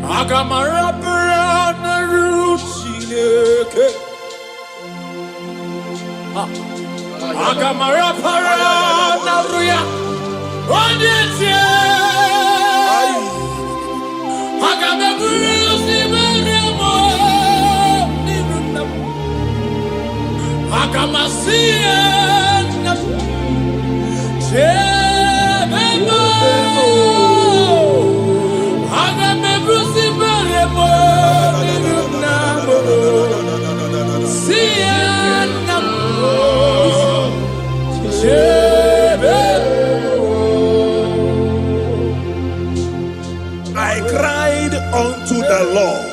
Agamara Parana Ruchineke. Agamara Parana Ruya. Onyetia. Agamaburusi Mariamo. Agamasia. Jebemo. Agamaburusi Mariamo. I cried unto the Lord,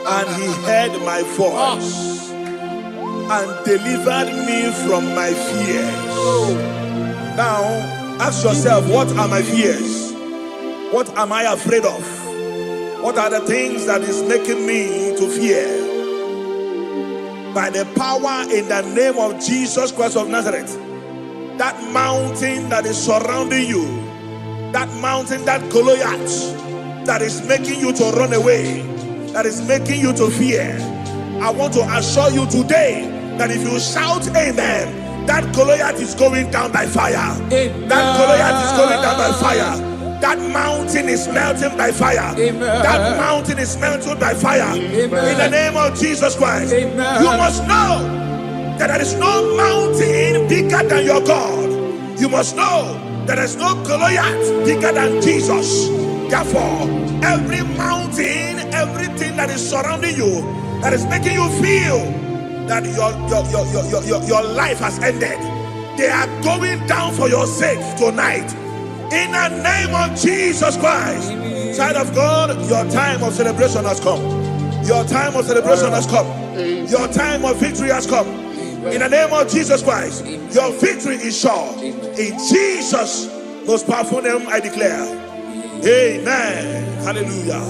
and he heard my voice and delivered me from my fears. Now, ask yourself, what are my fears? What am I afraid of? What are the things that is making me to fear? By the power in the name of Jesus Christ of Nazareth, that mountain that is surrounding you, that mountain, that Goliath that is making you to run away, that is making you to fear, I want to assure you today that if you shout amen, that Goliath is going down by fire. Amen. That Goliath is going down by fire. That mountain is melting by fire. Amen. That mountain is melted by fire. Amen. In the name of Jesus Christ. Amen. You must know that there is no mountain bigger than your God. You must know that there is no Goliath bigger than Jesus. Therefore, every mountain, everything that is surrounding you, that is making you feel that your life has ended, they are going down for your sake tonight. In the name of Jesus Christ. Child of God, your time of celebration has come. Your time of celebration has come. Your time of victory has come. In the name of Jesus Christ, your victory is sure. In Jesus' most powerful name, I declare. Amen. Hallelujah.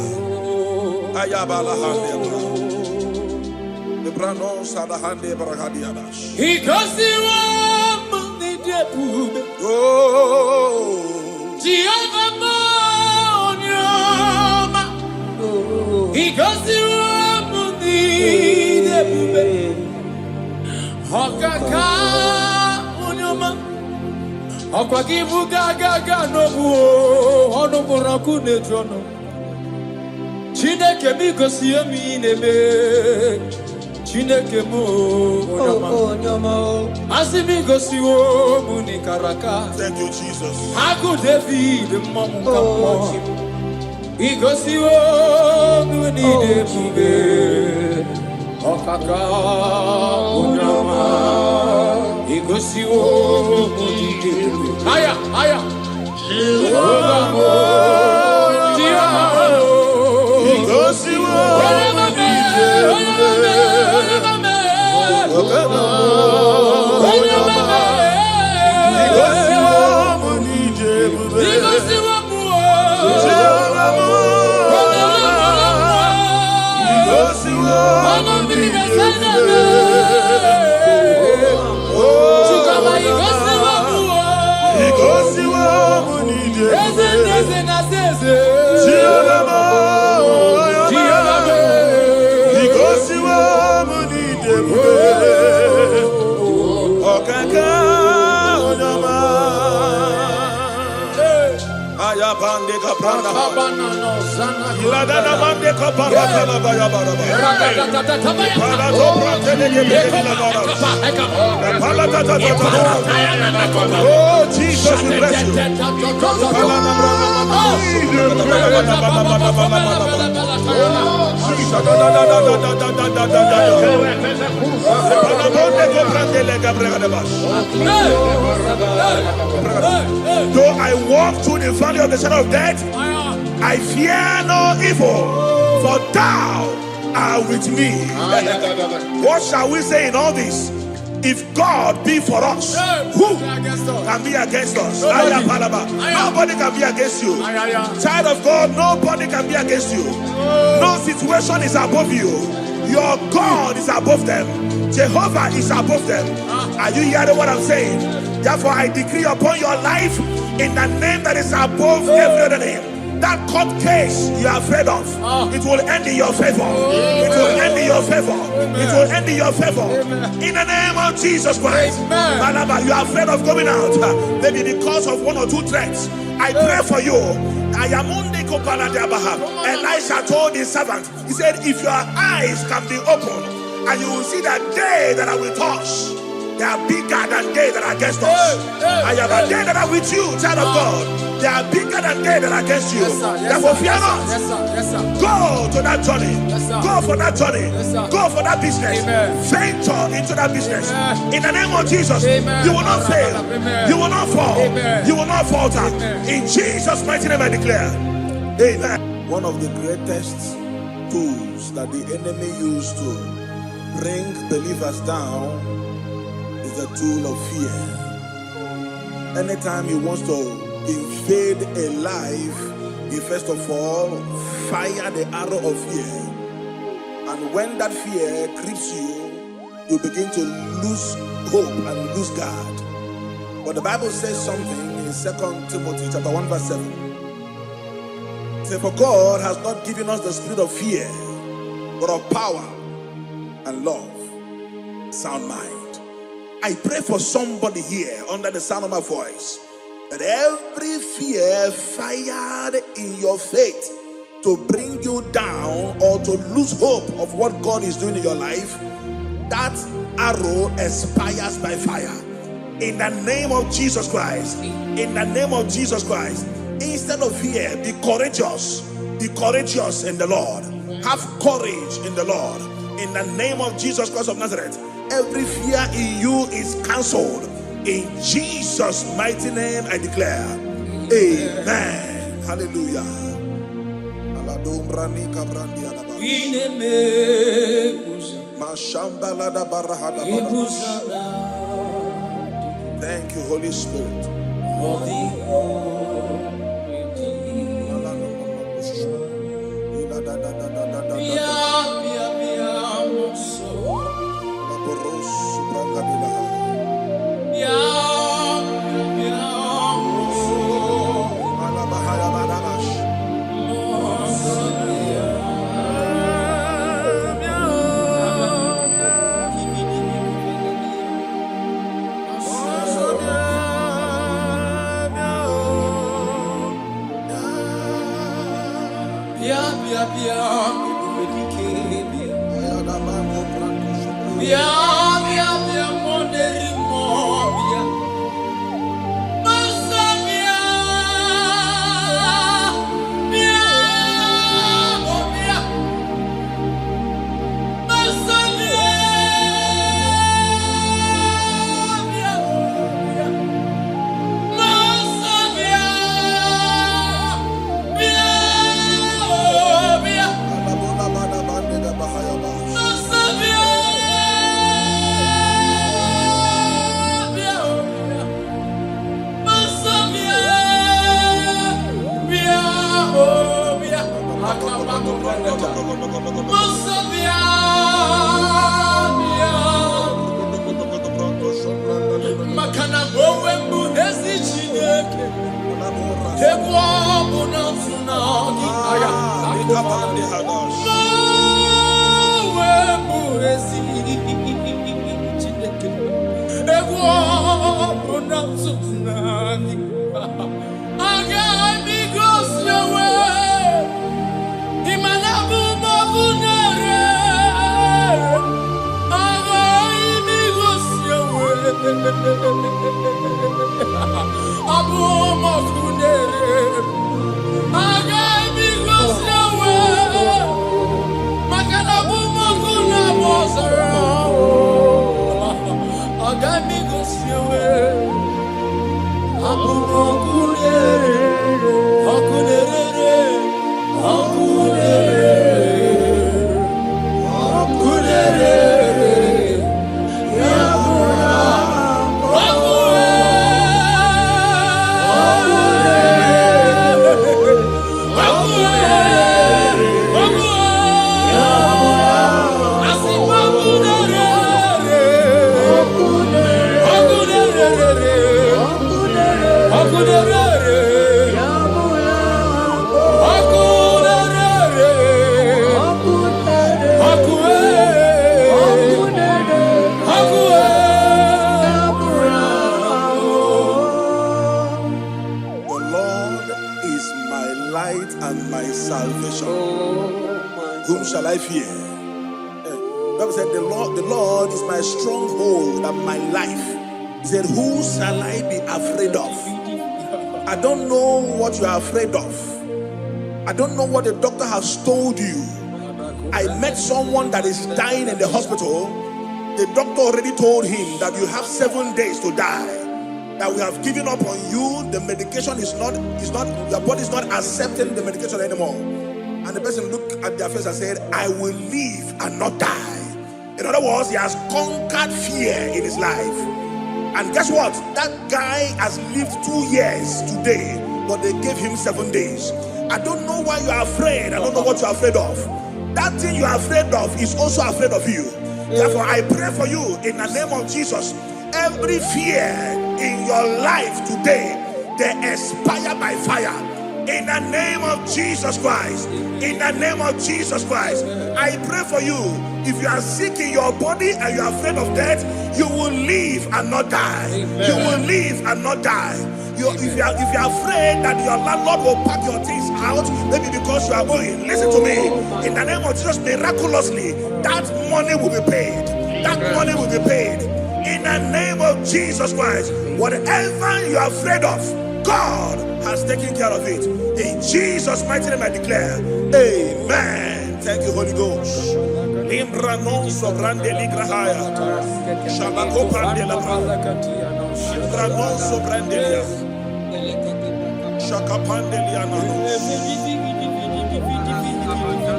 Chineke mi gosi mi nebe. Chineke mo asimi gosi wo muni karaka. Thank you, Jesus. Aku David mamu kamo. Igosi wo muni debube. Okaka unyama. Igosi wo muni debube. Aya. Igosi wo muni debube. Oh, Jesus, we bless you. Though I walk through the valley of the shadow of death, I fear no evil, for thou art with me. What shall we say in all this? If God be for us, who can be against us? Nobody can be against you. Child of God, nobody can be against you. No situation is above you. Your God is above them. Jehovah is above them. Are you hearing what I'm saying? Therefore, I decree upon your life in the name that is above every other name. That court case you are afraid of, it will end in your favor. It will end in your favor. It will end in your favor. In the name of Jesus Christ. Balaba, you are afraid of going out, maybe because of one or two threats. I pray for you. Elisha told his servant, he said, if your eyes can be opened, and you will see that day that I will touch, they are bigger than they that are against us. I have a day that are with you, child of God. They are bigger than they that are against you. Therefore, fear not. Go to that journey. Go for that journey. Go for that business. Venture into that business. In the name of Jesus, you will not fail. You will not fall. You will not falter. In Jesus' mighty name I declare. Amen. One of the greatest tools that the enemy used to bring believers down is the tool of fear. Anytime he wants to invade a life, he first of all fire the arrow of fear. And when that fear grips you, you begin to lose hope and lose God. But the Bible says something in 2 Timothy chapter 1 verse 7. It says, for God has not given us the spirit of fear, but of power and love, sound mind. I pray for somebody here under the sound of my voice, that every fear fired in your faith to bring you down or to lose hope of what God is doing in your life, that arrow expires by fire. In the name of Jesus Christ. In the name of Jesus Christ. Instead of fear, be courageous. Be courageous in the Lord. Have courage in the Lord. In the name of Jesus Christ of Nazareth, every fear in you is cancelled. In Jesus' mighty name I declare. Amen. Hallelujah. Thank you, Holy Spirit. light and my salvation. Whom shall I fear? The Bible said, the Lord is my stronghold and my life. He said, who shall I be afraid of? I don't know what you are afraid of. I don't know what the doctor has told you. I met someone that is dying in the hospital. The doctor already told him that you have 7 days to die. That we have given up on you. The medication is not, your body is not accepting the medication anymore. And the person looked at their face and said, I will live and not die. In other words, he has conquered fear in his life. And guess what? That guy has lived 2 years today, but they gave him 7 days. I don't know why you are afraid. I don't know what you are afraid of. That thing you are afraid of is also afraid of you. Therefore, I pray for you in the name of Jesus. Every fear in your life today, they expire by fire. In the name of Jesus Christ. In the name of Jesus Christ. I pray for you. If you are sick in your body and you are afraid of death, you will live and not die. Amen. You will live and not die. If you are afraid that your landlord will pack your things out, maybe because you are going, listen to me. In the name of Jesus, miraculously, that money will be paid. That money will be paid. In the name of Jesus Christ, whatever you are afraid of, God has taken care of it. In Jesus' mighty name I declare, amen. Thank you, Holy Ghost. Limbranon sobrande ligrahaya. Shabako pandela. Limbranon sobrandelia. Shakapandeliana.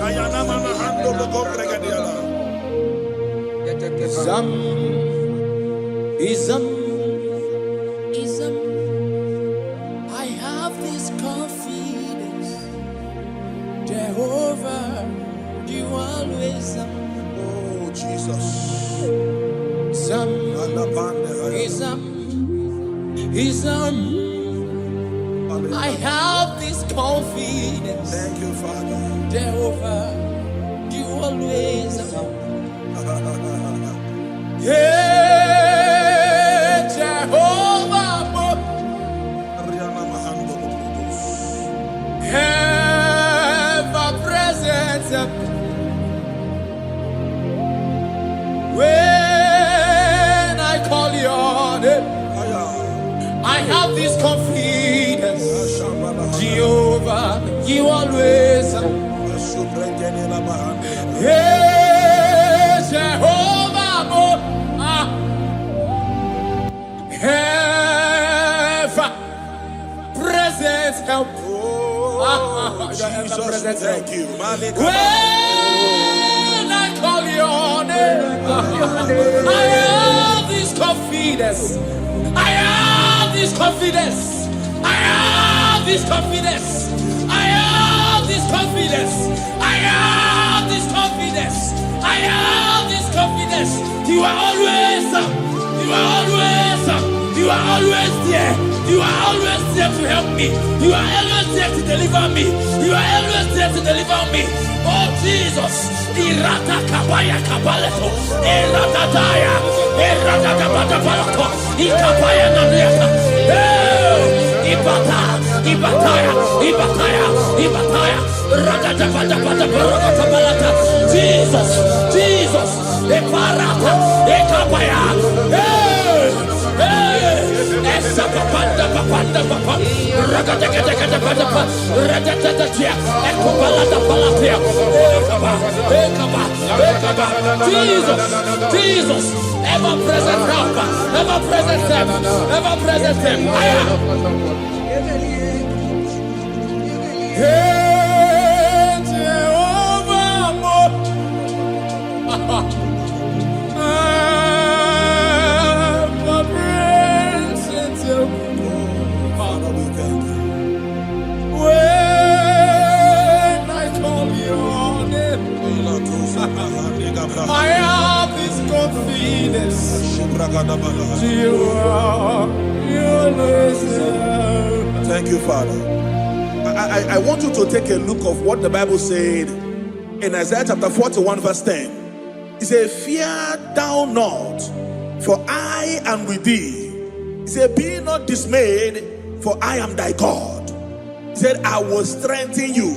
Ayana manahando logo pregadiana. Ism. I have this confidence, Jehovah, you always oh Jesus. Ism. I have this confidence. Thank you, Father. Jehovah, you always yeah, Jehovah, ever present. When I call your name, I have this confidence. Jehovah, you always. Yeah, Jehovah, ever present help. Jesus, thank you. When I call your name, I have this confidence. I have this confidence. I have this confidence. I have this confidence. I have this confidence. I have this confidence. You are always there. You are always there. You are always there to help me. You are always there to deliver me. You are always there to deliver me. Oh Jesus. Irata kabaya kabaleto. Irata daya. Irata kabata palato. Ikapaya naniata. Ibataya. Ragata pata palata. Jesus. Eparata. Ekapaya. Jesus, ever present help, ever present help. I have this confidence. Thank you, Father. I want you to take a look of what the Bible said in Isaiah chapter 41 verse 10. It said, fear thou not, for I am with thee. It said, be not dismayed, for I am thy God. It He said, I will strengthen you.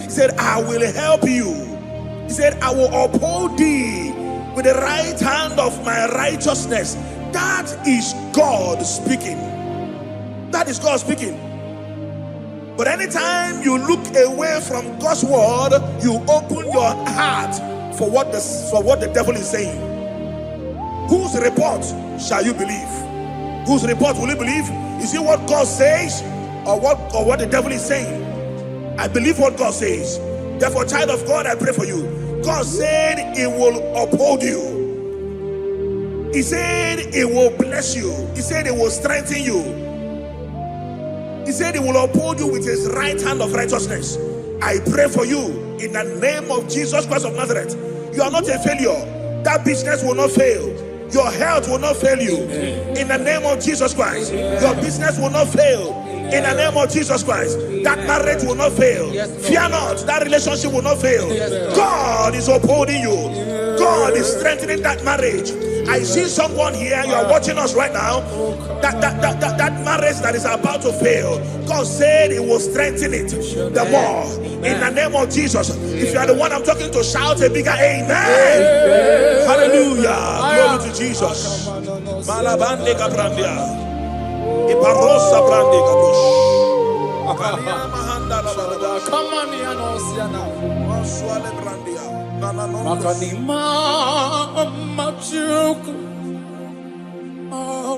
He said, I will help you. He said, I will uphold thee with the right hand of my righteousness. That is God speaking. That is God speaking. But anytime you look away from God's word, you open your heart for what the devil is saying. Whose report shall you believe? Whose report will you believe? Is it what God says or what the devil is saying? I believe what God says. Therefore, child of God, I pray for you. God said He will uphold you. He said He will bless you. He said He will strengthen you. He said He will uphold you with His right hand of righteousness. I pray for you in the name of Jesus Christ of Nazareth. You are not a failure. That business will not fail. Your health will not fail you. In the name of Jesus Christ. Your business will not fail. In the name of Jesus Christ. That marriage will not fail. Fear not. That relationship will not fail. God is upholding you. God is strengthening that marriage. I see someone here, you are watching us right now, that marriage that is about to fail, God said He will strengthen it the more. In the name of Jesus. If you are the one I'm talking to, shout a bigger amen. Hallelujah. Glory to Jesus. Malabande Gabrandia. Iparosa Brande Gabush. Come on, Yanosiana. Maswale Brandia. Makanima Machuku. Oh,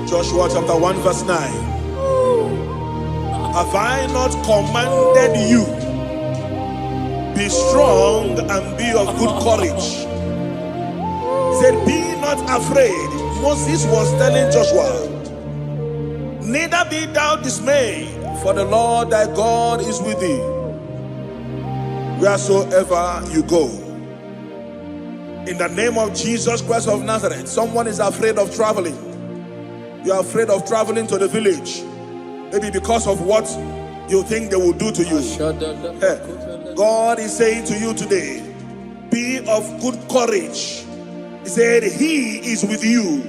Joshua chapter 1 verse 9. Have I not commanded you? Be strong and be of good courage. He said, be not afraid. Moses was telling Joshua, neither be thou dismayed, for the Lord thy God is with thee wheresoever you go. In the name of Jesus Christ of Nazareth, someone is afraid of traveling. You are afraid of traveling to the village, maybe because of what you think they will do to you. God is saying to you today, be of good courage. He said, He is with you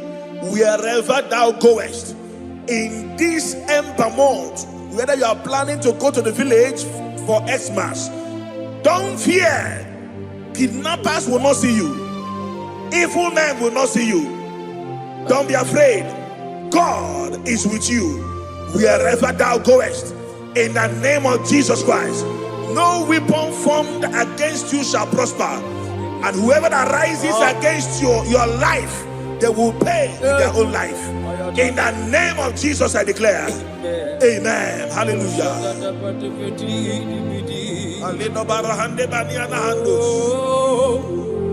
wherever thou goest. In this Ember month, whether you are planning to go to the village for Xmas, don't fear. Kidnappers will not see you. Evil men will not see you. Don't be afraid. God is with you wherever thou goest. In the name of Jesus Christ, no weapon formed against you shall prosper. And whoever that rises against your life, they will pay in their own life. In the name of Jesus, I declare. Amen. Hallelujah.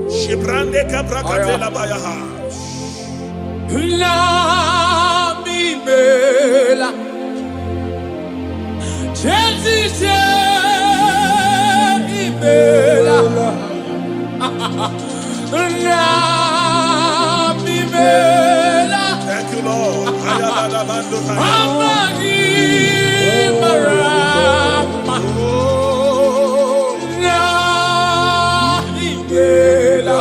Shibrande kabrakatela bayaha. La mimela. Jesus imela. La mimela. Thank you, Lord. Amagi marama. La imela.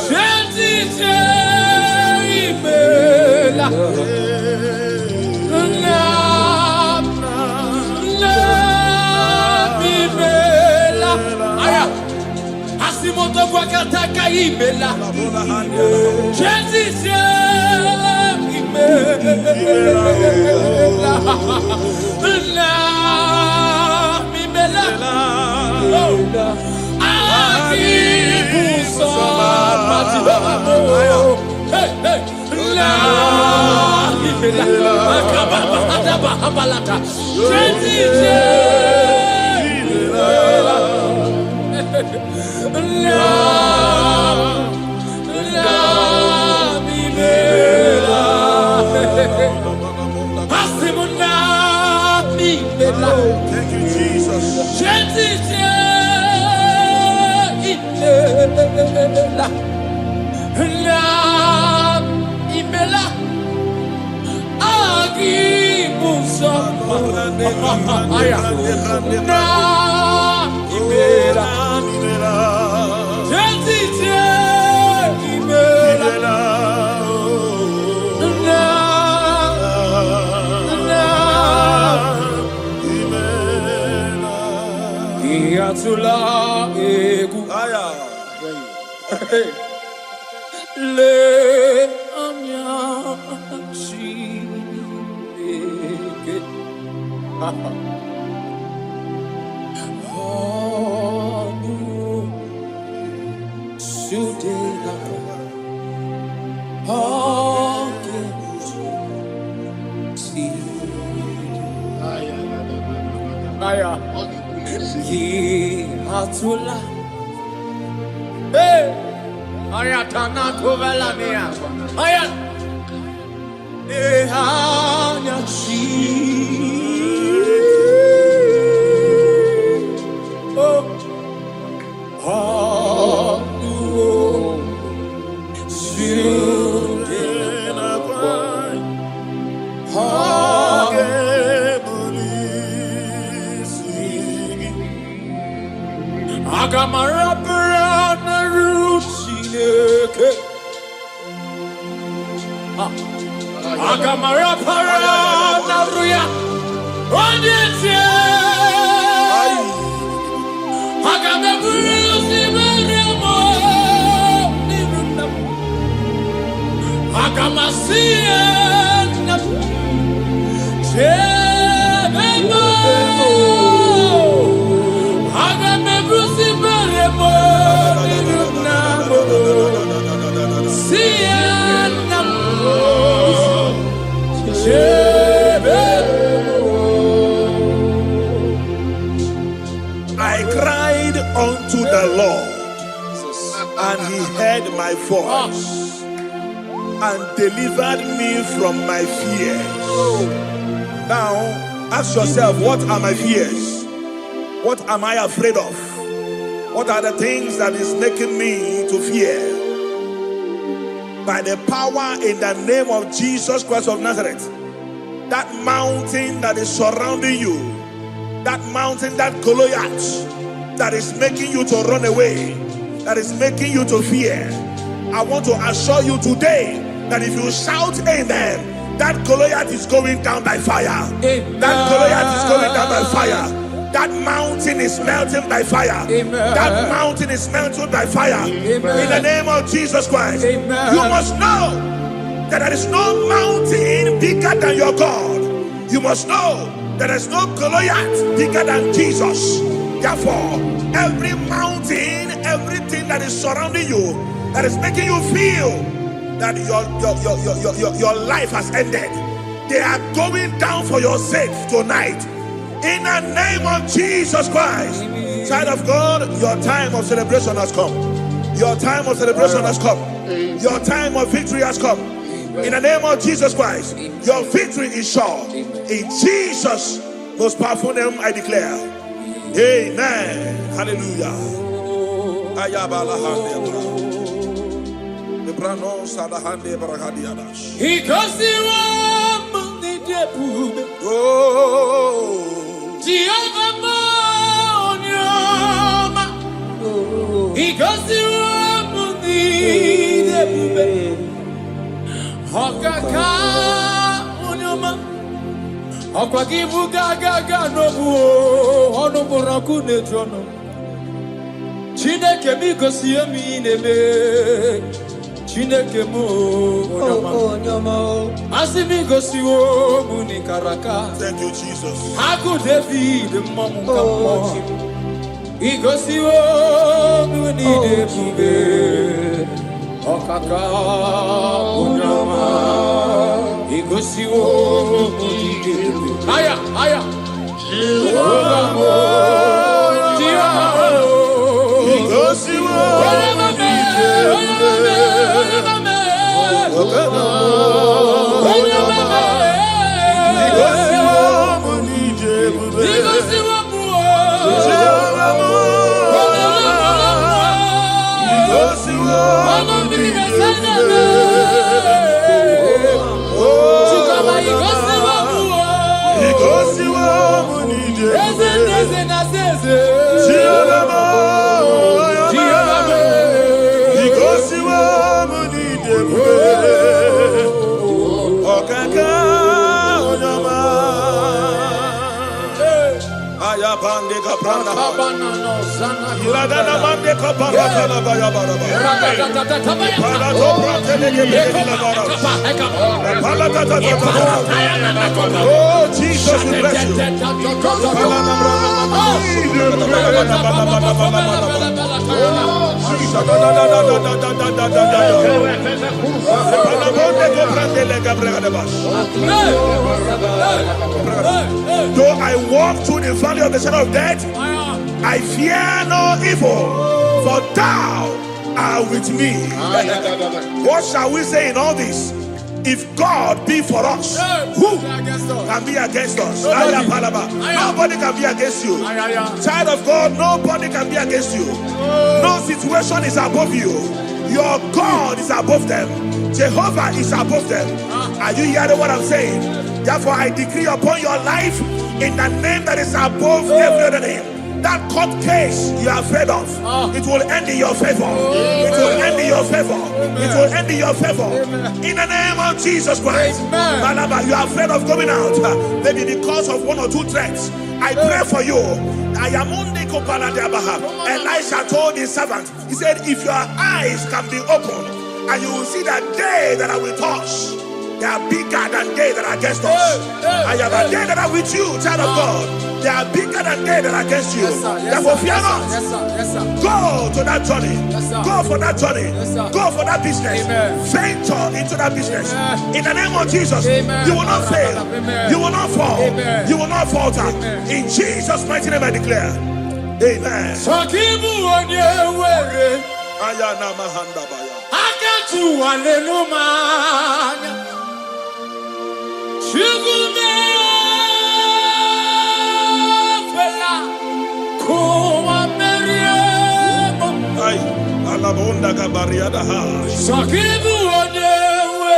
Jesus imela. Asimoto kwa kataka imela. Jesus imela. Agibuso matibamo. Hey hey. La imela. Akababa adaba abalata. Jesus imela. Thank you, Jesus. Tula egu le amya shike hanu sudela hake si aya Atula, hey, ayatana kovela mea, ayat, ehanya chi, oh, oh, sudena pai, Agamara perana rusineke. Agamara perana ruya. Onyetie. Agameburusi meremo. Niruna. Agamasiena. Chebemo. I cried unto the Lord, and he heard my voice and delivered me from my fears. Now, ask yourself, what are my fears? What am I afraid of? What are the things that is making me to fear? By the power in the name of Jesus Christ of Nazareth, that mountain that is surrounding you, that mountain, that Goliath that is making you to run away, that is making you to fear, I want to assure you today that if you shout amen, that Goliath is going down by fire. Amen. That Goliath is going down by fire. That mountain is melting by fire. Amen. That mountain is melting by fire. Amen. In the name of Jesus Christ. Amen. You must know that there is no mountain bigger than your God. You must know that there is no Goliath bigger than Jesus. Therefore, every mountain, everything that is surrounding you, that is making you feel that your life has ended. They are going down for your sake tonight. In the name of Jesus Christ. Child of God, your time of celebration has come. Your time of celebration has come. Your time of victory has come. In the name of Jesus Christ, your victory is sure. In Jesus' most powerful name, I declare. Amen. Hallelujah. He goes the he goes the Hokaka Unyoma Hokwagibu Gaga Nobu Honoburaku Netrono Chineke Bigosiemi Nebe Chineke Mo Onyoma Asimigosiwo Munikaraka. Thank you, Jesus. Haku David Mamuka Igosiwo Munidebube Okaka Unyama Igosiwo Munidebube. Aya Igosiwo Oh, Jesus, we bless you. Though I walk through the valley of the shadow of death, I fear no evil, for thou art with me. What shall we say in all this? If God be for us, who can be against us? Nobody can be against you. Child of God, nobody can be against you. No situation is above you. Your God is above them. Jehovah is above them. Are you hearing what I'm saying? Therefore, I decree upon your life in the name that is above every other name. That court case you are afraid of, it will end in your favor. It will end in your favor. It will end in your favor. In the name of Jesus Christ. Balaba, you are afraid of going out, maybe because of one or two threats. I pray for you. Elisha told his servant, he said, if your eyes can be opened, and you will see that day that I will touch, they are bigger than they that are against us. I have a day that are with you, child of God. They are bigger than they that are against you. Therefore, fear not. Go to that journey. Go for that journey. Go for that business. Venture into that business. In the name of Jesus, you will not fail. You will not fall. You will not falter. In Jesus' mighty name I declare. Amen.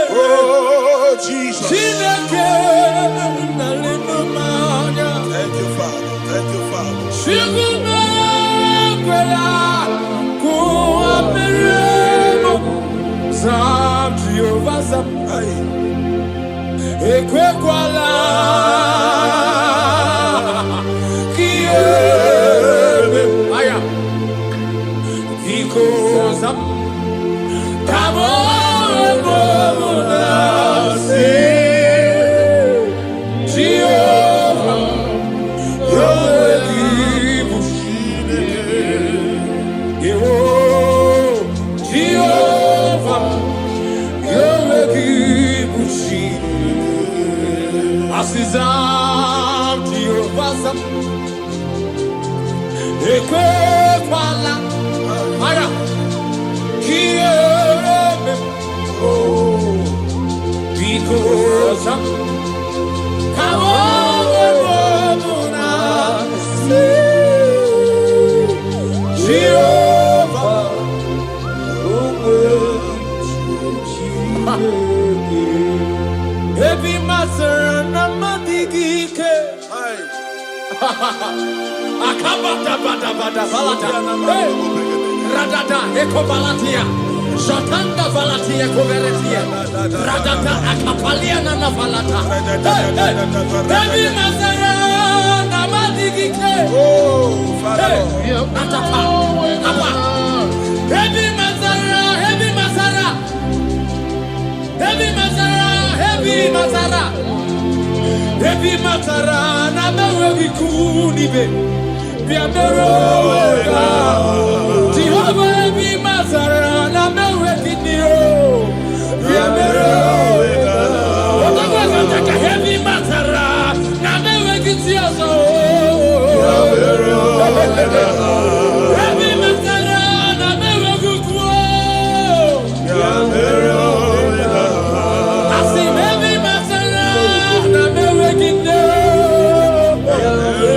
Oh, Jesus. Thank you, Father. Thank you, Father. Radada ekobalatia Jotanda valatia koveretia Radada akapalia na valata Baby Mazara namadigike Atapa Apa Baby Mazara Heavy Mazara Heavy Mazara Heavy Mazara Heavy Mazara na mewe vikunibe Biamerowega Jehovah be Mazara na mewe kinio Biamerowega Otaka heavy Mazara na mewe kitioso Biamerowega Heavy Mazara na mewe kukwo Biamerowega Asi heavy Mazara na mewe kinio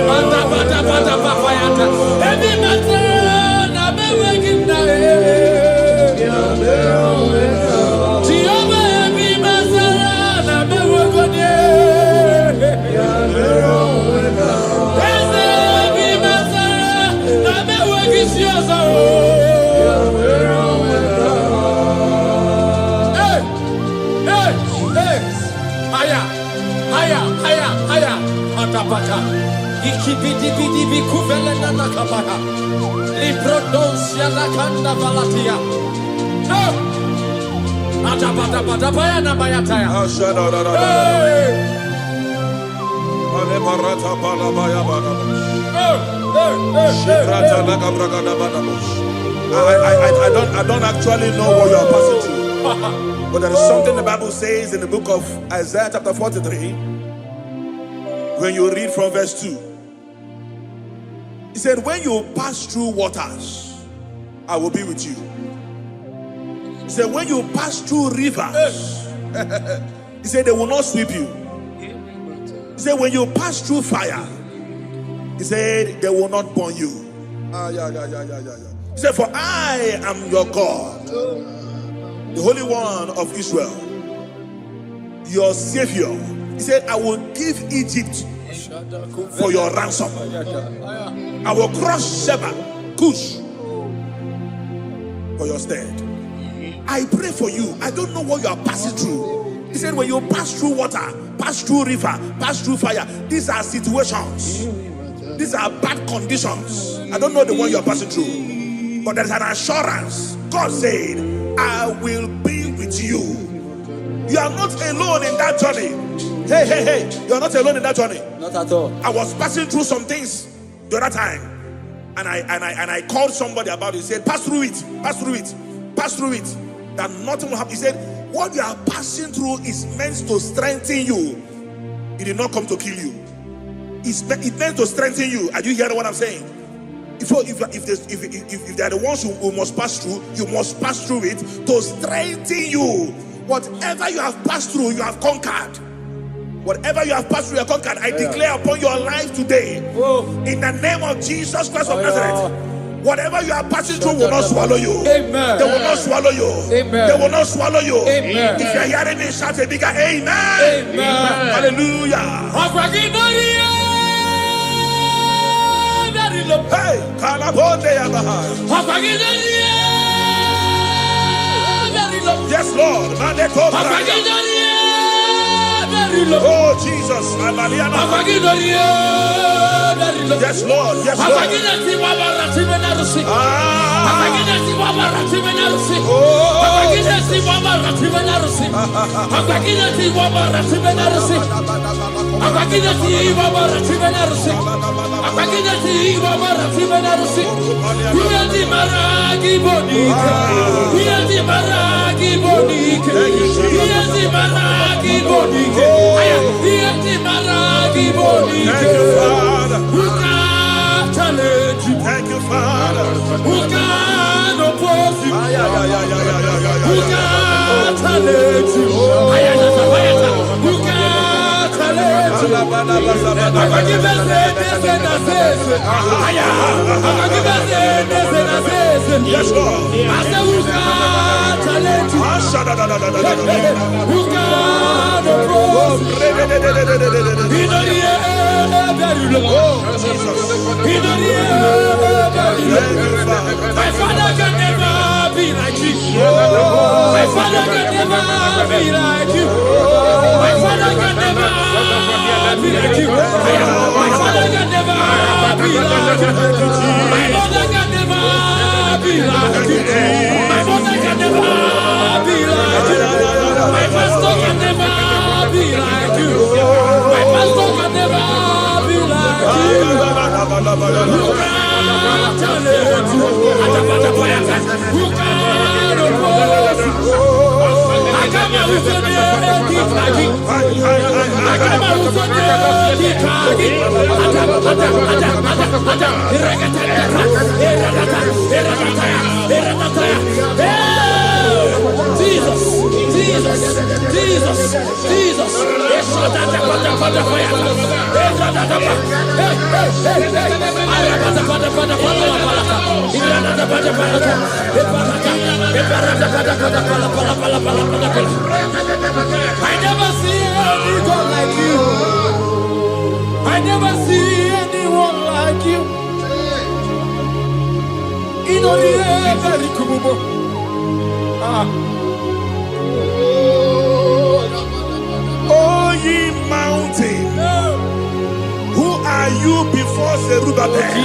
Bata papayata Heavy Mazara na mewe kinio Jehovah heavy Mazara na mewe konye Heavy Mazara na mewe kisioso Haya Atapata Ikibidi bikuvele na nakabara Liprodosia na kanda valatia Atapata baya na bayataya I don't actually know what you are passing through. But there is something the Bible says in the book of Isaiah chapter 43. When you read from verse 2, he said, when you pass through waters, I will be with you. He said, when you pass through rivers, he said, they will not sweep you. He said, when you pass through fire, he said, they will not burn you. He said, for I am your God, the Holy One of Israel, your Savior. He said, I will give Egypt for your ransom. I will crush Sheba, Cush, for your stead. I pray for you. I don't know what you are passing through. He said, when you pass through water, pass through river, pass through fire, these are situations. These are bad conditions. I don't know the one you are passing through. But there is an assurance. God said, I will be with you. You are not alone in that journey. Hey, you are not alone in that journey. Not at all. I was passing through some things the other time, and I called somebody about it. He said, pass through it, pass through it, pass through it. That nothing will happen. He said, what you are passing through is meant to strengthen you. It did not come to kill you. It meant to strengthen you. Are you hearing what I'm saying? If they are the ones who must pass through, you must pass through it to strengthen you. Whatever you have passed through, you have conquered. Whatever you have passed through, you have conquered. I declare upon your life today, in the name of Jesus Christ of Nazareth, whatever you are passing through will not swallow you. Amen. They will not swallow you. Amen. They will not swallow you. Amen. If you are hearing me, shout a bigger amen. Amen. Hallelujah. Hey, yes, Lord. Oh, Jesus. Yes, Lord. Yes, Lord. Thank you, Father. Yes, Lord. My father can never be like you. My father can never be like you. My father can never be like you. My father can never be like you. My mother can never be like you. My mother can never be like you. My pastor can never be like you. My pastor can never be like you. Jesus, Jesus, Jesus, Jesus. I never see any God like you. I never see anyone like you. In all the air, very cool. Oh, ye mountain, who are you before Zerubbabel?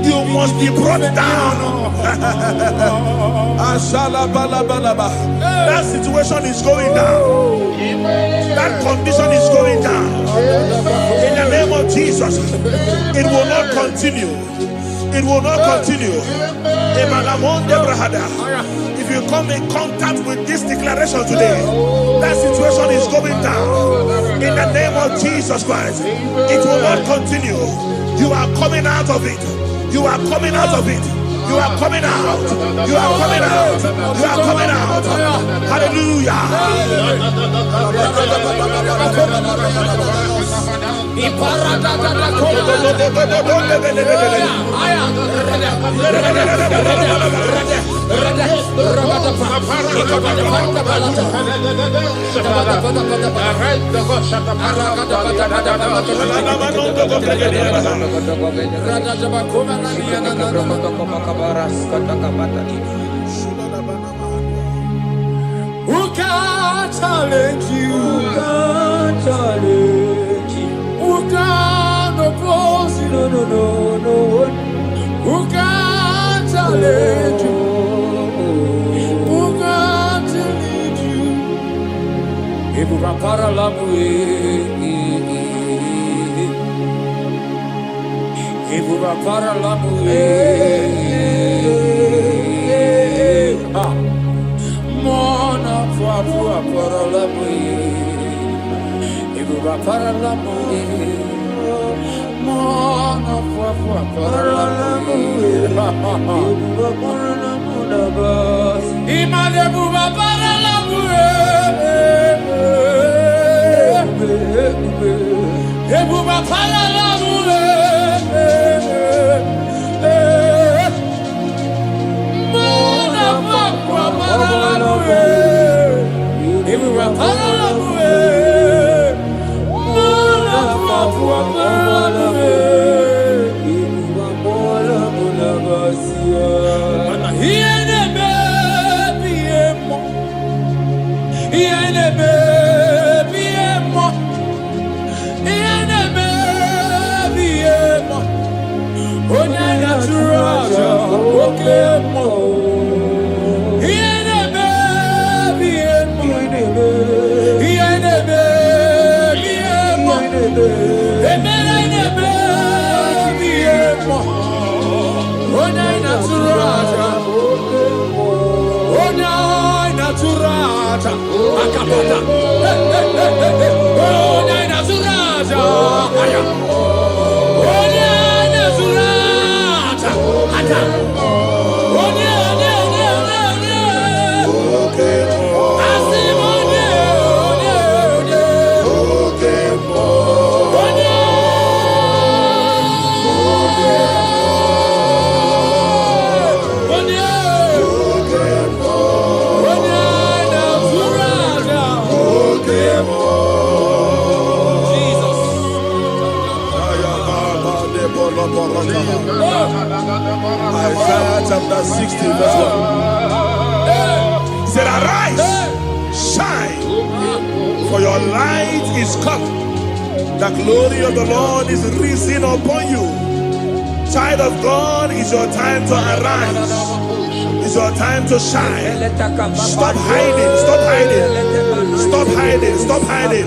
You must be brought down. That situation is going down. That condition is going down. In the name of Jesus, it will not continue. It will not continue. If you come in contact with this declaration today, that situation is going down. In the name of Jesus Christ, it will not continue. You are coming out of it. You are coming out of it. You are coming out. You are coming out. You are coming out. Hallelujah. Who can challenge you? Who can challenge you? Who can oppose you? No. Who can challenge you? Who can challenge you? If you are paralamu, if you are paralamu, mona fua paralamu, if you are paralamu, mona fua paralamu, imane buba paralamu, ebuba paralamu. Amen. Isaiah chapter 60 verse 1. He said, arise, shine, for your light is come. The glory of the Lord is risen upon you. Child of God, it's your time to arise. It's your time to shine. Stop hiding. Stop hiding. Stop hiding. Stop hiding.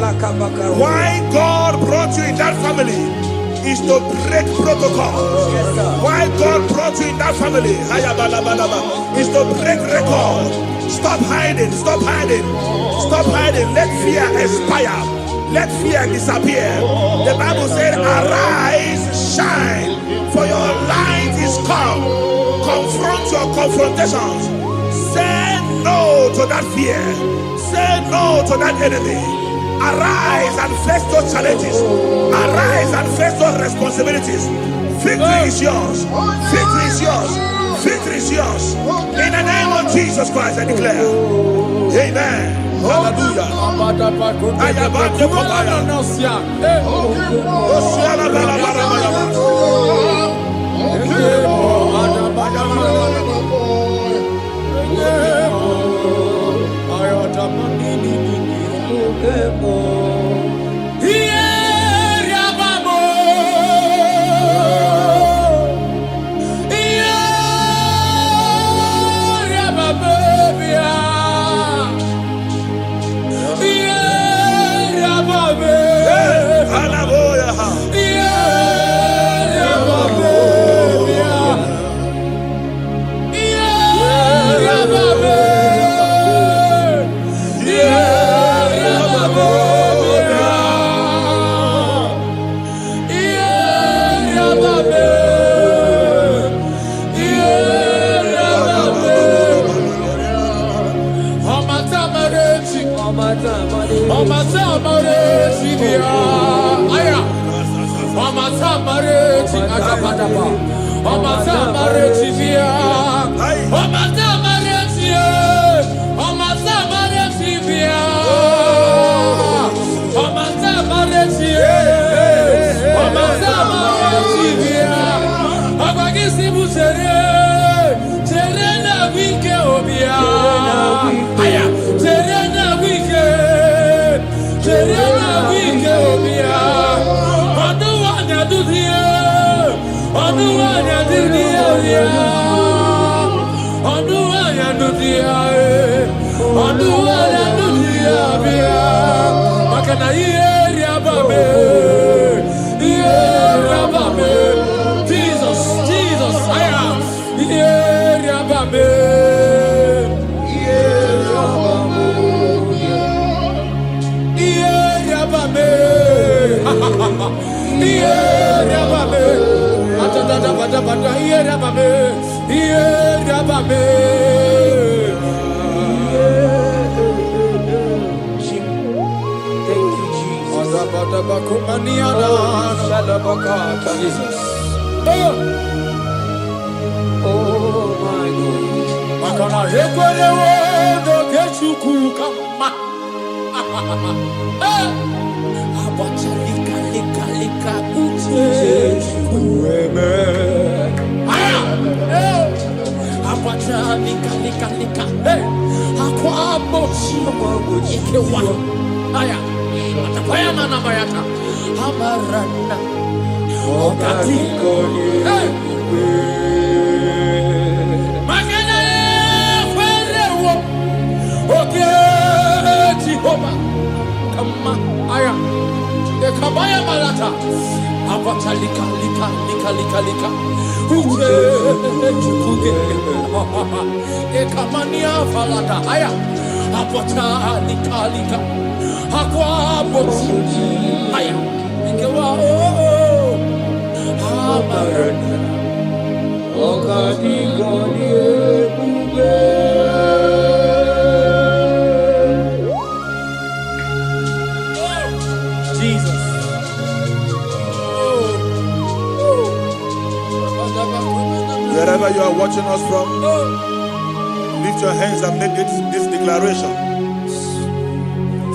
Why God brought you in that family is to break protocol. Why God brought you in that family is to break record. Stop hiding. Stop hiding. Stop hiding. Let fear expire. Let fear disappear. The Bible said, arise, shine, for your light is come. Confront your confrontations. Say no to that fear. Say no to that enemy. Arise and face those challenges. Arise and face those responsibilities. Victory is yours. Victory is yours. Victory is yours. In the name of Jesus Christ, I declare. Amen. Hallelujah. Wherever you are watching us from, lift your hands and make this declaration.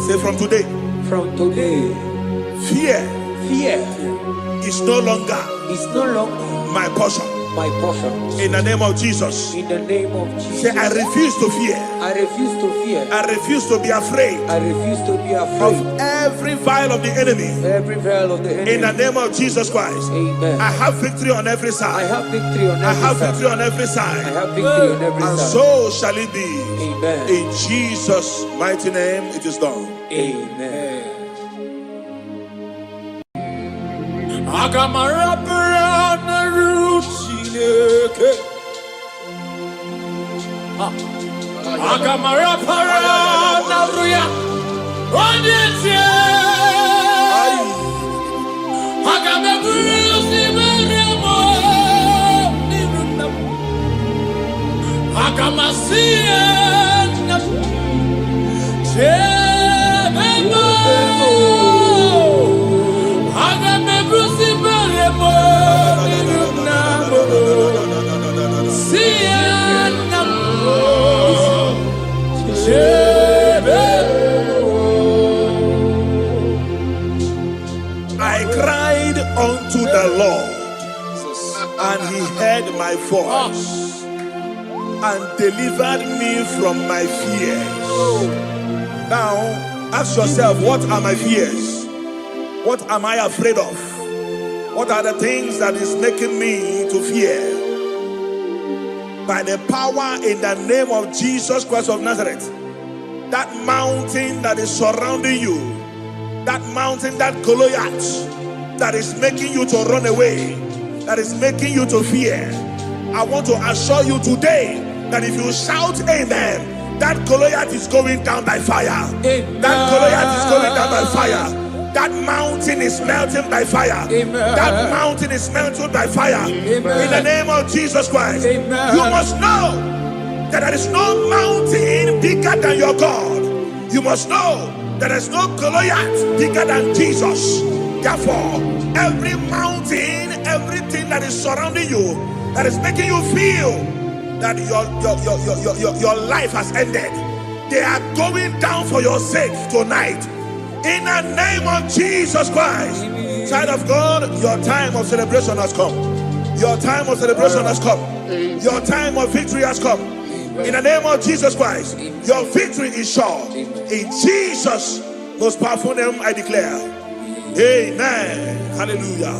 Say, from today, from today, fear Fear is no longer my portion. My portion. In the name of Jesus. In the name of Jesus. Say, I refuse to fear. I refuse to fear. I refuse to be afraid. I refuse to be afraid of every vial of the enemy. Every vial of the enemy. In the name of Jesus Christ. Amen. I have victory on every side. I have victory on every side. I have victory on every side. I have victory on every and side. so shall it be. Amen. In Jesus' mighty name, it is done. Amen. Agamara para naruya onyetie Agameburu sibenemo ninunam Agamasiena Chebemo Agameburu sibenemo ninunam I cried unto the Lord, and he heard my voice and delivered me from my fears. Now, ask yourself, what are my fears? What am I afraid of? What are the things that is making me to fear? By the power in the name of Jesus Christ of Nazareth, that mountain that is surrounding you, that mountain, that Goliath that is making you to run away, that is making you to fear, I want to assure you today that if you shout amen, that Goliath is going down by fire. Amen. That Goliath is going down by fire. That mountain is melting by fire. Amen. That mountain is melted by fire. Amen. In the name of Jesus Christ. Amen. You must know that there is no mountain bigger than your God. You must know that there is no Goliath bigger than Jesus. Therefore, every mountain, everything that is surrounding you, that is making you feel that your life has ended, they are going down for your sake tonight. In the name of Jesus Christ. Child of God, your time of celebration has come. Your time of celebration has come. Your time of victory has come. In the name of Jesus Christ, your victory is sure. In Jesus' most powerful name, I declare. Amen. Hallelujah.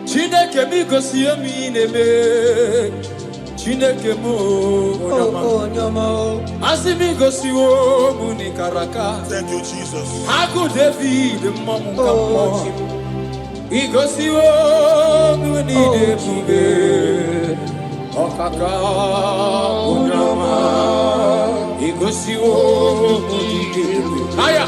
Chineke mi gosi emi nebe Chineke mo nyama asimi gosi wo muni karaka. Thank you, Jesus. Haku David mamu kamo igosi wo muni debube okaka nyama igosi wo muni debube aya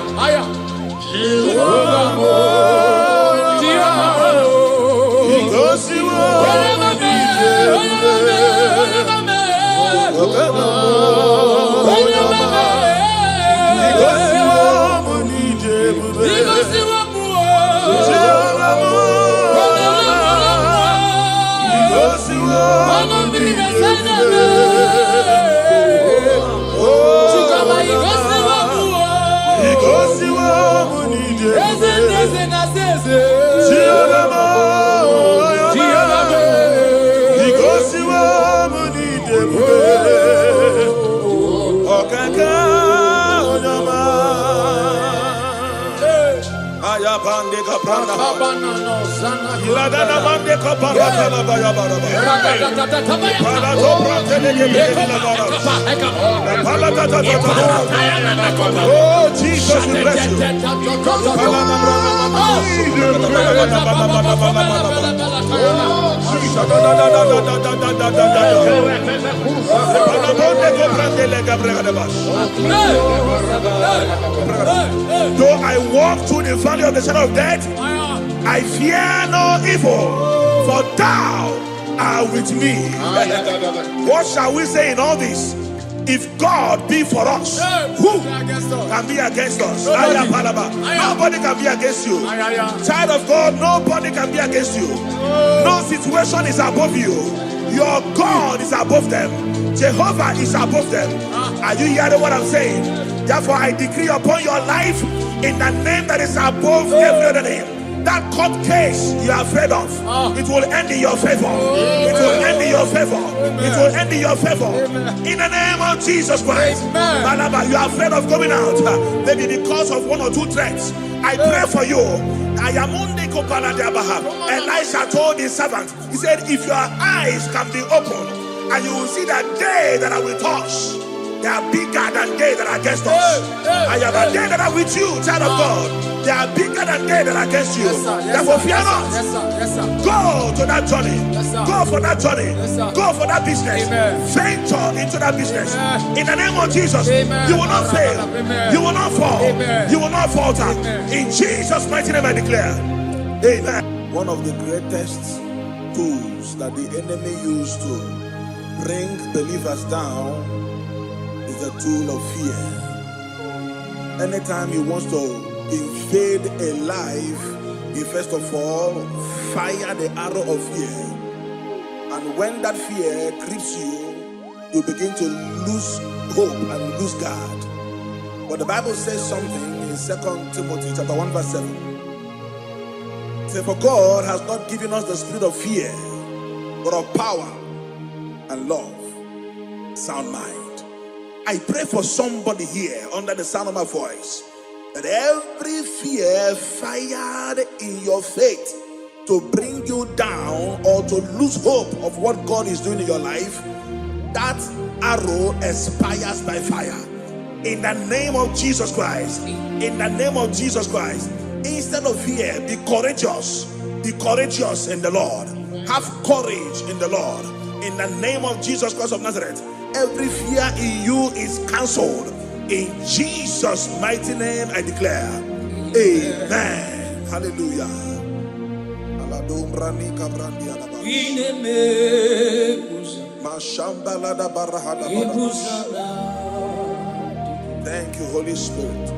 Oh, Jesus, we bless you. Though I walk through the valley of the shadow of death, I fear no evil, for thou art with me. What shall we say in all this? If God be for us, who can be against us? Nobody can be against you. Child of God, nobody can be against you. No situation is above you. Your God is above them. Jehovah is above them. Are you hearing what I'm saying? Therefore, I decree upon your life in the name that is above every other name. That court case you are afraid of, it will end in your favor. It will end in your favor. It will end in your favor. In the name of Jesus Christ. Balaba, you are afraid of going out, maybe because of one or two threats. I pray for you. Elisha told his servant, he said, if your eyes can be opened and you will see that day that I will touch, they are bigger than they that are against us. I am a day that are with you, child of God. They are bigger than they that are against you. Therefore, fear not. Go to that journey. Go for that journey. Go for that business. Venture into that business. In the name of Jesus, you will not fail. You will not fall. You will not falter. In Jesus' mighty name I declare. Amen. One of the greatest tools that the enemy used to bring believers down is the tool of fear. Anytime he wants to invade a life, he first of all fire the arrow of fear. And when that fear grips you, you begin to lose hope and lose God. But the Bible says something in 2 Timothy chapter 1 verse 7. It says, for God has not given us the spirit of fear, but of power and love, sound mind. I pray for somebody here under the sound of my voice, that every fear fired in your faith to bring you down or to lose hope of what God is doing in your life, that arrow expires by fire. In the name of Jesus Christ. In the name of Jesus Christ. Instead of fear, be courageous. Be courageous in the Lord. Have courage in the Lord. In the name of Jesus Christ of Nazareth. Every fear in you is cancelled. In Jesus' mighty name I declare. Amen. Hallelujah. Thank you, Holy Spirit.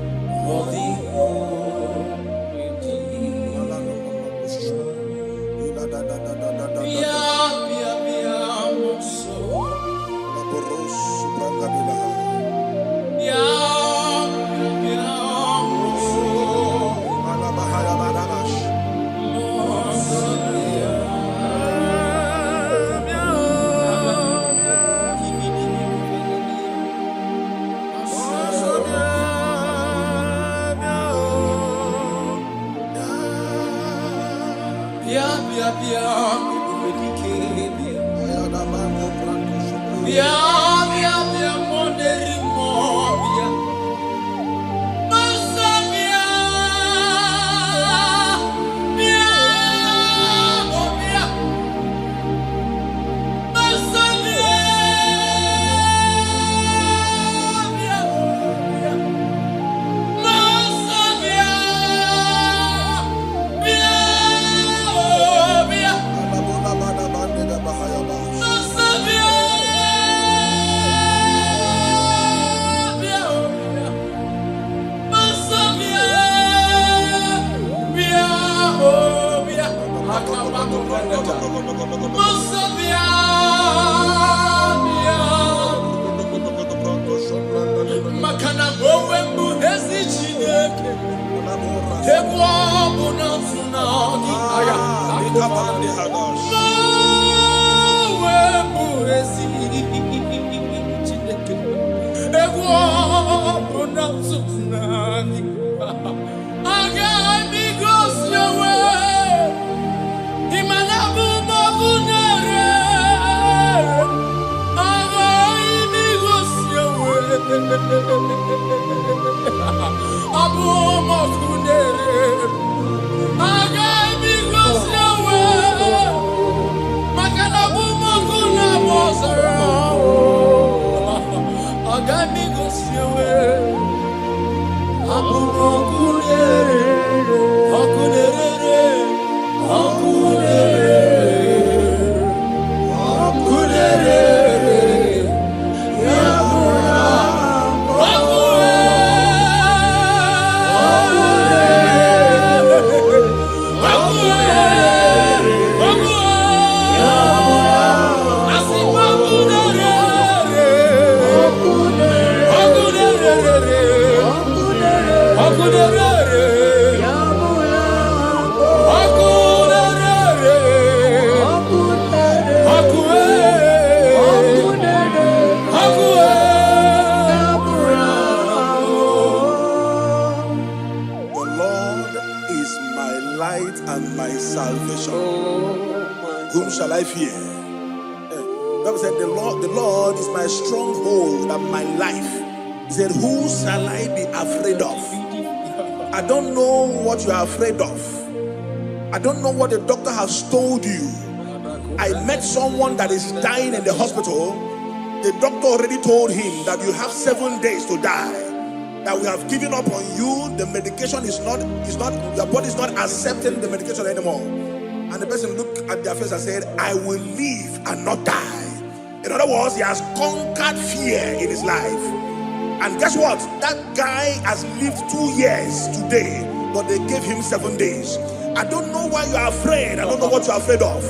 whom shall I fear? The Bible said, the Lord is my stronghold and my life. He said, who shall I be afraid of? I don't know what you are afraid of. I don't know what the doctor has told you. I met someone that is dying in the hospital. The doctor already told him that you have 7 days to die. That we have given up on you. The medication is not, your body is not accepting the medication anymore. And the person looked at their face and said, I will live and not die. In other words, he has conquered fear in his life. And guess what? That guy has lived 2 years today, but they gave him 7 days. I don't know why you are afraid. I don't know what you are afraid of.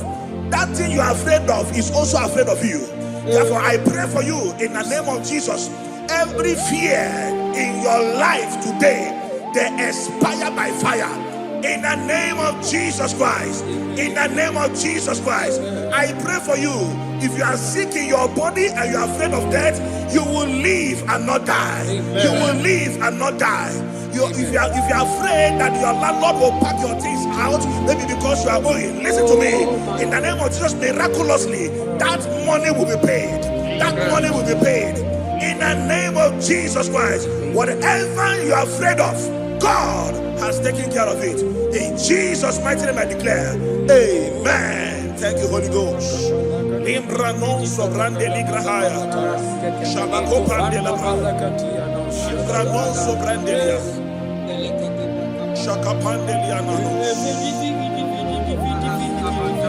That thing you are afraid of is also afraid of you. Therefore, I pray for you in the name of Jesus. Every fear in your life today, they expire by fire. In the name of Jesus Christ. In the name of Jesus Christ. I pray for you. If you are sick in your body and you are afraid of death, you will live and not die. Amen. You will live and not die. If you are afraid that your landlord will pack your things out, maybe because you are owing, listen to me. In the name of Jesus, miraculously, that money will be paid. That money will be paid. In the name of Jesus Christ, whatever you are afraid of, God has taken care of it. In Jesus' mighty name I declare, amen. Thank you, Holy Ghost. Imbranon sobrande ligrahaya. Shabako brande la Imbranon sobrande lia. Shakapande lianano.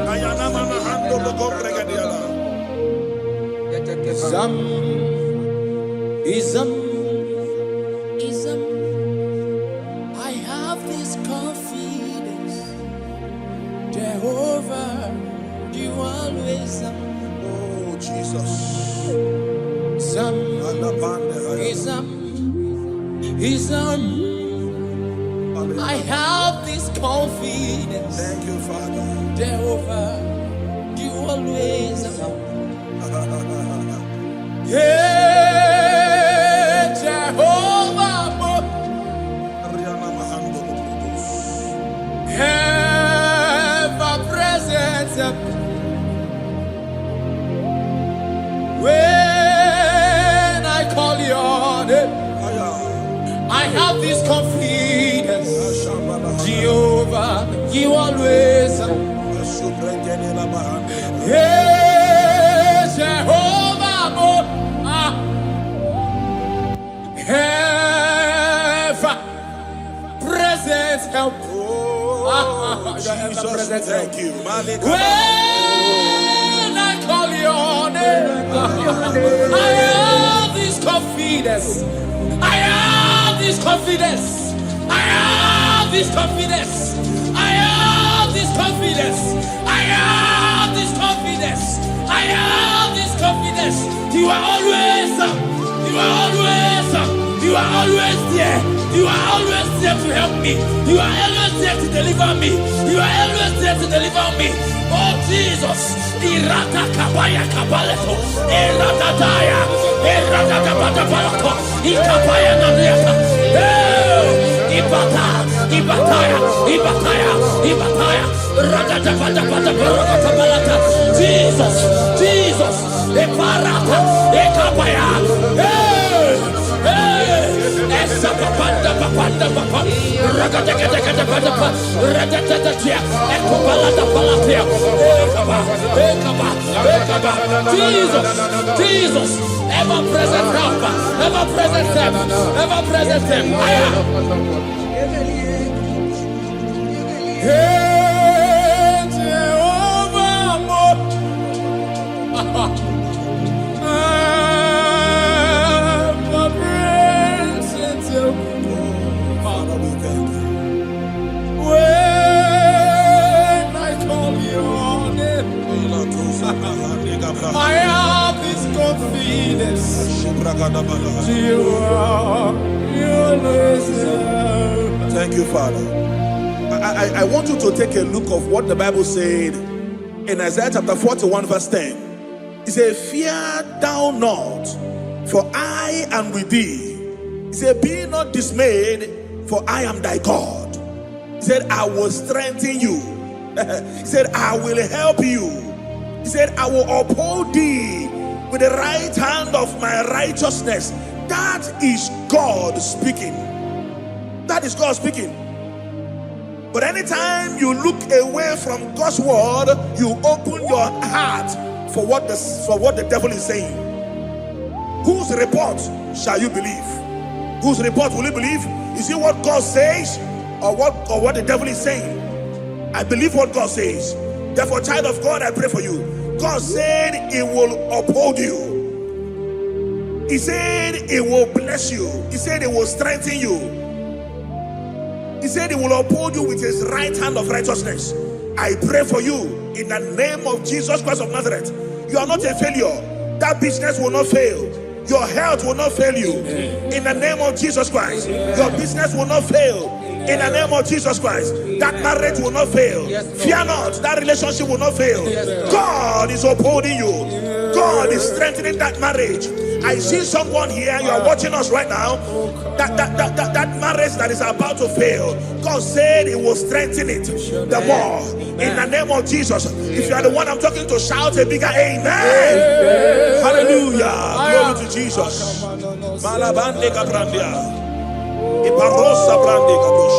Ayana manahando logo bregadiana. Ism. I have this confidence, Jehovah, you always are. Oh Jesus. I have this confidence. Thank you, Father. Jehovah, you always are. Yeah, Jehovah, ever present. When I call your name, I have this confidence. Jehovah, you always are. Yeah, Jehovah, ever present help. Jesus, thank you. When I call your name, I have this confidence. I have this confidence. I have this confidence. I have this confidence. I have this confidence. I have this confidence. You are always, you are always, you are always there. You are always there to help me. You are always there to deliver me. You are always there to deliver me. Oh Jesus. Irata kabaya kabaleto. Irata daya. Irata kabata balato. Ikabaya nadiata. Ibata. Ibataya. Ibataya. Ibataya. Rata bata bata bata balata. Jesus. Jesus. Eparata. Ekabaya. Essa papanda papanda papa. Ragata kata kata pata pa. Ragata tia. Eko balata palatia. Ekaba. Ekaba. Ekaba. Jesus. Jesus. Ever present help. Ever present help. Ever present help. Hey, Jehovah. Father, we thank you. When I call your name, I have this confidence. You are Thank you, Father. I want you to take a look of what the Bible said in Isaiah chapter 41 verse 10. It said, fear thou not, for I am with thee. He said, be not dismayed, for I am thy God. He said, I will strengthen you. He said, I will help you. He said, I will uphold thee with the right hand of my righteousness. That is God speaking. That is God speaking. But anytime you look away from God's word, you open your heart for what the devil is saying. Whose report shall you believe? Whose report will you believe? Is it what God says or what the devil is saying? I believe what God says. Therefore, child of God, I pray for you. God said He will uphold you. He said He will bless you. He said He will strengthen you. He said He will uphold you with His right hand of righteousness. I pray for you in the name of Jesus Christ of Nazareth. You are not a failure. That business will not fail. Your health will not fail you. In the name of Jesus Christ. Your business will not fail. In the name of Jesus Christ. That marriage will not fail. Fear not. That relationship will not fail. God is upholding you. God is strengthening that marriage. I see someone here, you are watching us right now, that marriage that is about to fail, God said He will strengthen it the more. In the name of Jesus. If you are the one I'm talking to, shout a bigger amen. Hallelujah. Glory to Jesus. Malabande kabrandia. Iparosa brande kabush.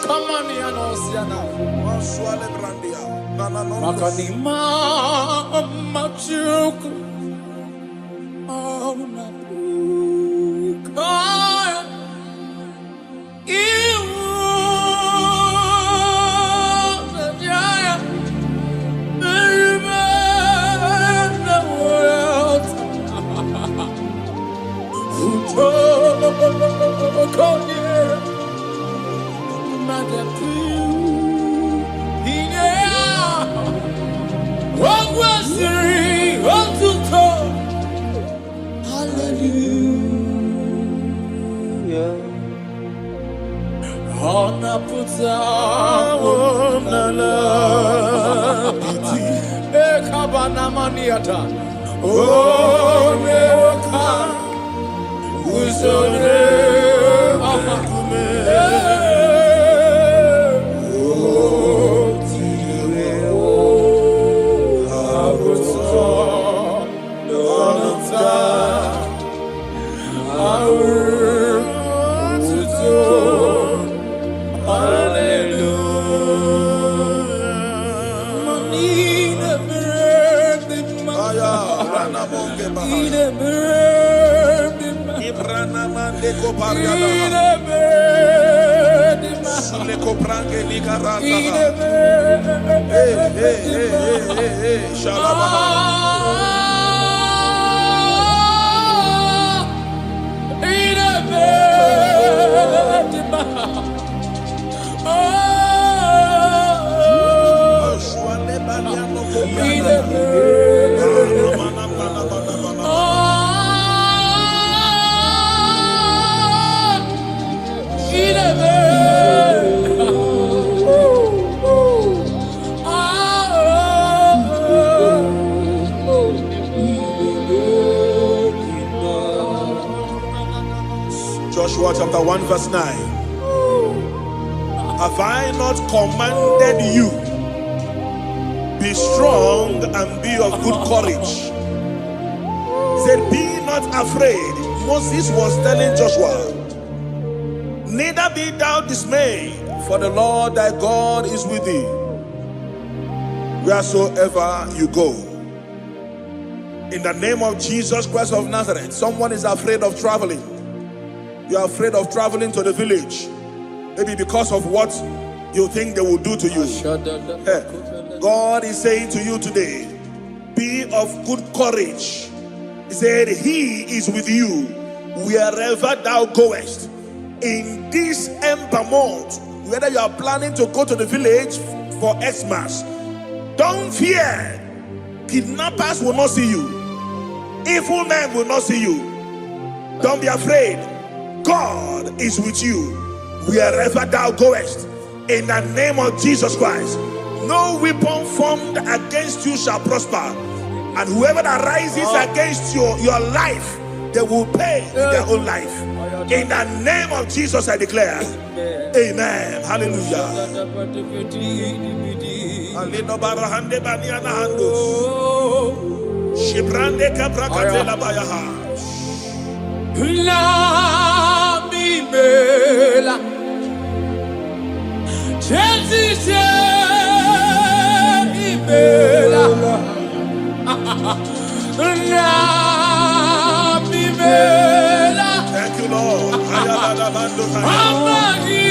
Come on, Yanosiana. Maswale brandia. Makanima machuku auna puka iwu jaya na world uto konye madapu hallelujah. Ona puta ona la biti ekabana maniata oneka usore amakume Joshua chapter 1 verse 9. Have I not commanded you? Be strong and be of good courage. He said, be not afraid. Moses was telling Joshua, neither be thou dismayed, for the Lord thy God is with thee wheresoever you go. In the name of Jesus Christ of Nazareth, someone is afraid of traveling. You are afraid of traveling to the village, maybe because of what you think they will do to you. God is saying to you today, be of good courage. He said, He is with you wherever thou goest. In this Ember month, whether you are planning to go to the village for Xmas, don't fear. Kidnappers will not see you. Evil men will not see you. Don't be afraid. God is with you wherever thou goest. In the name of Jesus Christ, no weapon formed against you shall prosper. And whoever that rises against your life, they will pay with their own life. In the name of Jesus, I declare. Amen. Hallelujah. Alino barahande baniana handos. Shibrande kabrakatela bayaha. La mi bella. Jesus, mi bella. La mi bella. Thank you, Lord. Amagi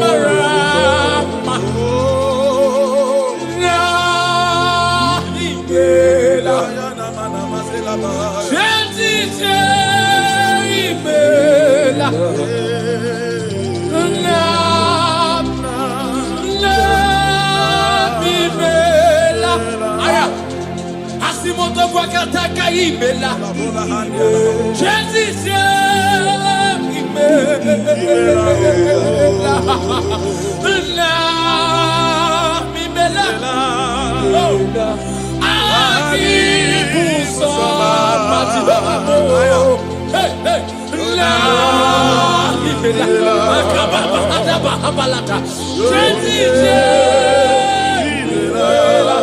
marama. La mi bella. Jesus, mi bella. Asimoto kwa kataka imela. Jesus imela. Mimela. Akibuso matibamo. Hey hey. La imela. Akababa adaba abalata. Jesus imela.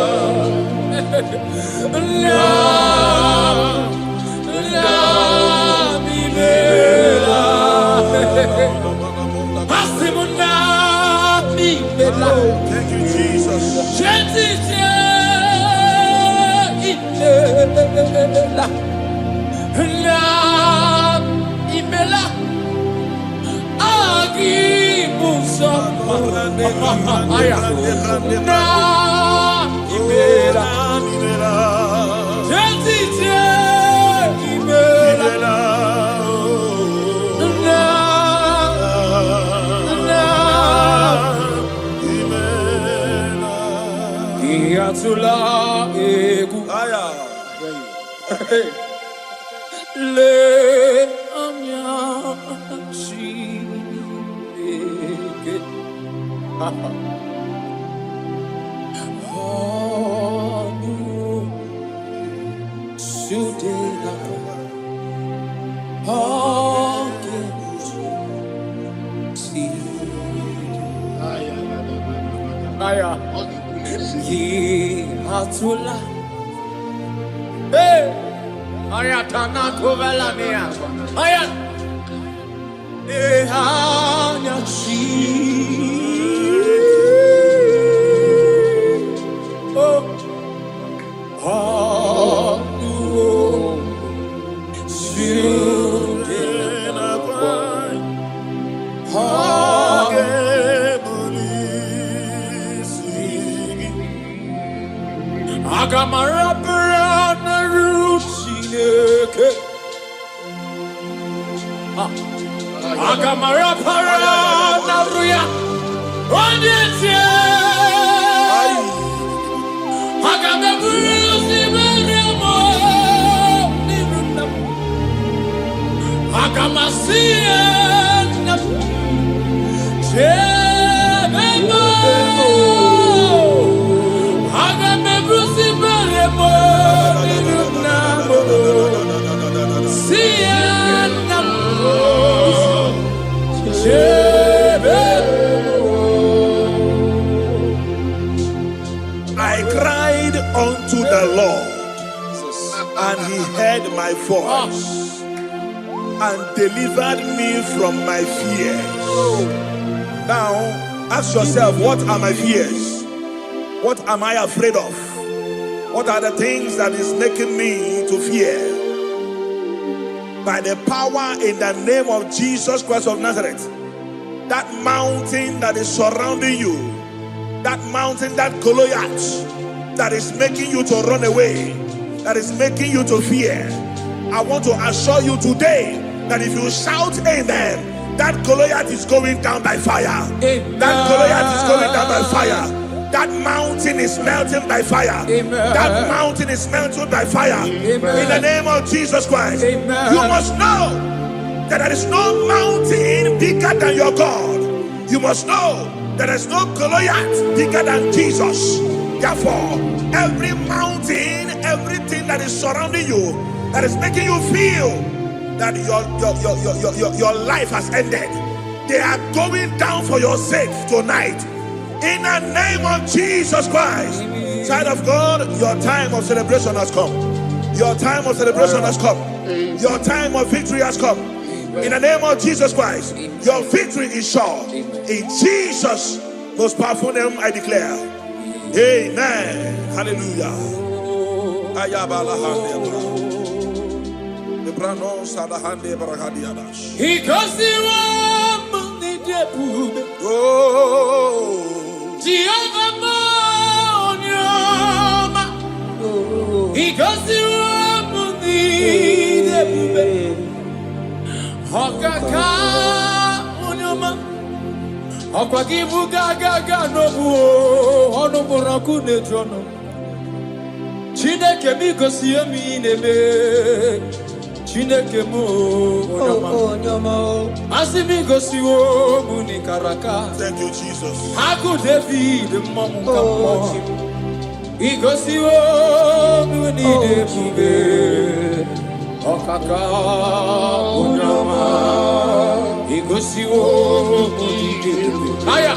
Thank you, Jesus. Tula egu le amya shige Hanu sudela Hake si Aya Ki atula Hey Ayatana kovelania Aya Ehanya chi Oh Hanu Sudena Agamara parana rusineke. Agamara parana ruya. Onyetie. Agameburu siberemo. Agamasiena. Chebemo. I cried unto the Lord, and he heard my voice and delivered me from my fears. Now, ask yourself, what are my fears? What am I afraid of? What are the things that is making me to fear? By the power in the name of Jesus Christ of Nazareth, that mountain that is surrounding you, that mountain, that Goliath that is making you to run away, that is making you to fear, I want to assure you today that if you shout amen, that Goliath is going down by fire. Amen. That Goliath is going down by fire. That mountain is melting by fire. Amen. That mountain is melting by fire. Amen. In the name of Jesus Christ. Amen. You must know that there is no mountain bigger than your God. You must know that there is no Goliath bigger than Jesus. Therefore, every mountain, everything that is surrounding you, that is making you feel that your life has ended, they are going down for your sake tonight. In the name of Jesus Christ. Child of God, your time of celebration has come. Your time of celebration has come. Your time of victory has come. In the name of Jesus Christ, your victory is sure. In Jesus' most powerful name, I declare. Amen. Hallelujah. Chineke mi gosi emi nebe Chineke mo Asi mi gosi o muni karaka. Thank you, Jesus. Haku David mamu kamo I gosi o muni debube Okaka onyama I gosi o muni debube Aya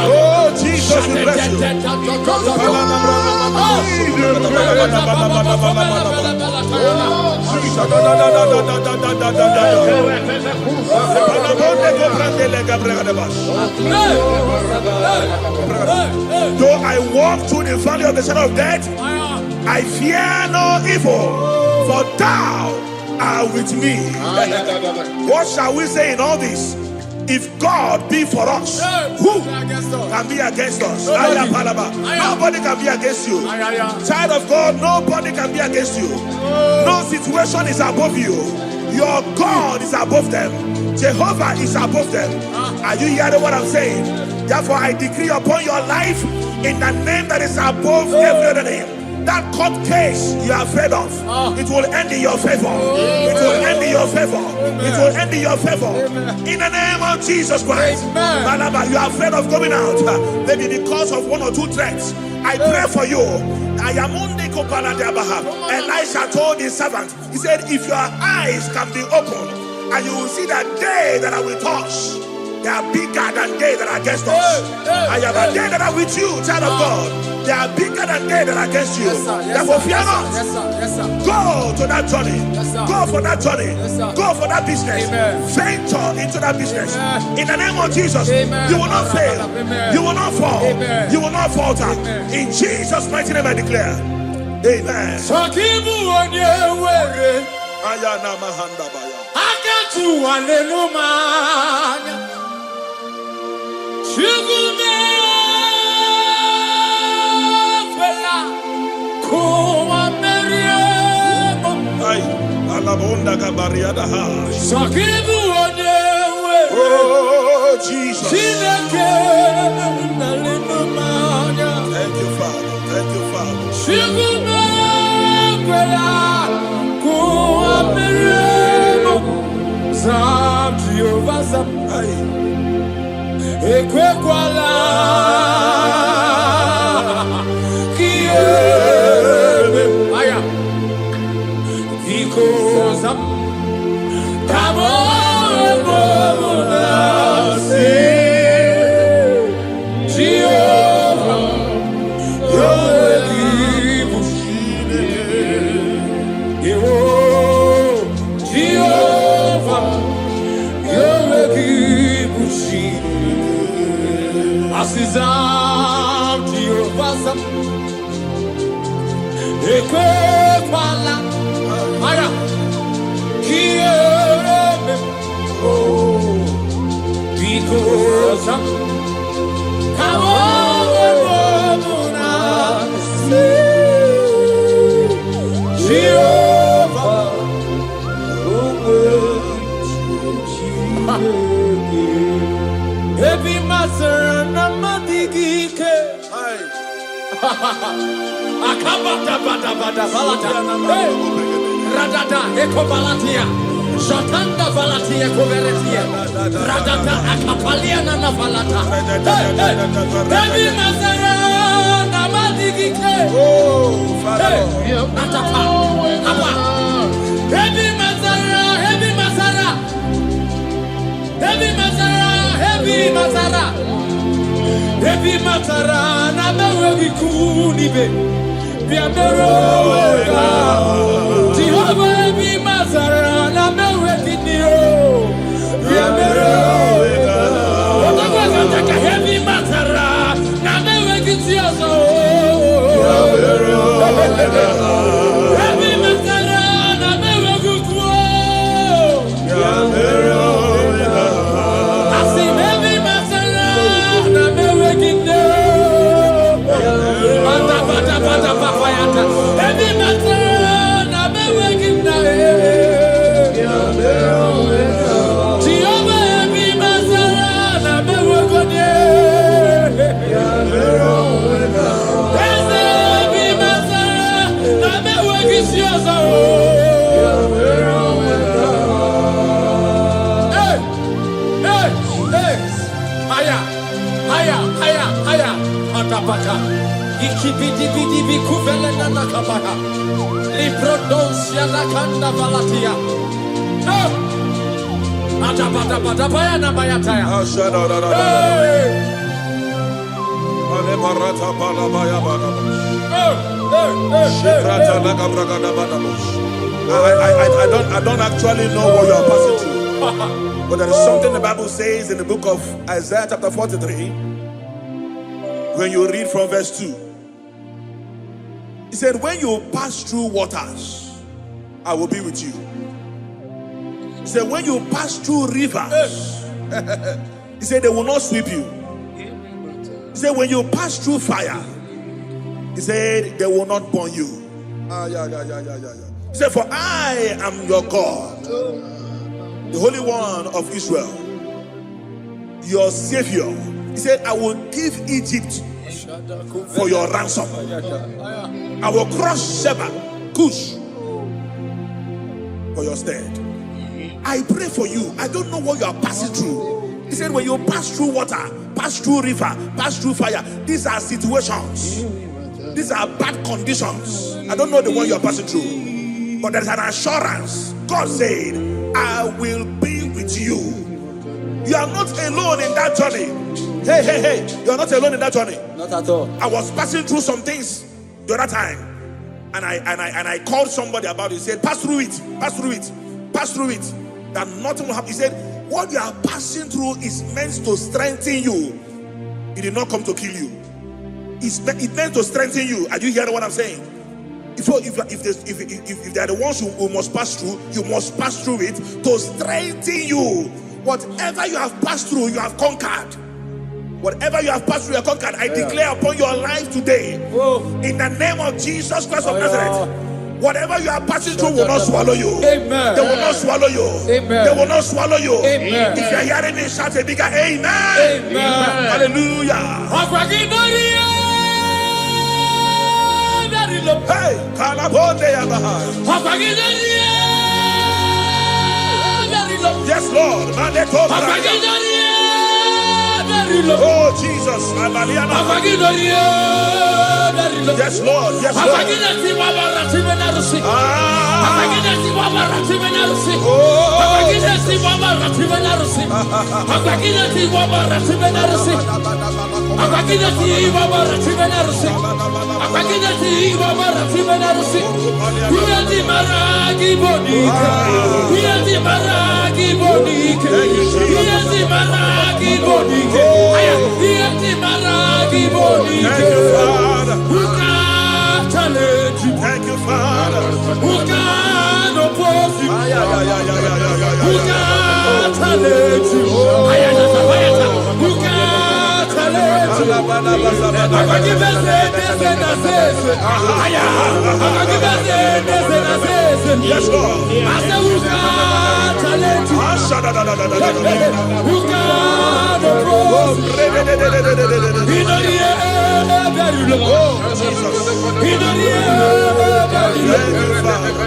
Oh, Jesus, we bless you. Though I walk through the valley of the shadow of death, I fear no evil, for thou art with me. What shall we say in all this? If God be for us, who can be against us? Nobody can be against you. Child of God, nobody can be against you. No situation is above you. Your God is above them. Jehovah is above them. Are you hearing what I'm saying? Therefore, I decree upon your life in the name that is above every other name. That court case you are afraid of, it will end in your favor. It will end in your favor. It will end in your favor. In the name of Jesus Christ. You are afraid of going out, maybe because of one or two threats. I pray for you. Elisha told his servant, he said, if your eyes can be opened, and you will see that day that I will touch, they are bigger than they that are against us. I am a day that are with you, child of God. They are bigger than they that are against you. Therefore, fear not. Go to that journey. Go for that journey. Go for that business. Venture into that business. In the name of Jesus, you will not fail. You will not fall. You will not falter. In Jesus' mighty name, I declare. Amen. Oh, Jesus. Thank you, Father. Thank you, Father. Asizan masarana madigike. Akabata bada bada balata. Radada ekobalatia. Jatanda valatia koveretia. Radada akapaliana na valata. Baby masarana madigike. Atapa. Apa. Heavy Mazara, heavy Mazara, heavy Mazara, heavy Mazara, heavy Mazara, Namewe Kunibe, Biameroga, Jehovah, heavy Mazara, Namewe Kinio, Biameroga, whatever heavy Mazara, Namewe Kitioso, heavy Mazara. Ikibidi kuvelena nakabaha. Liprodosia nakanda valatia. No. Atabata bata baya na bayataya. Ale barata bala baya bala. I don't actually know what you are passing through. But there is something the Bible says in the book of Isaiah chapter 43. When you read from verse 2, he said, when you pass through waters, I will be with you. He said, when you pass through rivers, he said, they will not sweep you. He said, when you pass through fire, he said, they will not burn you. He said, for I am your God, the Holy One of Israel, your Savior. He said, I will give Egypt for your ransom. I will crush Sheba, Cush, for your stead. I pray for you. I don't know what you are passing through. He said, when you pass through water, pass through river, pass through fire, these are situations. These are bad conditions. I don't know the one you are passing through. But there's an assurance. God said, I will be with you. You are not alone in that journey. Hey, you are not alone in that journey. Not at all. I was passing through some things the other time, and I called somebody about it. He said, pass through it, pass through it, pass through it. That nothing will happen. He said, what you are passing through is meant to strengthen you. It did not come to kill you. It meant to strengthen you. Are you hearing what I'm saying? If they are the ones who must pass through, you must pass through it to strengthen you. Whatever you have passed through, you have conquered. Whatever you have passed through, you have conquered. I declare upon your life today, in the name of Jesus Christ of Nazareth, whatever you are passing through will not swallow you. Amen. They will not swallow you. Amen. They will not swallow you. Amen. If you are hearing me, shout a bigger amen. Amen. Hallelujah. Hey, yes, Lord. Oh, Jesus. Yes, Lord. Yes, Lord. Thank you, Father. Who can oppose you? Who can challenge you? Who can challenge you? Yes, Lord.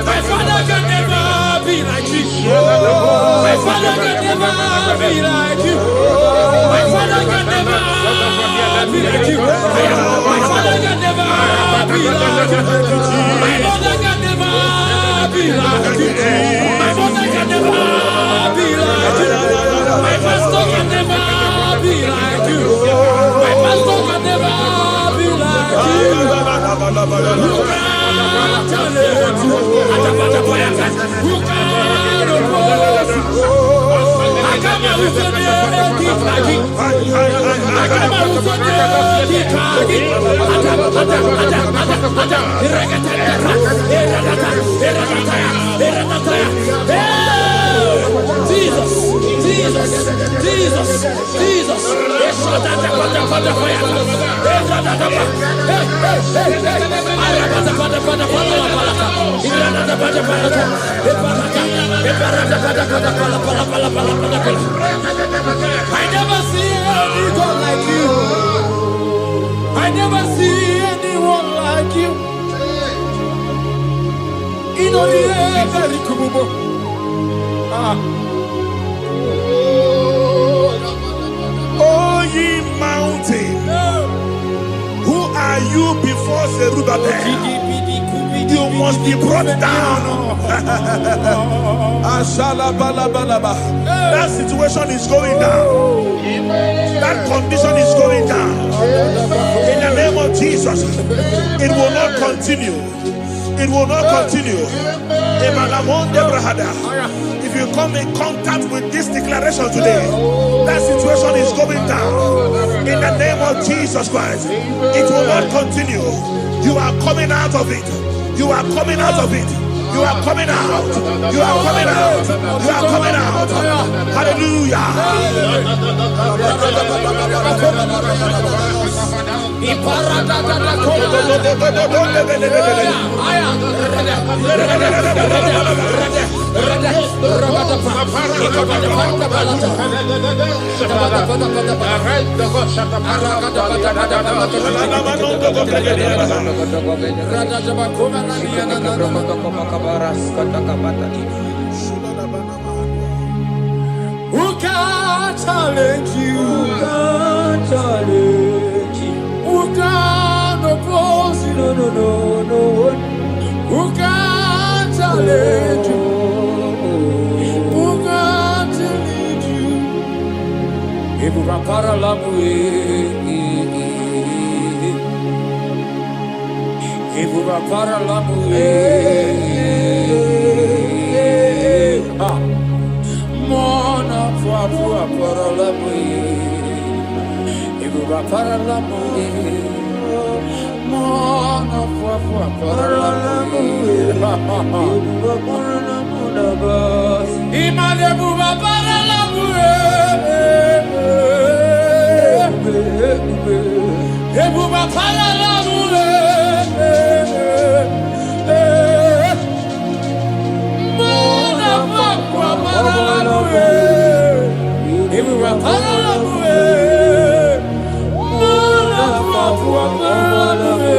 My father can never be like you. My father can never be like you. My father can never be like you. My father can never be like you. My mother can never be like you. My mother can never be like you. My pastor can never be like you. My pastor can never be like you. I never see anyone like you. I never see anyone like you. In all the air, very cool. Oh, ye mountain, who are you before Zerubbabel? You must be brought down. That situation is going down. That condition is going down. In the name of Jesus, it will not continue. It will not continue. If you come in contact with this declaration today, that situation is going down. In the name of Jesus Christ, it will not continue. You are coming out of it. You are coming out of it. You are coming out. You are coming out. You are coming out. Hallelujah. Who can challenge you? Who can oppose you? No. Who can challenge you? Who can challenge you? Ebu rapara lamue. Ebu rapara lamue. Mona fua para lamue. Ebu rapara lamue. Mona fua para lamue. Imane buba para lamue. Ebuba para lamue. Mona fua para lamue. Ebuba para lamue. Mona fua para lamue.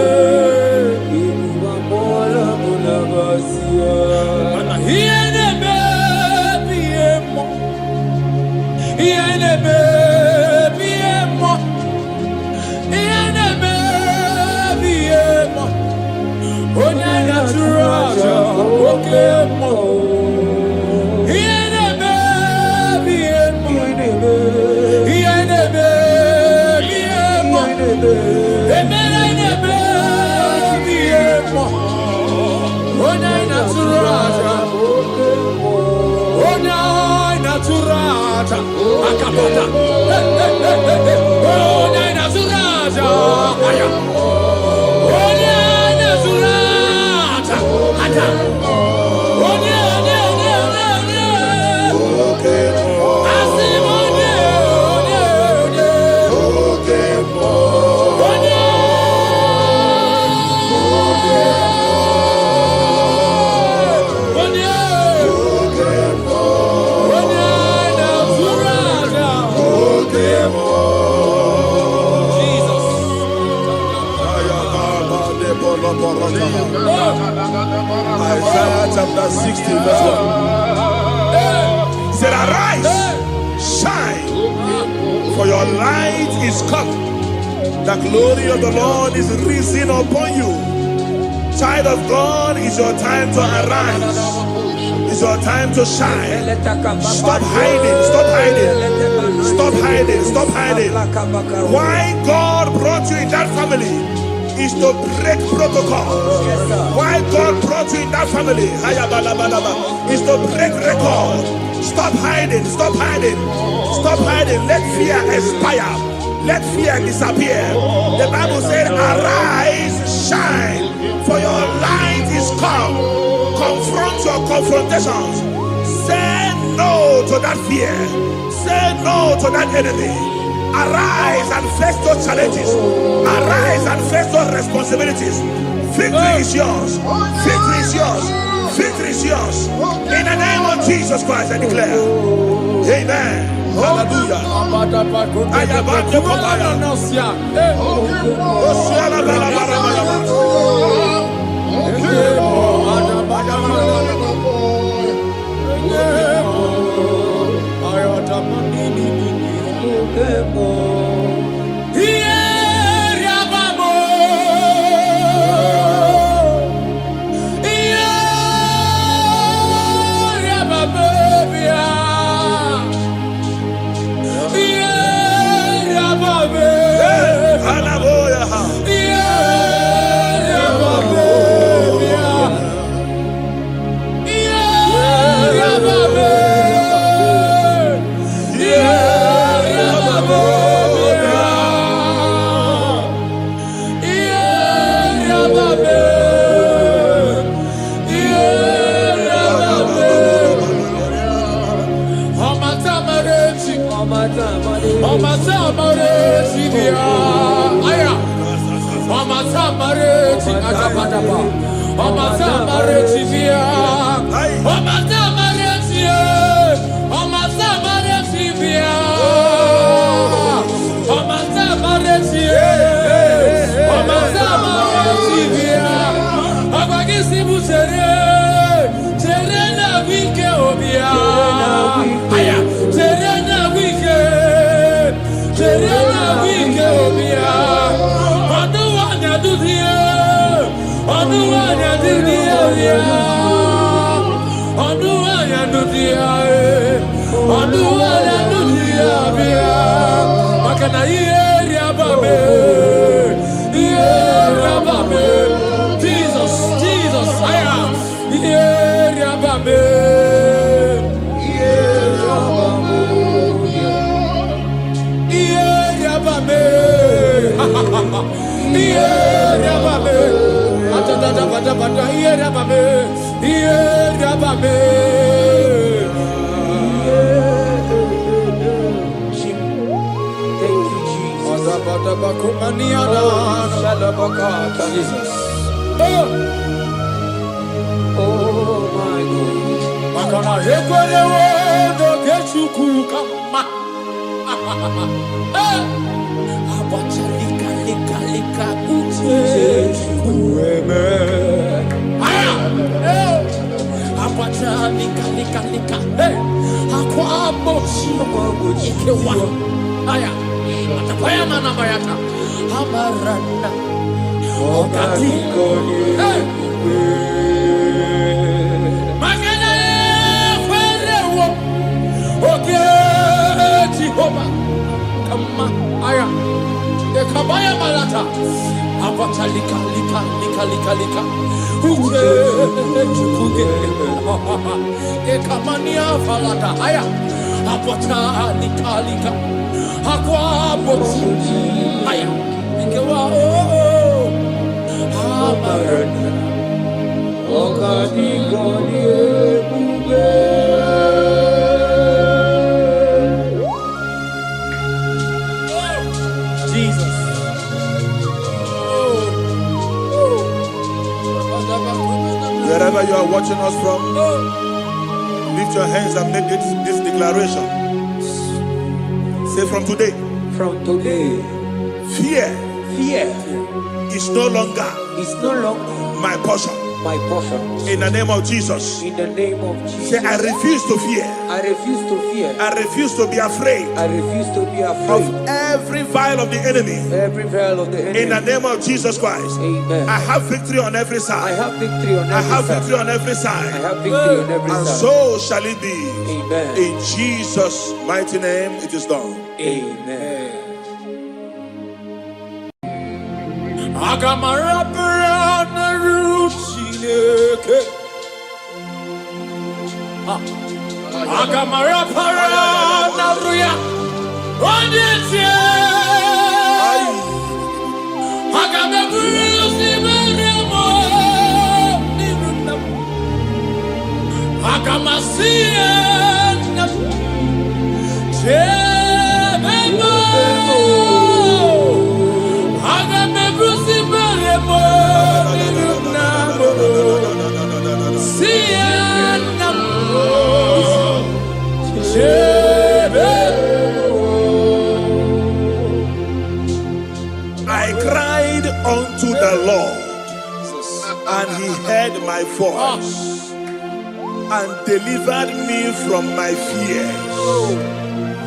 Isaiah chapter 60, verse 1. He said, arise, shine, for your light is come. The glory of the Lord is risen upon you. Child of God, it's your time to arise. It's your time to shine. Stop hiding. Stop hiding. Stop hiding. Stop hiding. Why God brought you in that family is to break protocol. Why God brought you in that family is to break record. Stop hiding. Stop hiding. Stop hiding. Let fear expire. Let fear disappear. The Bible said, arise, shine, for your light is come. Confront your confrontations. Say no to that fear. Say no to that enemy. Arise and face those challenges. Arise and face those responsibilities. Victory is yours. Victory is yours. Victory is yours. In the name of Jesus Christ, I declare. Amen. Hallelujah. Jesus. Oh my God. Makana hekwelewe dogechuku kama. Abachalika lika lika uche kueme. Aya. Abachalika lika lika. Akwa mochi ikewa. Aya. Atapaya na mayata. Amaranda. Okatiko. Magana ferewo. Okay, Jehovah. Kama aya. Ekabaya malata. Abatalika lika lika lika lika. Uke chukuge. Ekamania falata aya. Abatalika lika. Akwa bochi aya. Ekewa oh. Amarana. Okatiko ni ebube. Jesus. Wherever you are watching us from, lift your hands and make this declaration. Say, from today, fear fear is no longer is no longer my portion. my portion. In the name of Jesus. In the name of Jesus. Say, I refuse to fear. I refuse to fear. I refuse to be afraid. I refuse to be afraid of every vial of the enemy. Every vial of the enemy. In the name of Jesus Christ. Amen. I have victory on every side. I have victory on every side. I have victory on every side. I have victory on every and side. so shall it be. Amen. In Jesus' mighty name, it is done. Amen. I cried unto the Lord, and he heard my voice and delivered me from my fears.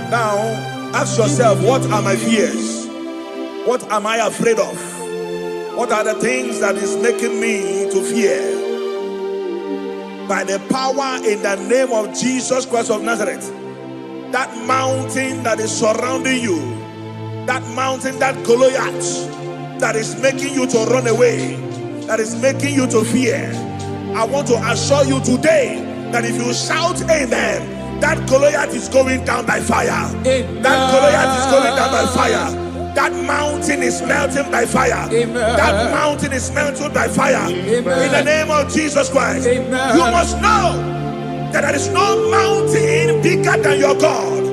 Now, ask yourself, what are my fears? What am I afraid of? What are the things that is making me to fear? By the power in the name of Jesus Christ of Nazareth, that mountain that is surrounding you, that mountain, that Goliath that is making you to run away, that is making you to fear, I want to assure you today that if you shout amen, that Goliath is going down by fire. Amen. That Goliath is going down by fire. That mountain is melting by fire. Amen. That mountain is melted by fire. Amen. In the name of Jesus Christ. Amen. You must know that there is no mountain bigger than your God.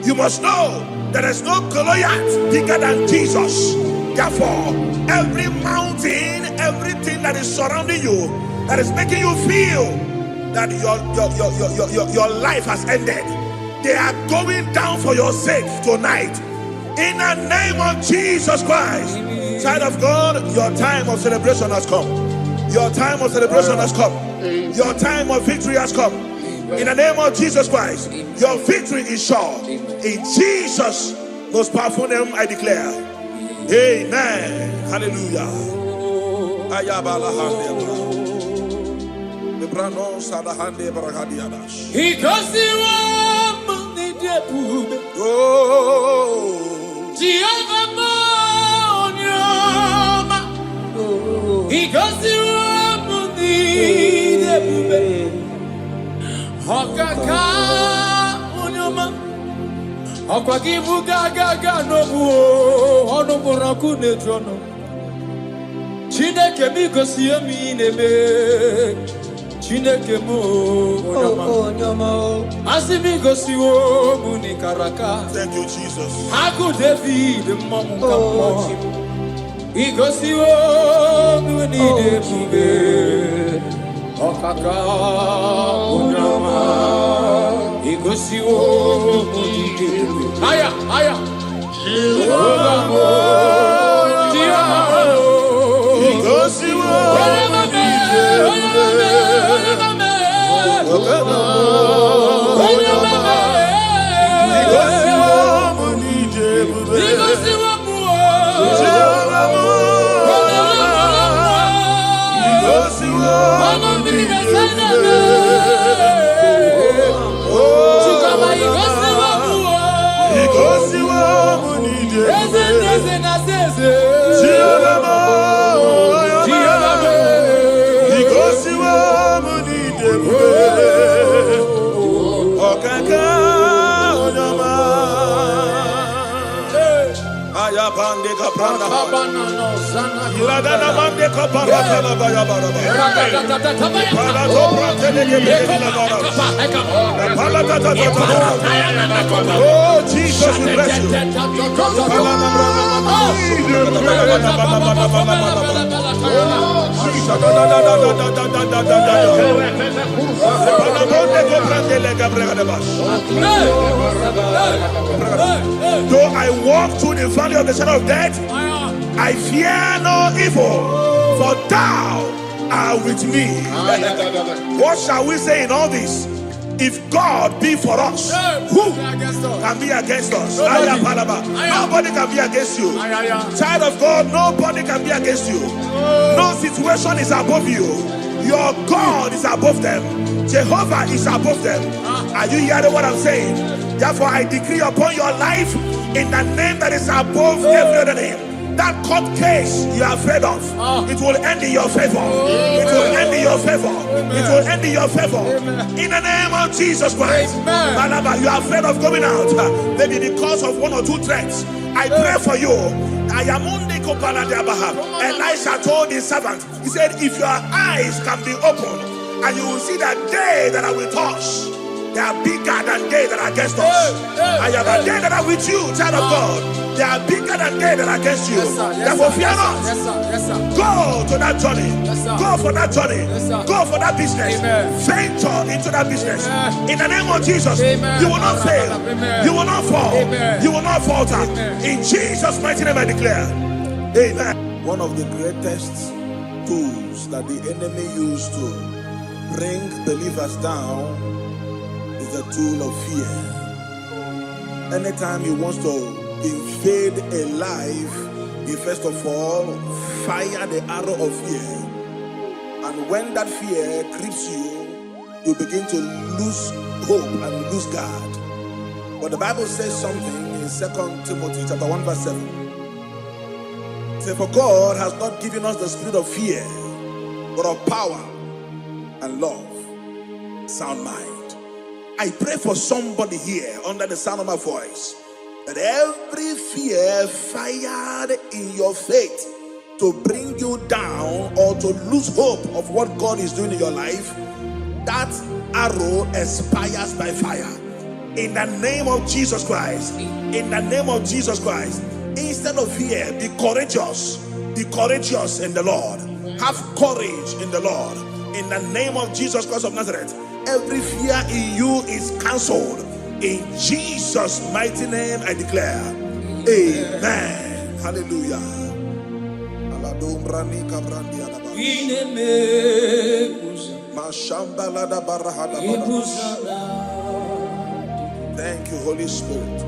You must know that there is no Goliath bigger than Jesus. Therefore, every mountain, everything that is surrounding you, that is making you feel that your life has ended, they are going down for your sake tonight. In the name of Jesus Christ. Child of God, your time of celebration has come. Your time of celebration has come. Your time of victory has come. In the name of Jesus Christ, your victory is sure. In Jesus' most powerful name, I declare. Amen. Hallelujah. Chineke mi gosi emi nebe, Chineke mo nyama, asimi gosi wo muni karaka. Thank you, Jesus. Haku David mamu kamo, igosi wo muni debube, okaka nyama, igosi wo muni debube. Aya, aya. Oh, Jesus, we bless you. Though I walk through the valley of the shadow of death, I fear no evil, for thou are with me. What shall we say in all this? If God be for us, who can be against us? Nobody can be against you. Child of God, nobody can be against you. No situation is above you. Your God is above them. Jehovah is above them. Are you hearing what I'm saying? Therefore, I decree upon your life in the name that is above every other name. That court case you are afraid of, it will end in your favor. It will end in your favor. It will end in your favor. In the name of Jesus Christ. Balaba, you are afraid of going out, maybe because of one or two threats. I pray for you. Elisha told his servant, he said, if your eyes can be opened, and you will see that day that I will touch, they are bigger than they that are against us. I am a day that are with you, child of God. They are bigger than they that are against you. Therefore, fear not. Go to that journey. Go for that journey. Go for that business. Venture into that business. In the name of Jesus, you will not fail. You will not fall. You will not falter. In Jesus' mighty name I declare. Amen. One of the greatest tools that the enemy used to bring believers down is the tool of fear. Anytime he wants to invade a life, he first of all fire the arrow of fear. And when that fear grips you, you begin to lose hope and lose God. But the Bible says something in 2 Timothy chapter 1 verse 7. It says, for God has not given us the spirit of fear, but of power and love, sound mind. I pray for somebody here under the sound of my voice, that every fear fired in your faith to bring you down or to lose hope of what God is doing in your life, that arrow expires by fire. In the name of Jesus Christ. In the name of Jesus Christ. Instead of fear, be courageous. Be courageous in the Lord. Have courage in the Lord. In the name of Jesus Christ of Nazareth, every fear in you is cancelled. In Jesus' mighty name I declare. Amen. Hallelujah. Thank you, Holy Spirit.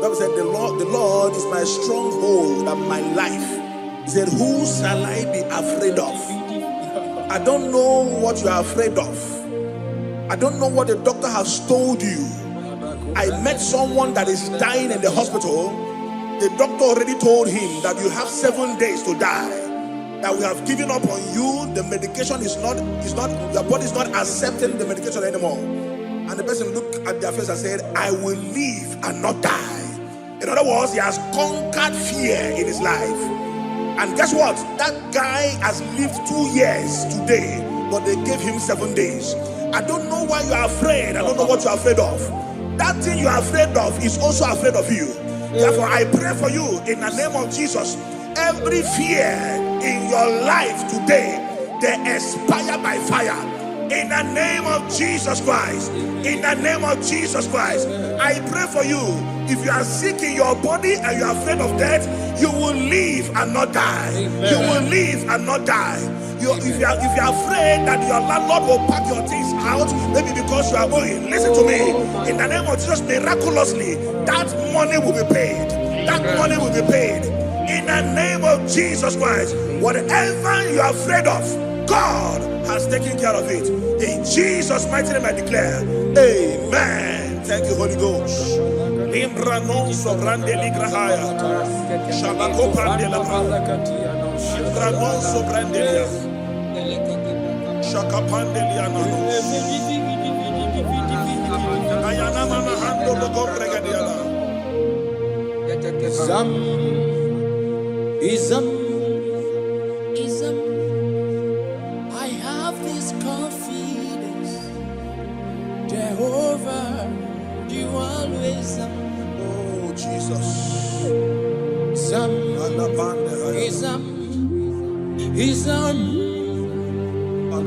Bible said, the Lord is my stronghold and my life. He said, who shall I be afraid of? I don't know what you are afraid of. I don't know what the doctor has told you. I met someone that is dying in the hospital. The doctor already told him that you have 7 days to die. That we have given up on you. The medication is not, your body is not accepting the medication anymore. And the person looked at their face and said, I will live and not die. In other words, he has conquered fear in his life. And guess what? That guy has lived 2 years today, but they gave him 7 days. I don't know why you are afraid. I don't know what you are afraid of. That thing you are afraid of is also afraid of you. Therefore, I pray for you in the name of Jesus. Every fear in your life today, they expire by fire. In the name of Jesus Christ. In the name of Jesus Christ. I pray for you. If you are sick in your body and you are afraid of death, you will live and not die. Amen. You will live and not die. If you are afraid that your landlord will pack your things out, maybe because you are owing, listen to me. In the name of Jesus, miraculously, that money will be paid. That money will be paid. In the name of Jesus Christ, whatever you are afraid of, God has taken care of it. In Jesus' mighty name I declare, amen. Thank you, Holy Ghost. Limbranon sobrande ligrahaya. Shabako brande la Limbranon sobrande lia. Shakapande liano. Ayana mana hando logo bregadiala. Ism. I have this confidence, Jehovah, you always are. Oh Jesus.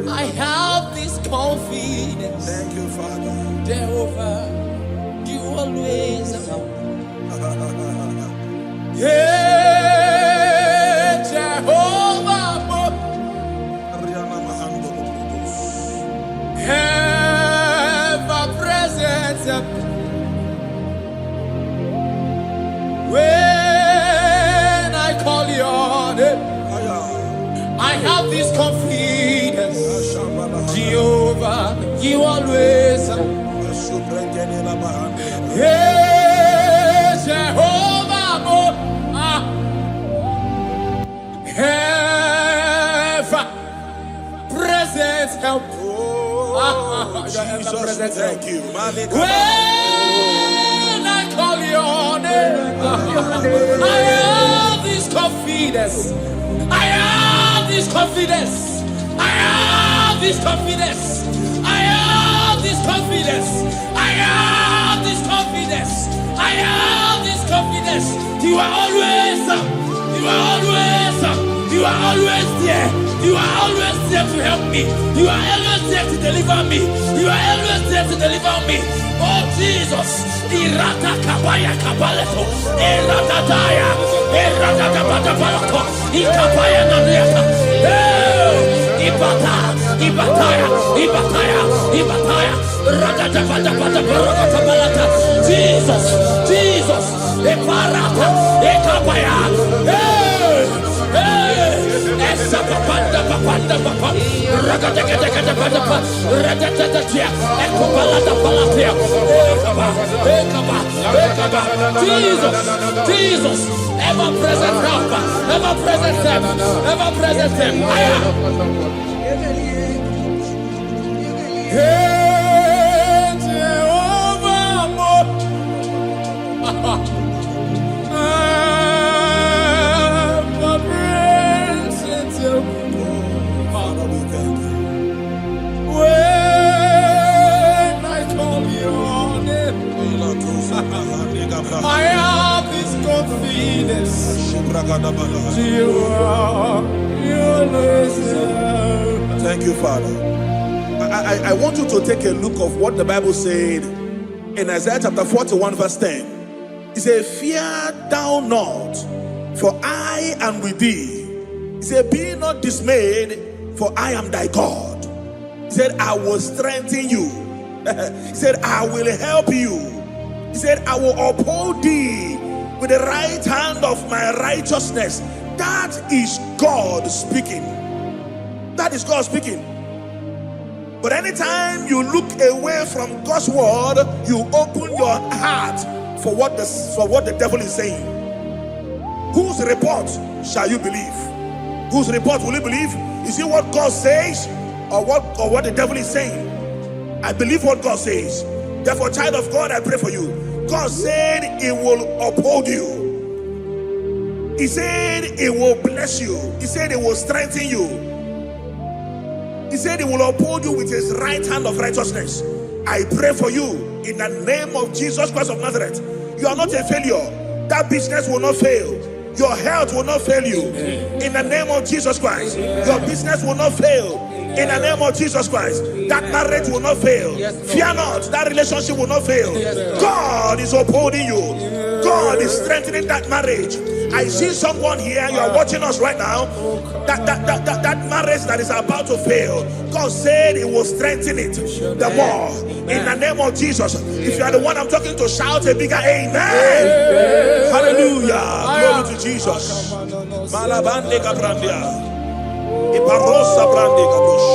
I have this confidence. Thank you, Father. Jehovah, you always are. Yeah, Jehovah, ever present. When I call your name, I have this confidence. Jehovah, you always are. Yeah, Jehovah, ever present help. Jesus, thank you. When I call your name, I have this confidence. I have this confidence. I have this confidence. I have this confidence. I have this confidence. I have this confidence. You are always up. You are always up. You are always there. You are always there to help me. You are always there to deliver me. You are always there to deliver me. Oh Jesus. Irata kabaya kabaleto. Irata daya. Irata kabata Ikapaya naniata. Ibata. Ibataya. Ibataya. Ibataya. Rata kabata balata. Jesus. Jesus. Eparata. Ekapaya. Panda papa, Jesus, ever present help, ever present help, ever present help. I have this confidence. Thank you, Father. I want you to take a look of what the Bible said in Isaiah chapter 41 verse 10. It said, fear thou not, for I am with thee. He said, be not dismayed, for I am thy God. He said, I will strengthen you. He said, I will help you. He said, I will uphold thee with the right hand of my righteousness. That is God speaking. That is God speaking. But anytime you look away from God's word, you open your heart for what the devil is saying. Whose report shall you believe? Whose report will you believe? Is it what God says or what the devil is saying? I believe what God says. Therefore, child of God, I pray for you. God said He will uphold you. He said He will bless you. He said He will strengthen you. He said He will uphold you with His right hand of righteousness. I pray for you in the name of Jesus Christ of Nazareth. You are not a failure. That business will not fail. Your health will not fail you. In the name of Jesus Christ. Your business will not fail. In the name of Jesus Christ. That marriage will not fail. Fear not. That relationship will not fail. God is upholding you. God is strengthening that marriage. I see someone here, you are watching us right now, that marriage that is about to fail, God said He will strengthen it the more. In the name of Jesus. If you are the one I'm talking to, shout a bigger amen. Hallelujah. Glory to Jesus. Malabande Gabrandia. Iparosa Brande Gabush.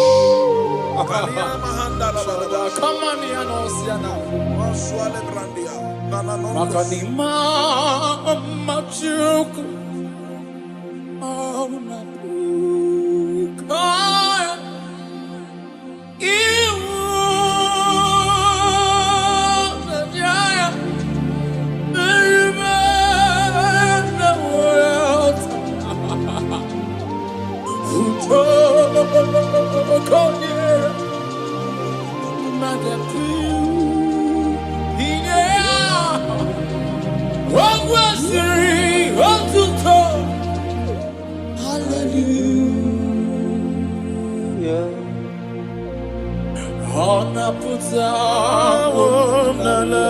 Come on, Yanosiana. Maswale Brandia. Makanima machuku aunapuka iwu jaya the world utokoye madapu Hallelujah. Ona puta ona la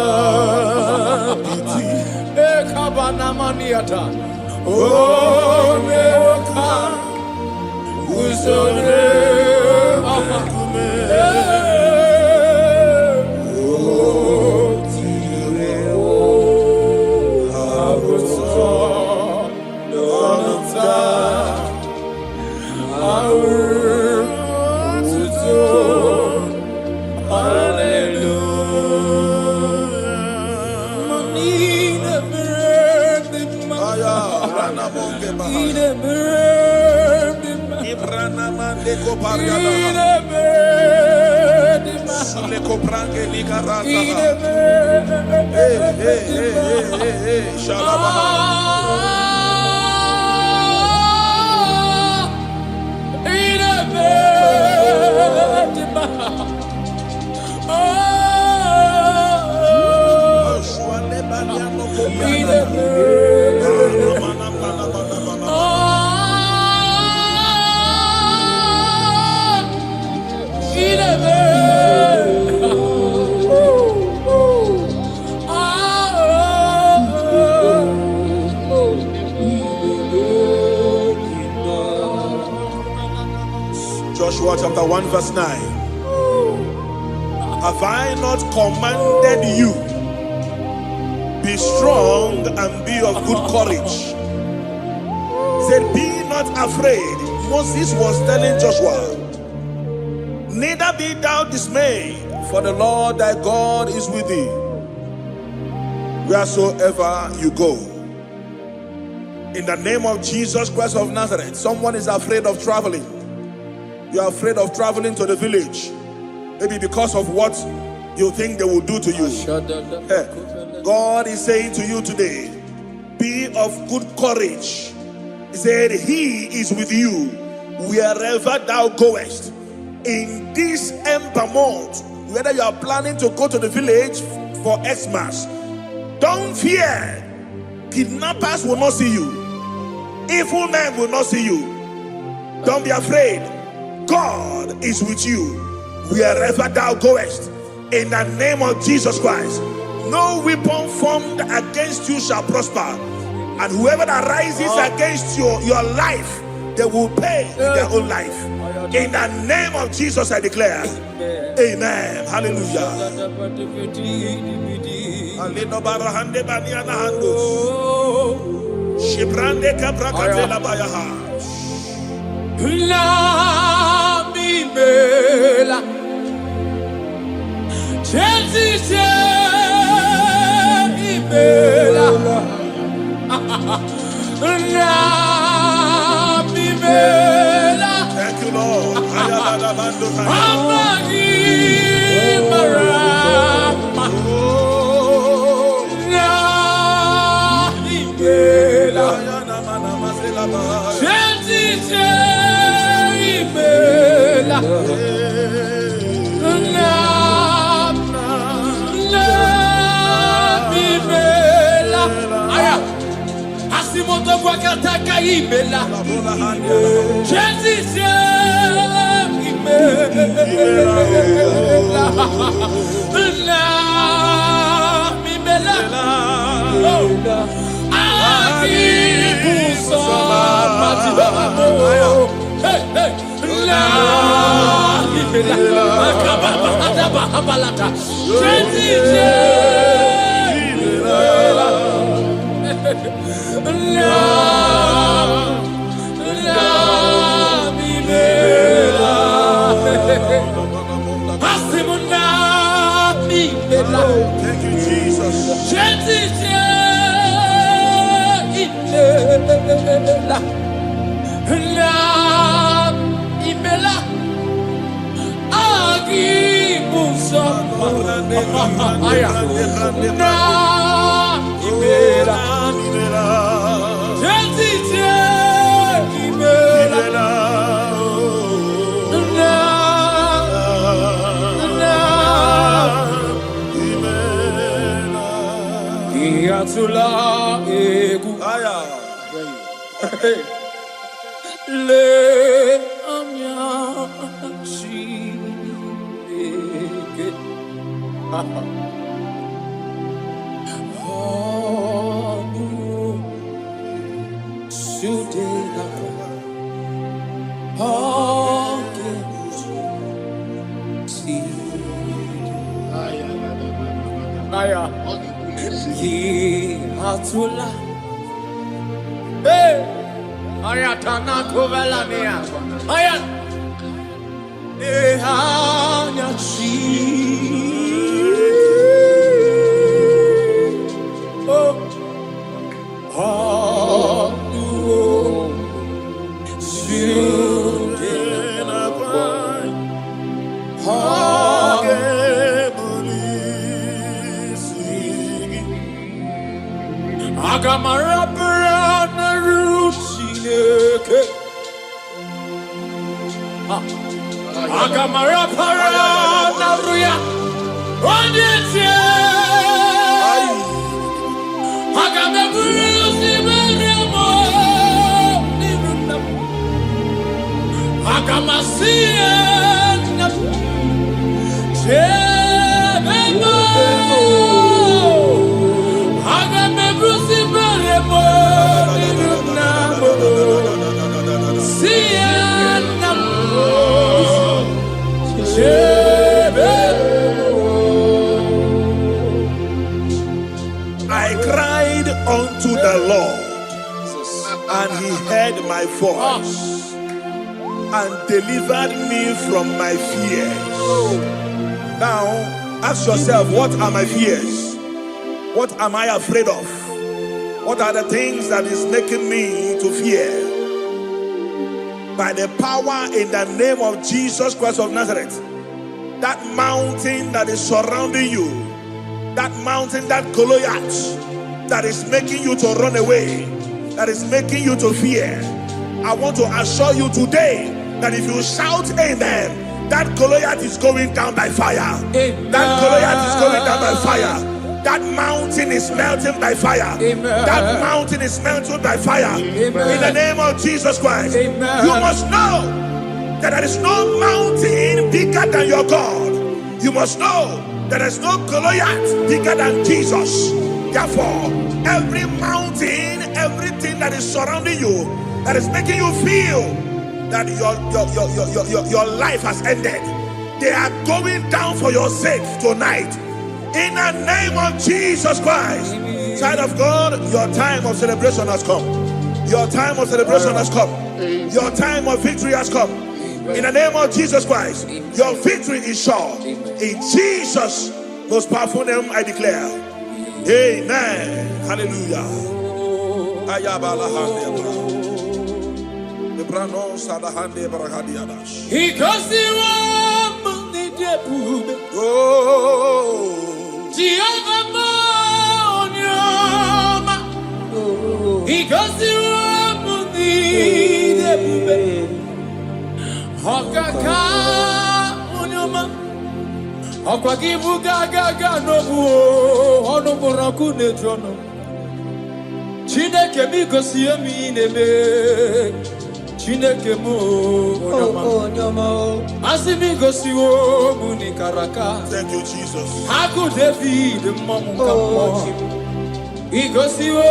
ekabana maniata oneka usore akume Joshua chapter 1 verse 9. Have I not commanded you? Be strong and be of good courage. He said, be not afraid. Moses was telling Joshua, neither be thou dismayed, for the Lord thy God is with thee wheresoever you go. In the name of Jesus Christ of Nazareth. Someone is afraid of traveling. You are afraid of traveling to the village, maybe because of what you think they will do to you. God is saying to you today, be of good courage. He said He is with you wherever thou goest. In this Ember month, whether you are planning to go to the village for Xmas, don't fear. Kidnappers will not see you. Evil men will not see you. Don't be afraid. God is with you wherever thou goest. In the name of Jesus Christ. No weapon formed against you shall prosper. And whoever that rises against your life, they will pay with their own life. In the name of Jesus I declare. Amen. Hallelujah. Alino barahande baniana handos. Shibrande kabrakatela bayaha. La mimela. Chelsea imela. La mimela. Thank you, Lord. Ayabada bando Amagi marama. La imela. ayana mana mazela ba. Chelsea imela. Asimoto kwa kataka imela. Jesus imela. Thank you, Jesus. Le amya shike Atula. Hey, ayatana kovelania. Ayat. Ehanya chi. Oh. Oh. Agamara brana rusineke. Agamara brana ruya. Onyetie. Agamara rusinemo. Agamasiena. Jebemo. I cried unto the Lord, and he heard my voice and delivered me from my fears. Now, ask yourself, what are my fears? What am I afraid of? What are the things that is making me to fear? By the power in the name of Jesus Christ of Nazareth, that mountain that is surrounding you, that mountain, that Goliath that is making you to run away, that is making you to fear, I want to assure you today that if you shout amen, that Goliath is going down by fire. Amen. That Goliath is going down by fire. That mountain is melting by fire. Amen. That mountain is melting by fire. Amen. In the name of Jesus Christ. Amen. You must know that there is no mountain bigger than your God. You must know that there is no Goliath bigger than Jesus. Therefore, every mountain, everything that is surrounding you, that is making you feel that your life has ended, they are going down for your sake tonight. In the name of Jesus Christ. Child of God, your time of celebration has come. Your time of celebration has come. Your time of victory has come. In the name of Jesus Christ, your victory is sure. In Jesus' most powerful name, I declare. Amen. Hallelujah. He goes the he goes the Hokaka Unyoma Hokwagibu Gaga Nobu Honoburaku Netrono Chineke Migosiemi Nebe Chineke Mu Onyoma Asimigosio Munikaraka. Thank you, Jesus. Haku David Mamuka Igosio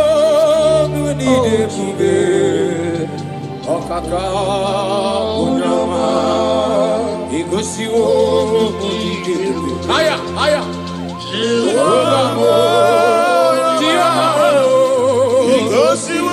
Munidebube Okaka Unyama Igosio Munidebube Aya Igosio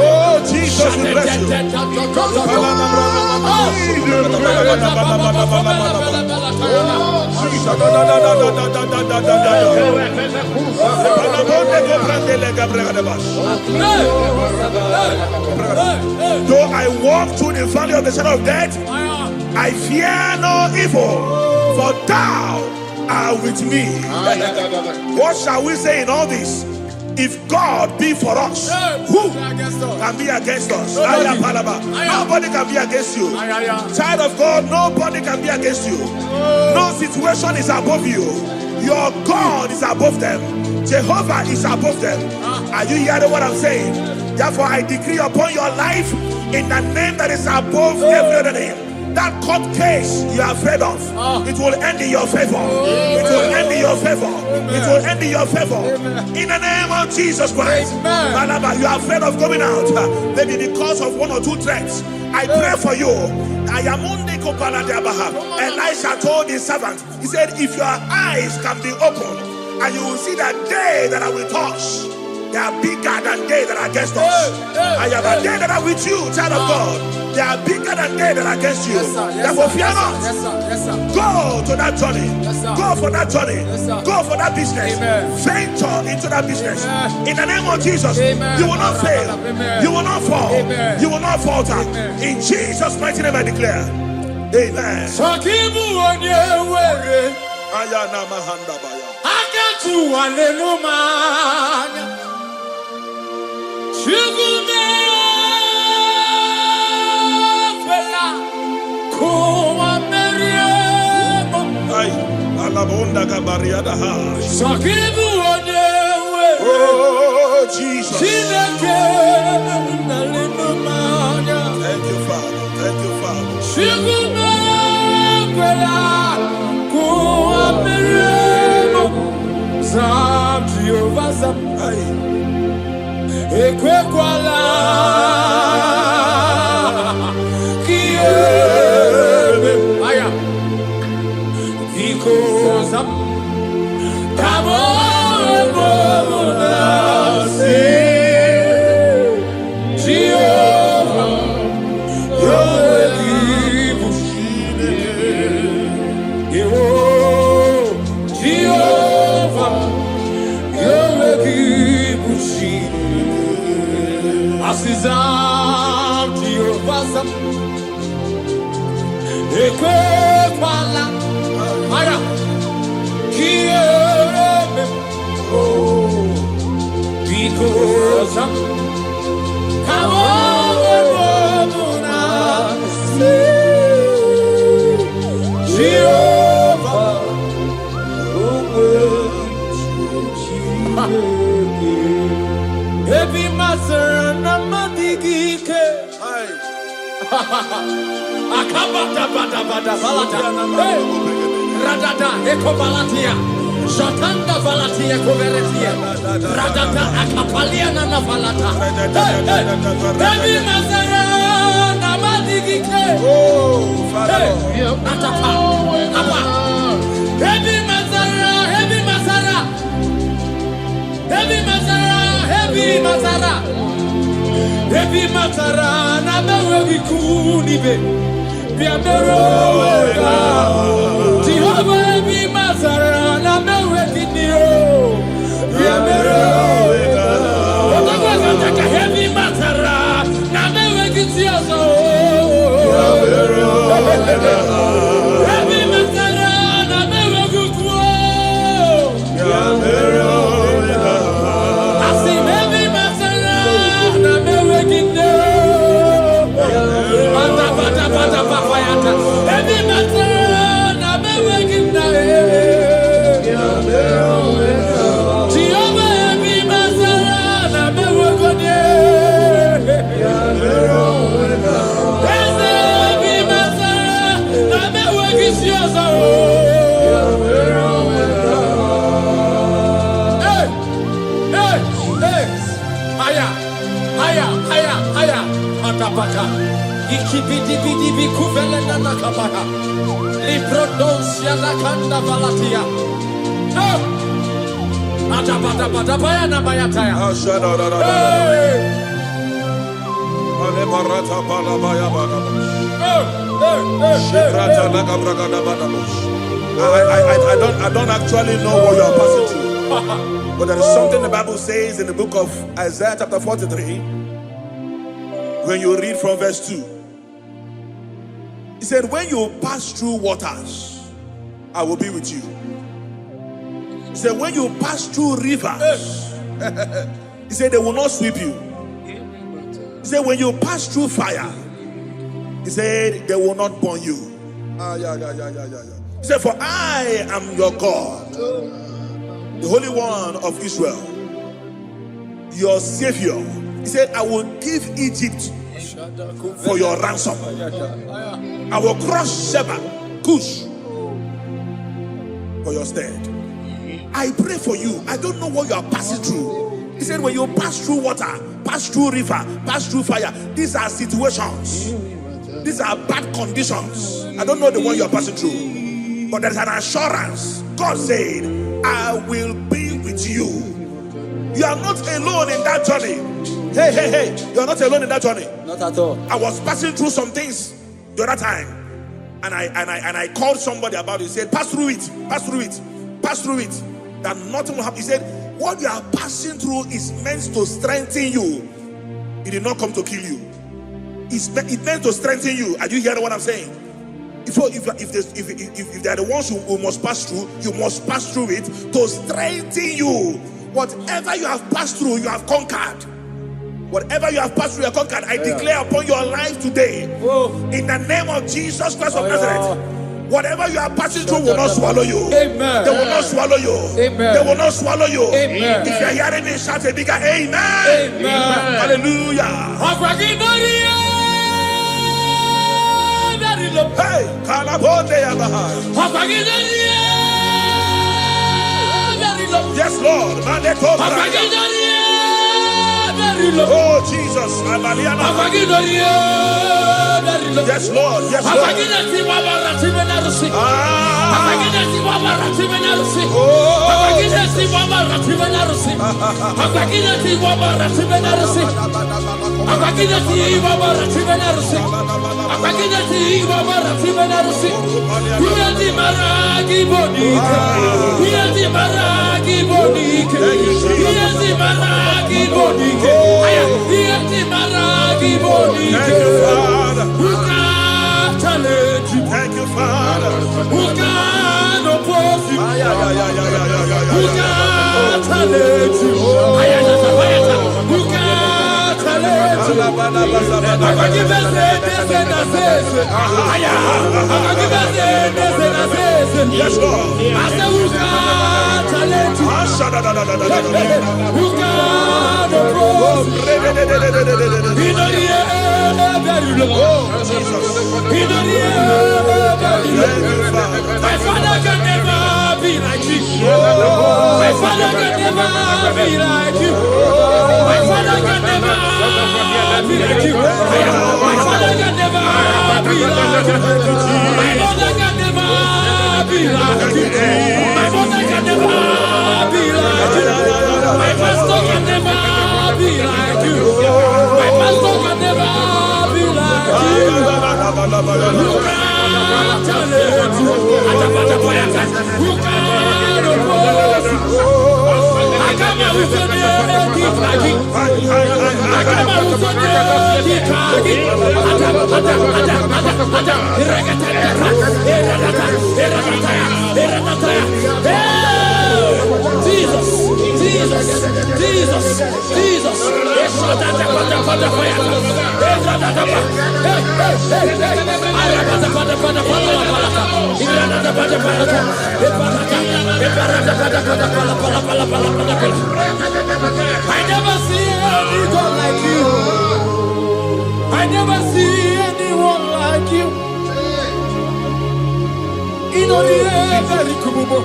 Oh, Jesus, we bless you. Though I walk through the valley of the shadow of death, I fear no evil, for thou art with me. What shall we say in all this? If God be for us, who can be against us? Nobody can be against you. Child of God, nobody can be against you. No situation is above you. Your God is above them. Jehovah is above them. Are you hearing what I'm saying? Therefore, I decree upon your life in the name that is above every other name. That court case you are afraid of, it will end in your favor. It will end in your favor. It will end in your favor. In the name of Jesus Christ. Malaba, you are afraid of going out, maybe because of one or two threats. I pray for you. Elisha told his servant, he said, if your eyes can be opened, and you will see that day that I will touch, they are bigger than they that are against us. I have a day that are with you, child of God. They are bigger than they that are against you. Therefore, fear not. Go to that journey. Go for that journey. Go for that business. Venture into that business. In the name of Jesus, you will not fail. You will not fall. You will not falter. In Jesus' mighty name I declare. Amen. Oh, Jesus. Thank you, Father. Thank you, Father. Radada ekobalatia Jatanda valatia koveretia Radada akapalia na valata Baby Mazara namadigike Atapa Apa Baby Mazara Heavy Mazara Heavy Mazara Heavy Mazara Heavy Mazara na mewe vikunibe Biameroga Jehovah be Mazara na mewe viniro Biameroga Otaka heavy Mazara na mewe kitiazo Biameroga Heavy Mazara na mewe kutwo Biameroga Asi heavy Mazara na mewe kinero Heavy Mazara na mewe kinero Jehovah heavy Mazara na mewe konye Heavy Mazara na mewe kisioza Haya Atapaka Ikibidi kuvele na nakabaya Liprodosia na kanda valatia Atapata baya na bayataya I don't actually know what you are passing through. But there is something the Bible says in the book of Isaiah chapter 43. When you read from verse 2, he said, when you pass through waters, I will be with you. He said, when you pass through rivers, he said, they will not sweep you. He said, when you pass through fire, he said, they will not burn you. He said, for I am your God, the Holy One of Israel, your Savior. He said, I will give Egypt for your ransom. I will crush Sheba, Cush, for your stead. I pray for you. I don't know what you are passing through. He said, when you pass through water, pass through river, pass through fire, these are situations. These are bad conditions. I don't know the one you are passing through. But there is an assurance. God said, I will be with you. You are not alone in that journey. Hey, you are not alone in that journey. Not at all. I was passing through some things the other time, and I called somebody about it. He said, pass through it, pass through it, pass through it. That nothing will happen. He said, what you are passing through is meant to strengthen you. It did not come to kill you. It meant to strengthen you. Are you hearing what I'm saying? If they are the ones who must pass through, you must pass through it to strengthen you. Whatever you have passed through, you have conquered. Whatever you have passed through, you have conquered. I declare upon your life today, in the name of Jesus Christ of Nazareth, whatever you are passing through will not swallow you. Amen. They will not swallow you. Amen. They will not swallow you. Amen. If you are hearing me, shout a bigger amen. Amen. Hallelujah. Hey, yes, Lord. Oh, Jesus. Yes, Lord. Yes, Lord. Thank you, Father. Who can oppose you? Who can challenge you? Who can challenge you? I can give us this and this. Yes, Lord. I said, who can challenge you? Who can oppose you? He know the air very low. He know the air very low. My father can never be like you. My father can never be like you. My father can never be like you. My father can never be like you. My mother can never be like you. My mother can never be like you. My pastor can never be like you. My pastor can never be like you. Who can challenge you? Who can oppose you? I come out with your name, I come out with I never see any God like you. I never see anyone like you. In all the air, very cool.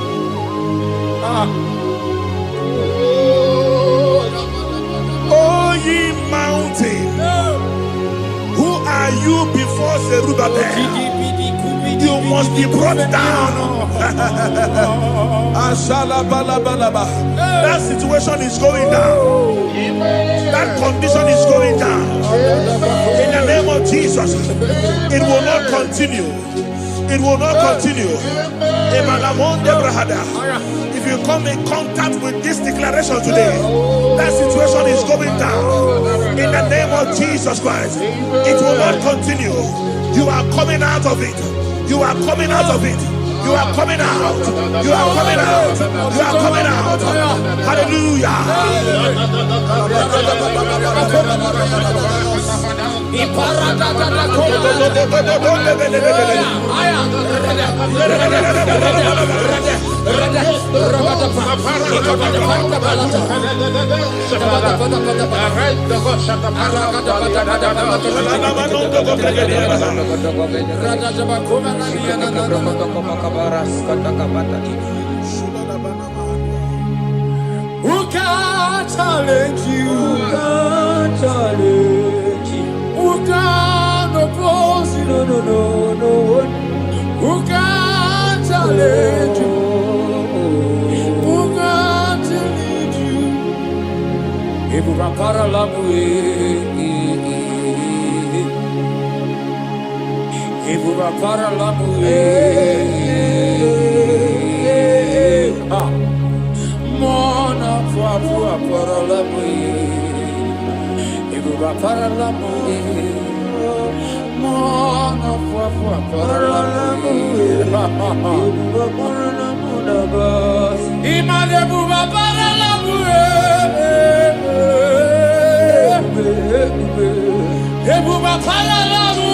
Oh, ye mountain, who are you before Zerubbabel? You must be brought down. That situation is going down. That condition is going down. In the name of Jesus, it will not continue. It will not continue. If you come in contact with this declaration today, that situation is going down. In the name of Jesus Christ, it will not continue. You are coming out of it. You are coming out of it. You are coming out. You are coming out. You are coming out. Hallelujah. Who can challenge you? Who can challenge you? Who can oppose you? No. Who can challenge you? Who can challenge you? If you are Mona Fua Paralamu, Ibuba Paralamu, Mona Fua Paralamu, Ibuba Paralamu, Imadebuba Paralamu, Ibuba Paralamu.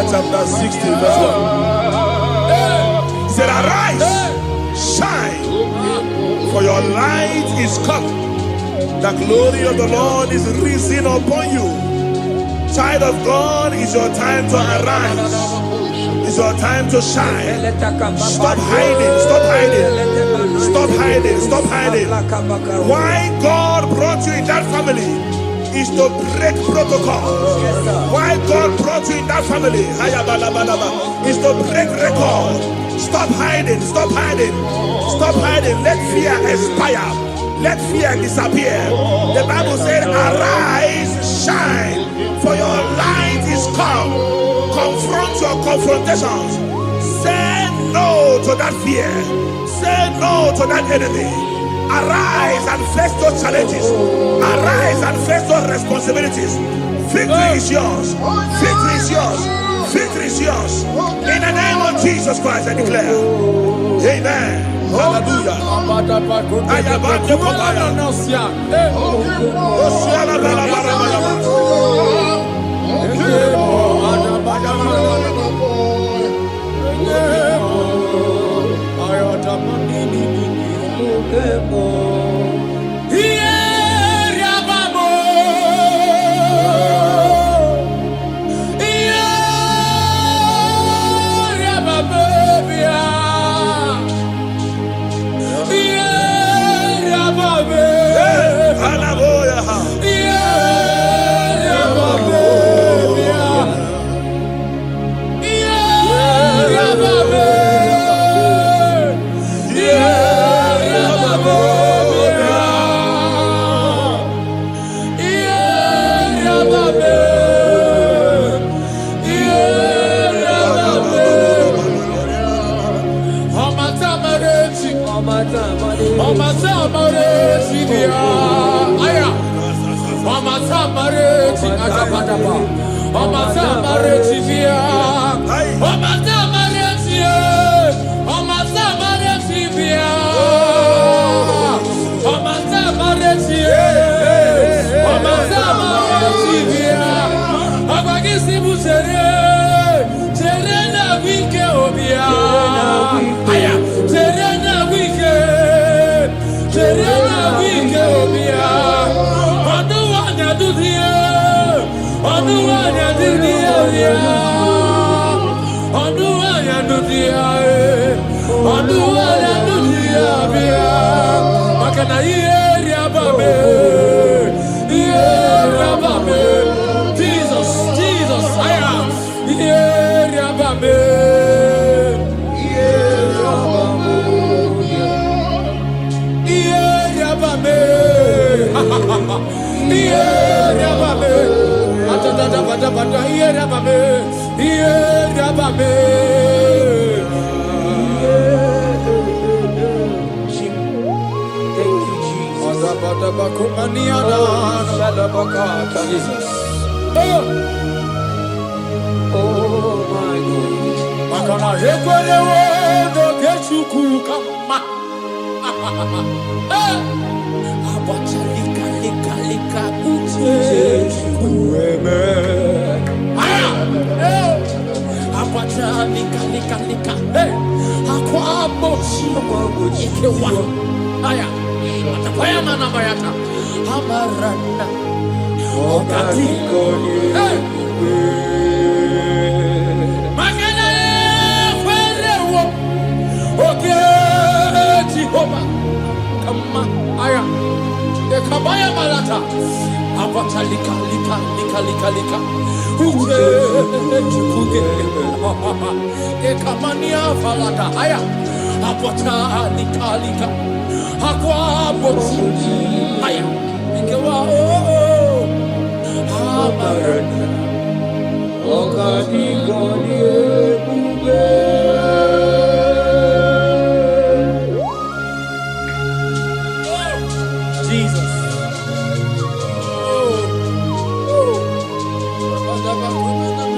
Isaiah chapter 60, verse 1. He said, arise, shine, for your light is come. The glory of the Lord is risen upon you. Child of God, it's your time to arise. It's your time to shine. Stop hiding. Stop hiding. Stop hiding. Stop hiding. Why God brought you in that family is to break protocol. Why God brought you in that family is to break record. Stop hiding. Stop hiding. Stop hiding. Let fear expire. Let fear disappear. The Bible said, arise, shine, for your light is come. Confront your confrontations. Say no to that fear. Say no to that enemy. Arise and face those challenges. Arise and face those responsibilities. Victory is yours. Victory is yours. Victory is yours. In the name of Jesus Christ, I declare. Amen. Hallelujah.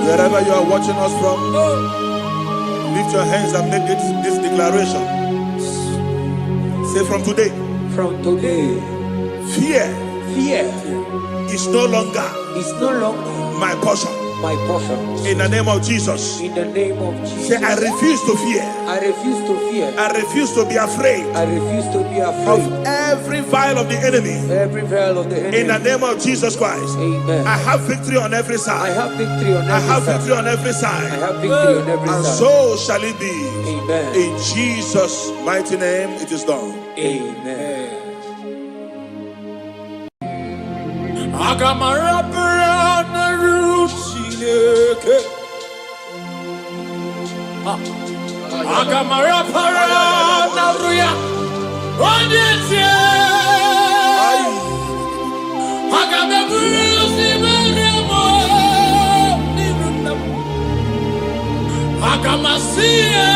Wherever you are watching us from, lift your hands and make this declaration. Say, from today, fear is no longer It's no longer my portion. my portion. In the name of Jesus. In the name of Jesus. Say, I refuse to fear. I refuse to fear. I refuse to be afraid. I refuse to be Of afraid every vial of the enemy. every veil of the enemy. In the name of Jesus Christ. Amen. I have victory on every I side. have victory on I every have side. victory on every I side. have victory on every And side. so shall it be. Amen. In Jesus' mighty name, it is done. Amen. Agamara Brana Ruchineke. Agamara Parana Ruya. Onyetia. Agamebusi Meremo. Agamasia.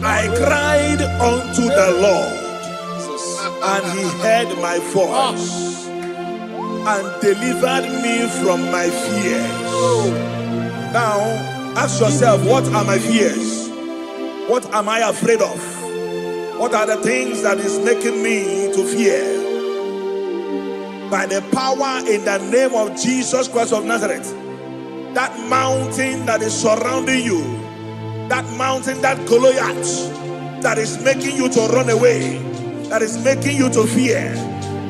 I cried unto the Lord, and he heard my voice and delivered me from my fears. Now, ask yourself, what are my fears? What am I afraid of? What are the things that is making me to fear? By the power in the name of Jesus Christ of Nazareth, that mountain that is surrounding you, that mountain, that Goliath that is making you to run away, that is making you to fear,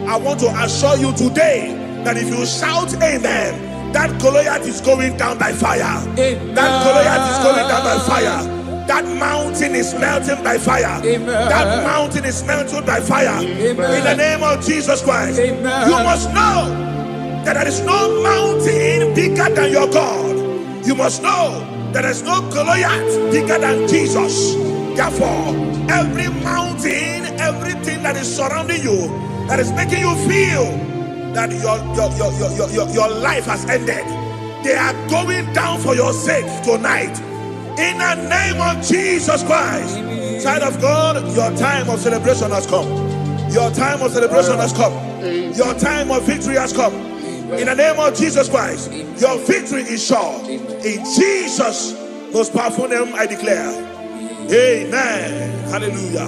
I want to assure you today that if you shout amen, that Goliath is going down by fire. Amen. That Goliath is going down by fire. That mountain is melting by fire. Amen. That mountain is melted by fire. Amen. In the name of Jesus Christ. Amen. You must know that there is no mountain bigger than your God. You must know that there is no Goliath bigger than Jesus. Therefore, every mountain, everything that is surrounding you, that is making you feel that your life has ended, they are going down for your sake tonight. In the name of Jesus Christ. Child of God, your time of celebration has come. Your time of celebration has come. Your time of victory has come. In the name of Jesus Christ, your victory is sure. In Jesus' most powerful name, I declare. Amen. Hallelujah.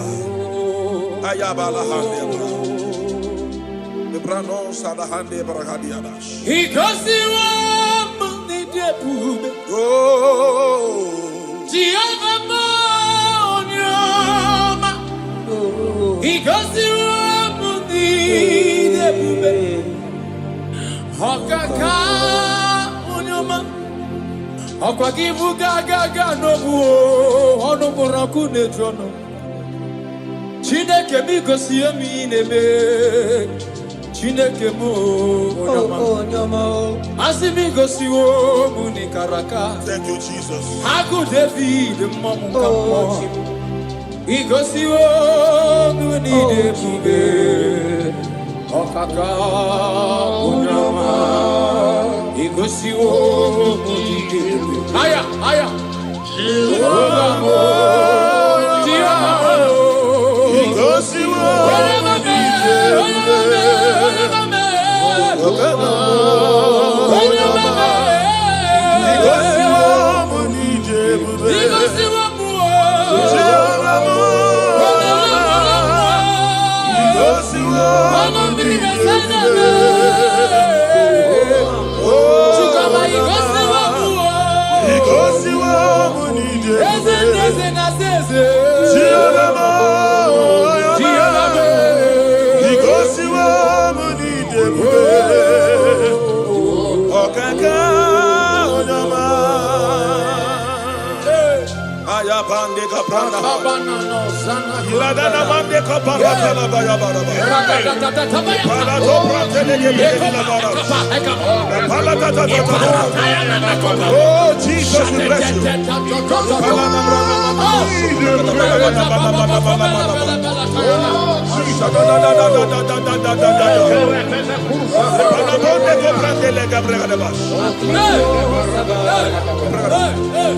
Chineke mi gosi emi nebe. Chineke mo onyama. Asimi gosi wo muni karaka. Thank you, Jesus. Haku David mamu kamo. Igosi wo muni debube. Okaka onyama. Igosi wo muni debube. Aya, aya. Onyama. Igosi wo muni debube. Oh, Jesus, we bless you.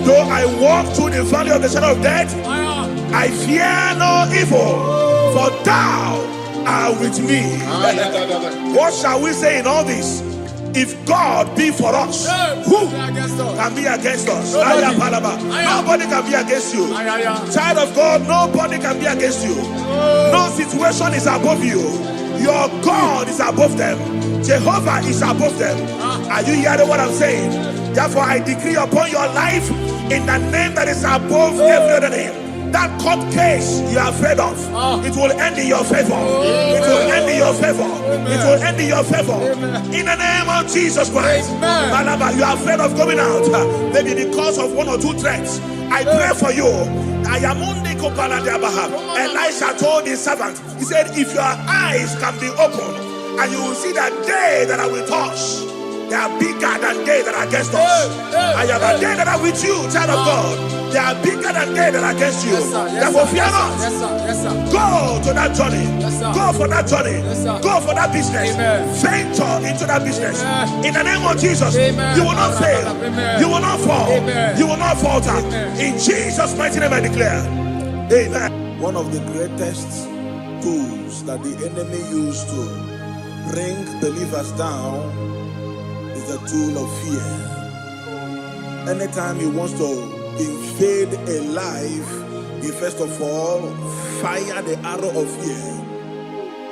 Though I walk through the valley of the shadow of death, I fear no evil, for thou are with me. What shall we say in all this? If God be for us, who can be against us? Nobody can be against you. Child of God, nobody can be against you. No situation is above you. Your God is above them. Jehovah is above them. Are you hearing what I'm saying? Therefore, I decree upon your life in the name that is above every other name. That court case you are afraid of, it will end in your favor. It will end in your favor. It will end in your favor. In the name of Jesus Christ. Malaba, you are afraid of going out, maybe because of one or two threats. I pray for you. Elisha told his servant, he said, if your eyes can be opened and you will see that day that I will touch, they are bigger than they that are against us. I am a day that are with you, child of God. They are bigger than they that are against you. Therefore, fear not. Go to that journey. Go for that journey. Go for that business. Venture into that business. In the name of Jesus, you will not fail. You will not fall. You will not falter. In Jesus' mighty name I declare. Amen. One of the greatest tools that the enemy used to bring believers down is the tool of fear. Anytime he wants to invade a life, he first of all fire the arrow of fear.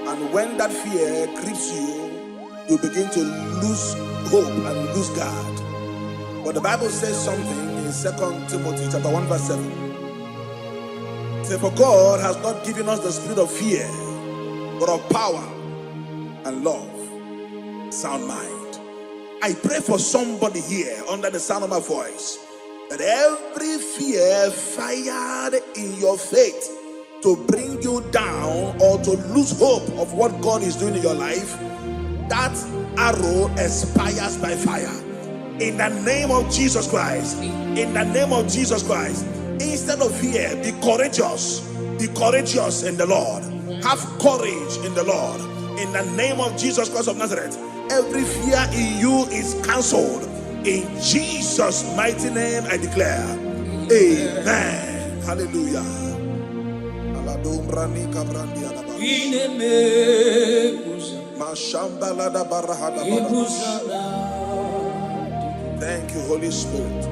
And when that fear grips you, you begin to lose hope and lose God. But the Bible says something in 2 Timothy chapter 1 verse 7. It says, for God has not given us the spirit of fear, but of power and love, sound mind. I pray for somebody here under the sound of my voice, that every fear fired in your faith to bring you down or to lose hope of what God is doing in your life, that arrow expires by fire. In the name of Jesus Christ. In the name of Jesus Christ. Instead of fear, be courageous. Be courageous in the Lord. Have courage in the Lord. In the name of Jesus Christ of Nazareth. Every fear in you is cancelled. In Jesus' mighty name I declare. Amen. Hallelujah. Thank you, Holy Spirit.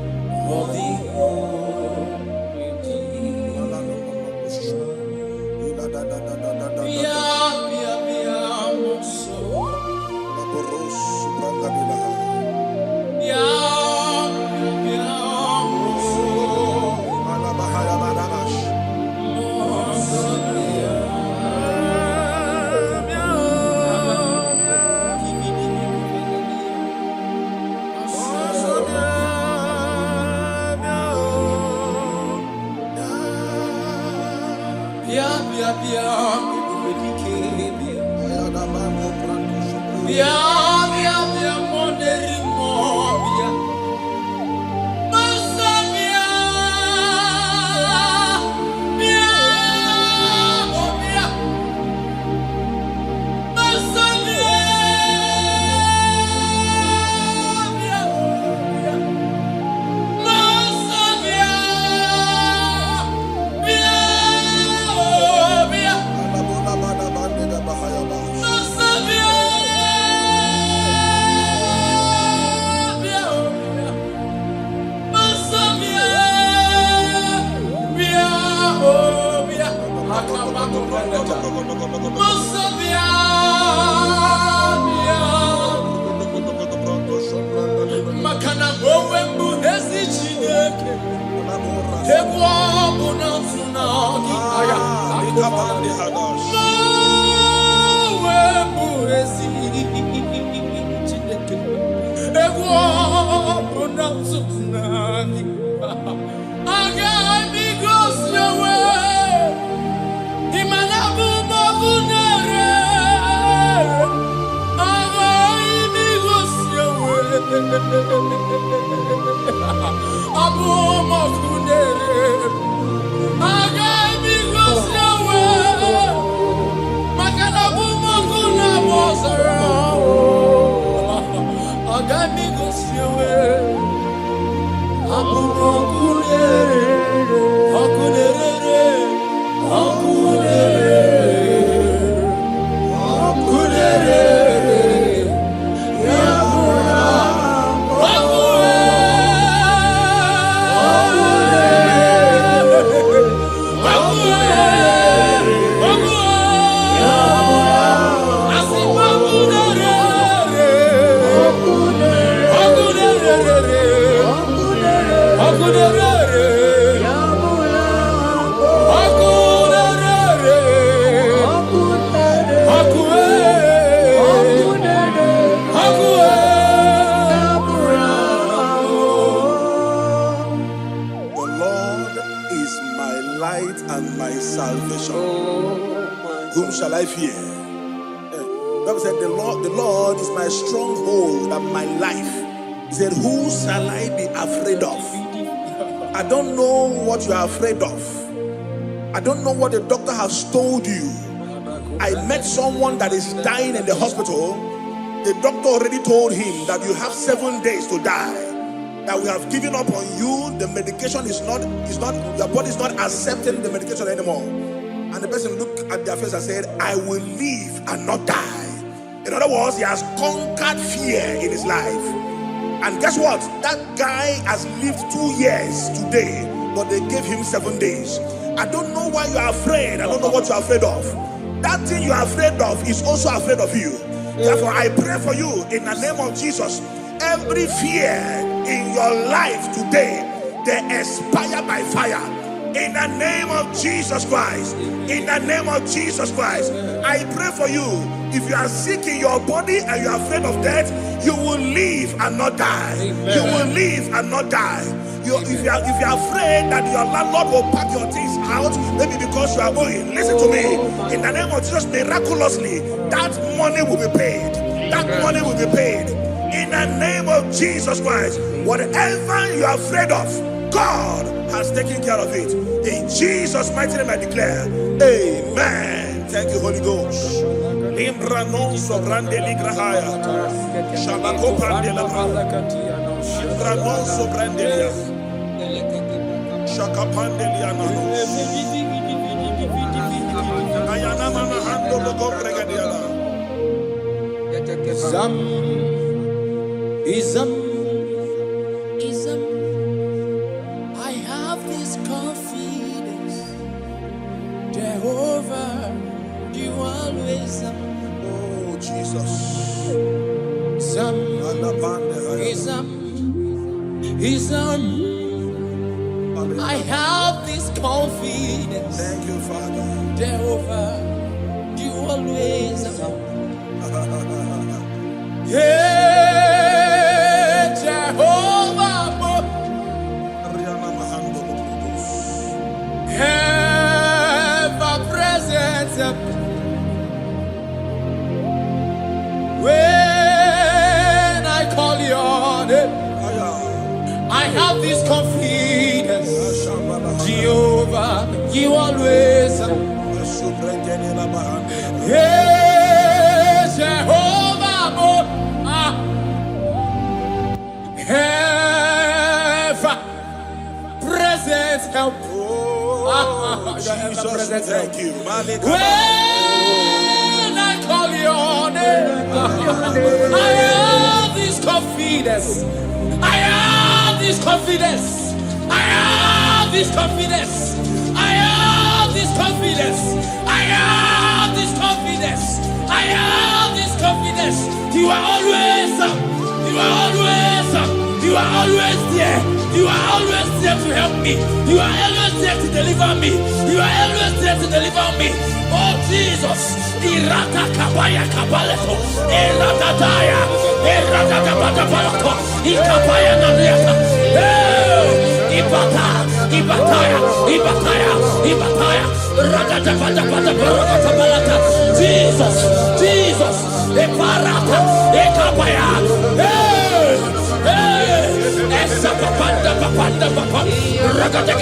shall I fear? The Bible said, the Lord is my stronghold and my life. He said, who shall I be afraid of? I don't know what you are afraid of. I don't know what the doctor has told you. I met someone that is dying in the hospital. The doctor already told him that you have 7 days to die. That we have given up on you. The medication is not, your body is not accepting the medication anymore. And the person looked at their face and said, I will live and not die. In other words, he has conquered fear in his life. And guess what? That guy has lived 2 years today, but they gave him 7 days. I don't know why you are afraid. I don't know what you are afraid of. That thing you are afraid of is also afraid of you. Therefore, I pray for you in the name of Jesus. Every fear in your life today, they expire by fire. In the name of Jesus Christ. In the name of Jesus Christ. I pray for you. If you are sick in your body and you are afraid of death, you will live and not die. Amen. You will live and not die. If you are afraid that your landlord will pack your things out, maybe because you are going, listen to me. In the name of Jesus, miraculously, that money will be paid. That money will be paid. In the name of Jesus Christ, whatever you are afraid of, God has taken care of it. In Jesus' mighty name I declare, amen. Thank you, Holy Ghost. Imbranon sobrande ligrahaya. Shabako brandela. Imbranon sobrandelia. Shakapandeliana. Ayana mana hando logo bregadiala. Ism. I have this confidence, Jehovah, you always Oh Jesus. I have this confidence. Thank you, Father. Jehovah, you always Hey, Jehovah, ever present. When I call your name, I have this confidence. Jehovah, you always. Hey, Jehovah, ever present help. Jesus, thank you. When I call your name, I have this confidence. I have this confidence. I have this confidence. I have this confidence. I have this confidence. I have this confidence. You are always up. You are always up. You are always there. You are always there to help me. You are always there to deliver me. You are always there to deliver me. Oh Jesus. Irata kabaya kabaleto. Irata daya. Irata kabata. Ikapaya nadiata. Ibata. Ibataya. Ibataya. Ibataya. Rata kabata balata. Jesus. Jesus. Eparata. Ekapaya. Essa papanda papa, ragata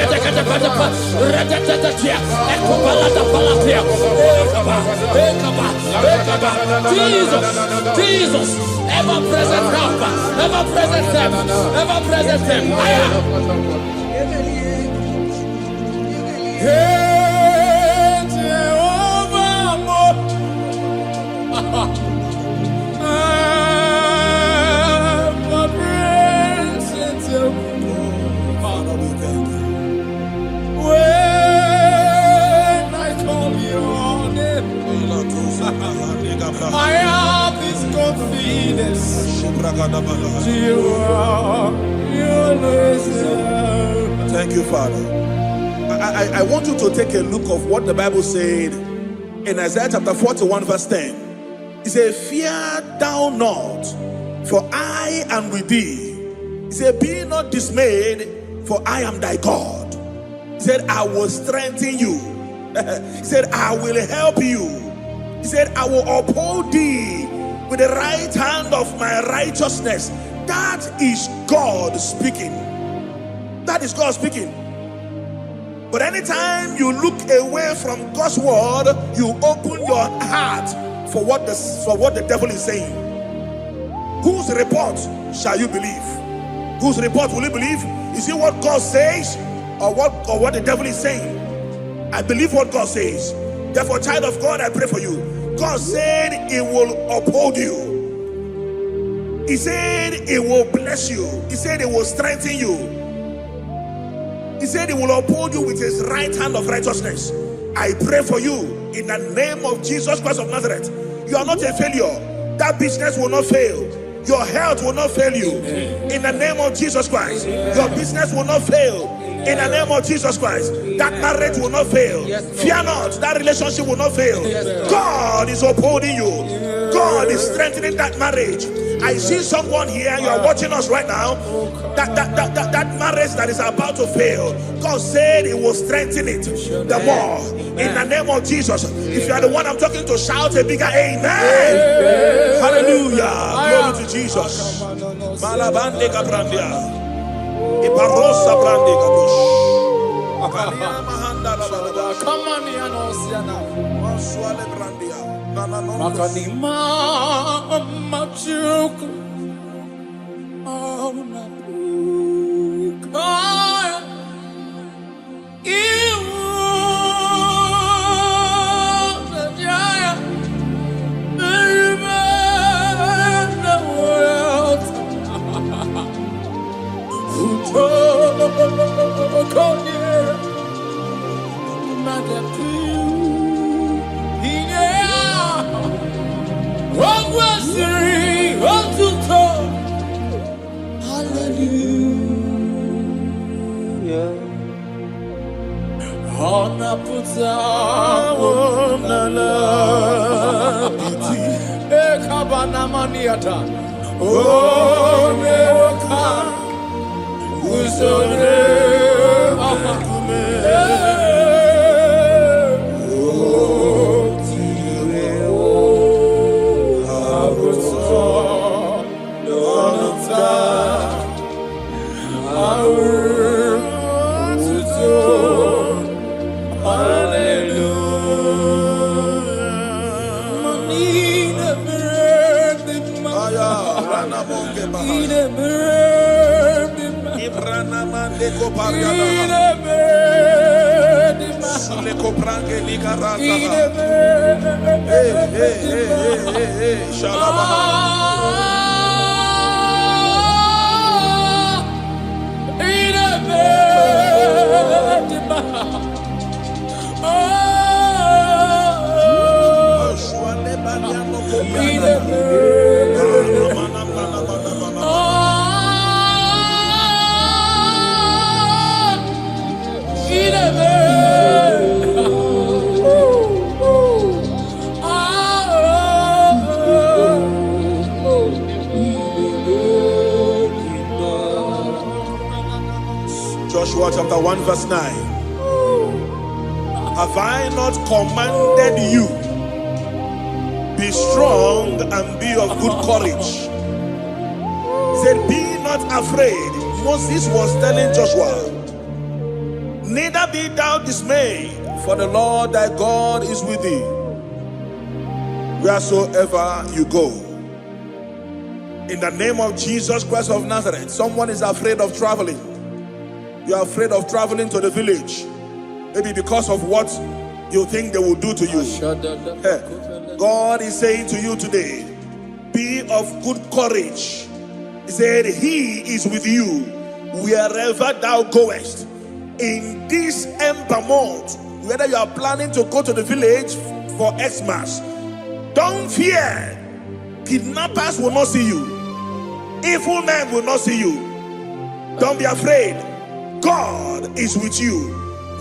Jesus, ever present help, ever present help, ever present help. I have this confidence. Thank you, Father. I want you to take a look of what the Bible said in Isaiah chapter 41 verse 10. It said, fear thou not, for I am with thee. He said, be not dismayed, for I am thy God. He said, I will strengthen you. He said, I will help you. He said, I will uphold thee with the right hand of my righteousness. That is God speaking. That is God speaking. But anytime you look away from God's word, you open your heart for what the devil is saying. Whose report shall you believe? Whose report will you believe? Is it what God says or what the devil is saying? I believe what God says. Therefore, child of God, I pray for you. God said He will uphold you. He said He will bless you. He said He will strengthen you. He said He will uphold you with His right hand of righteousness. I pray for you in the name of Jesus Christ of Nazareth. You are not a failure. That business will not fail. Your health will not fail you. In the name of Jesus Christ. Your business will not fail. In the name of Jesus Christ. That marriage will not fail. Fear not. That relationship will not fail. God is upholding you. God is strengthening that marriage. I see someone here, you are watching us right now, that marriage that is about to fail, God said He will strengthen it the more. In the name of Jesus. If you are the one I'm talking to, shout a bigger amen. Hallelujah. Glory to Jesus. Malabande Gabrandia. Iparosa Brande Gabush. Come on, Yanosiana. Maswale Brandia. Makanima Machuku. Joshua chapter 1 verse 9. Have I not commanded you? Be strong and be of good courage. He said, be not afraid. Moses was telling Joshua, neither be thou dismayed, for the Lord thy God is with thee wheresoever you go. In the name of Jesus Christ of Nazareth. Someone is afraid of traveling. You are afraid of traveling to the village, maybe because of what you think they will do to you. God is saying to you today, be of good courage. He said He is with you wherever thou goest. In this Ember month, whether you are planning to go to the village for Xmas, don't fear. Kidnappers will not see you. Evil men will not see you. Don't be afraid. God is with you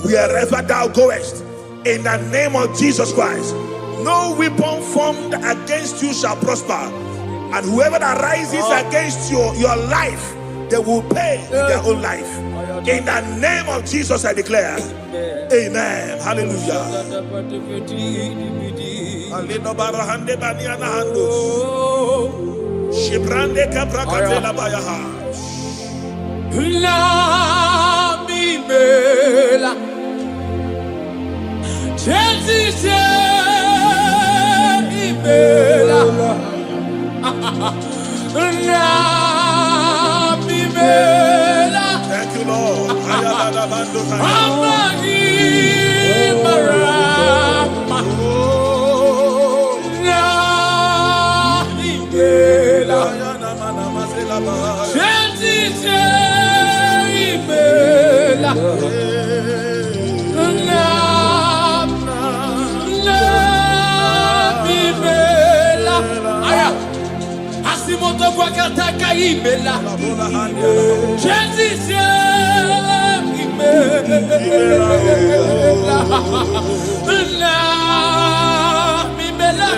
wherever thou goest. In the name of Jesus Christ. No weapon formed against you shall prosper. And whoever that rises against your life, they will pay with their own life. In the name of Jesus I declare. Amen. Hallelujah. Alino barahande baniana hando. Oh, Shibrande kabrakate la bayaha. la mi bella. Jesus, bella. La mi bella. Thank you, Lord. Ayala bando Amagi marama. La mi bella. ayana mana mazela ba. Jesus, bella. Asimoto kwa kataka ibela. Jesus ibela.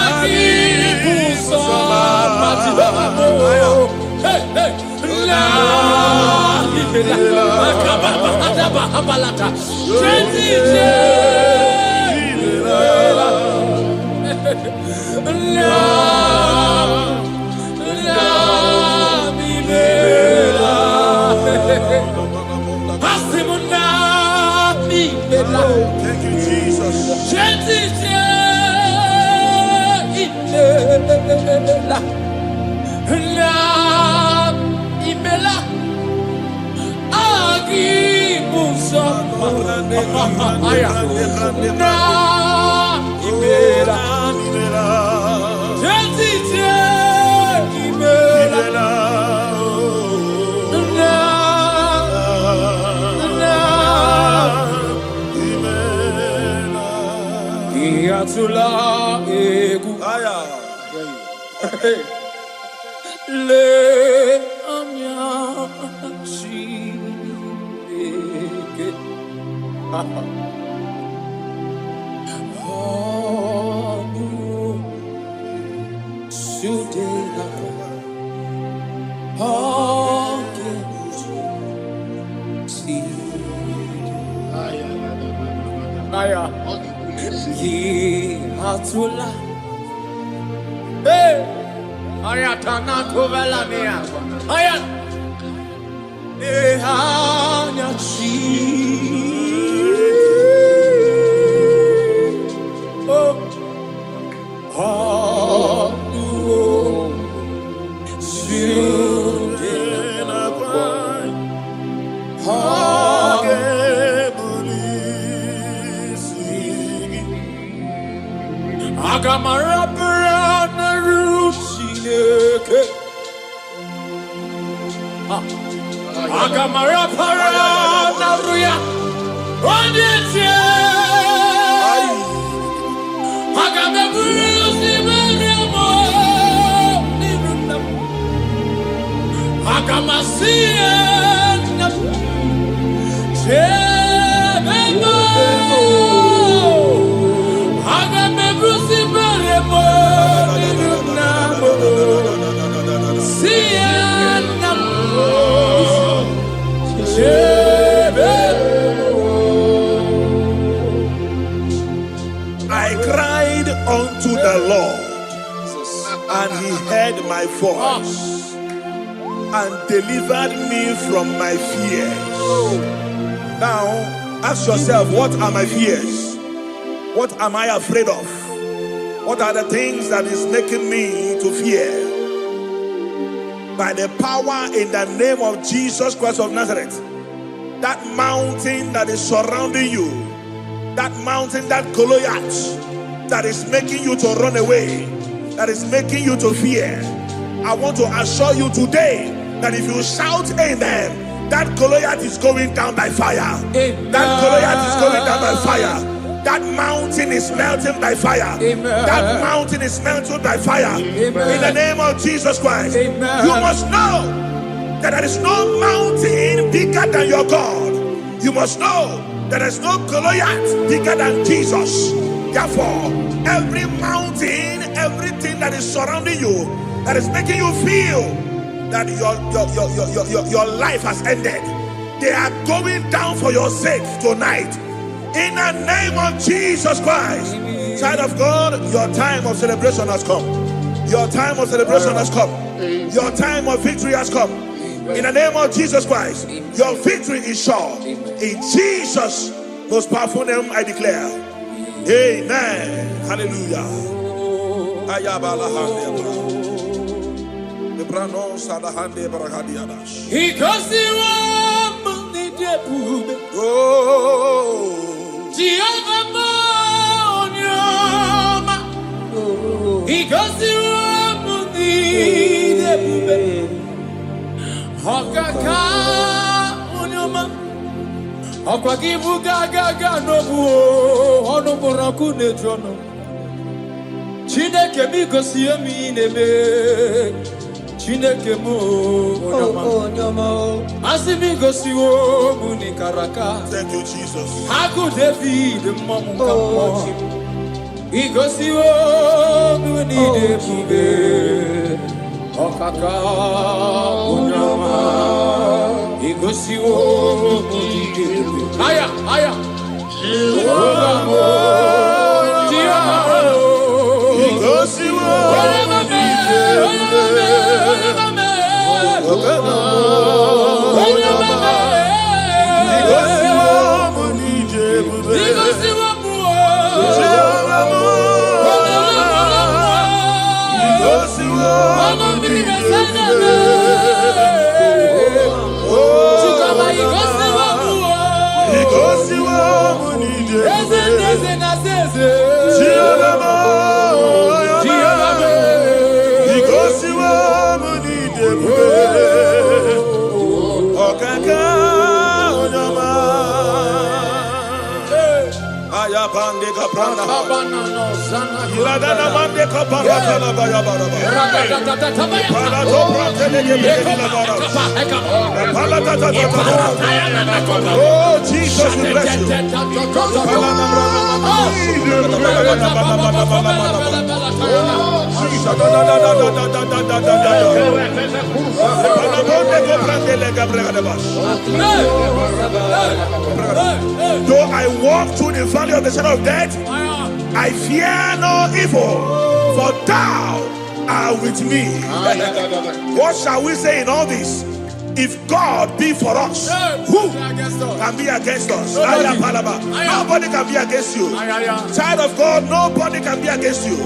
Akibuso matibamo. Hey hey. La ibela. Akababa adaba abalata. Jesus ibela. Thank you, Jesus. Tula egu Aya. le amya shi ege Aya. Atula. Hey, ayatana kovelania. Ayat. Ehanya chi. Oh. Oh. Shudena kwai. Agamara parana rusineke. Agamara parana ruya. Onyetie. Agameburusi benemo. Agamasiena. Chebemo. Agameburusi benemo. I cried unto the Lord, and he heard my voice and delivered me from my fears. Now, ask yourself, what are my fears? What am I afraid of? What are the things that is making me to fear? By the power in the name of Jesus Christ of Nazareth, that mountain that is surrounding you, that mountain, that Goliath that is making you to run away, that is making you to fear, I want to assure you today that if you shout amen, that Goliath is going down by fire. Amen. That Goliath is going down by fire. That mountain is melting by fire. Amen. That mountain is melted by fire. Amen. In the name of Jesus Christ. Amen. You must know that there is no mountain bigger than your God. You must know that there is no Goliath bigger than Jesus. Therefore, every mountain, everything that is surrounding you, that is making you feel that your life has ended, they are going down for your sake tonight. In the name of Jesus Christ. Child of God, your time of celebration has come. Your time of celebration has come. Your time of victory has come. In the name of Jesus Christ, your victory is sure. In Jesus' most powerful name, I declare. Amen. Hallelujah. Chineke mi gosi emi nebe Chineke mo onyama asi mi gosi wo muni karaka. Thank you, Jesus. Haku David mamu kamo I gosi wo muni debube okaka onyama I gosi wo muni debube aya Oh, Jesus, we bless you. Though I walk through the valley of the shadow of death, I fear no evil, for thou art with me. What shall we say in all this? If God be for us, who can be against us? Nobody can be against you. Child of God, nobody can be against you.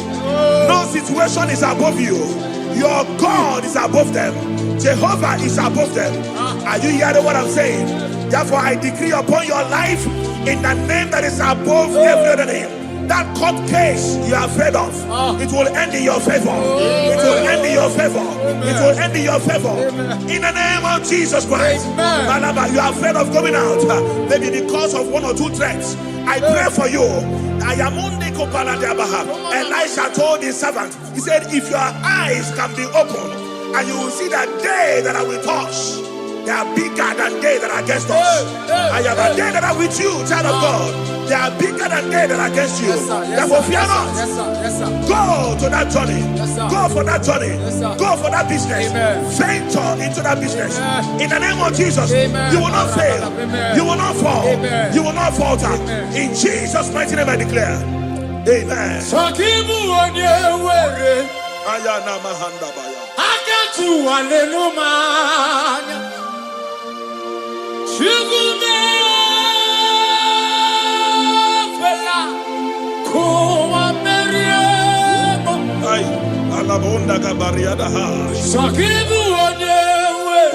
No situation is above you. Your God is above them. Jehovah is above them. Are you hearing what I'm saying? Therefore, I decree upon your life in the name that is above every other name. That court case you are afraid of, it will end in your favor. It will end in your favor. It will end in your favor. In the name of Jesus Christ. Malaba, you are afraid of going out, maybe because of one or two threats. I pray for you. Elisha told his servant, he said, if your eyes can be opened and you will see that day that I will touch, they are bigger than they that are against us. I am a day that are with you, child of God. They are bigger than they that are against you. Therefore, fear not. Go to that journey. Go for that journey. Go for that business. Venture into that business. In the name of Jesus, you will not fail. You will not fall. You will not falter. In Jesus' mighty name, I declare. Amen.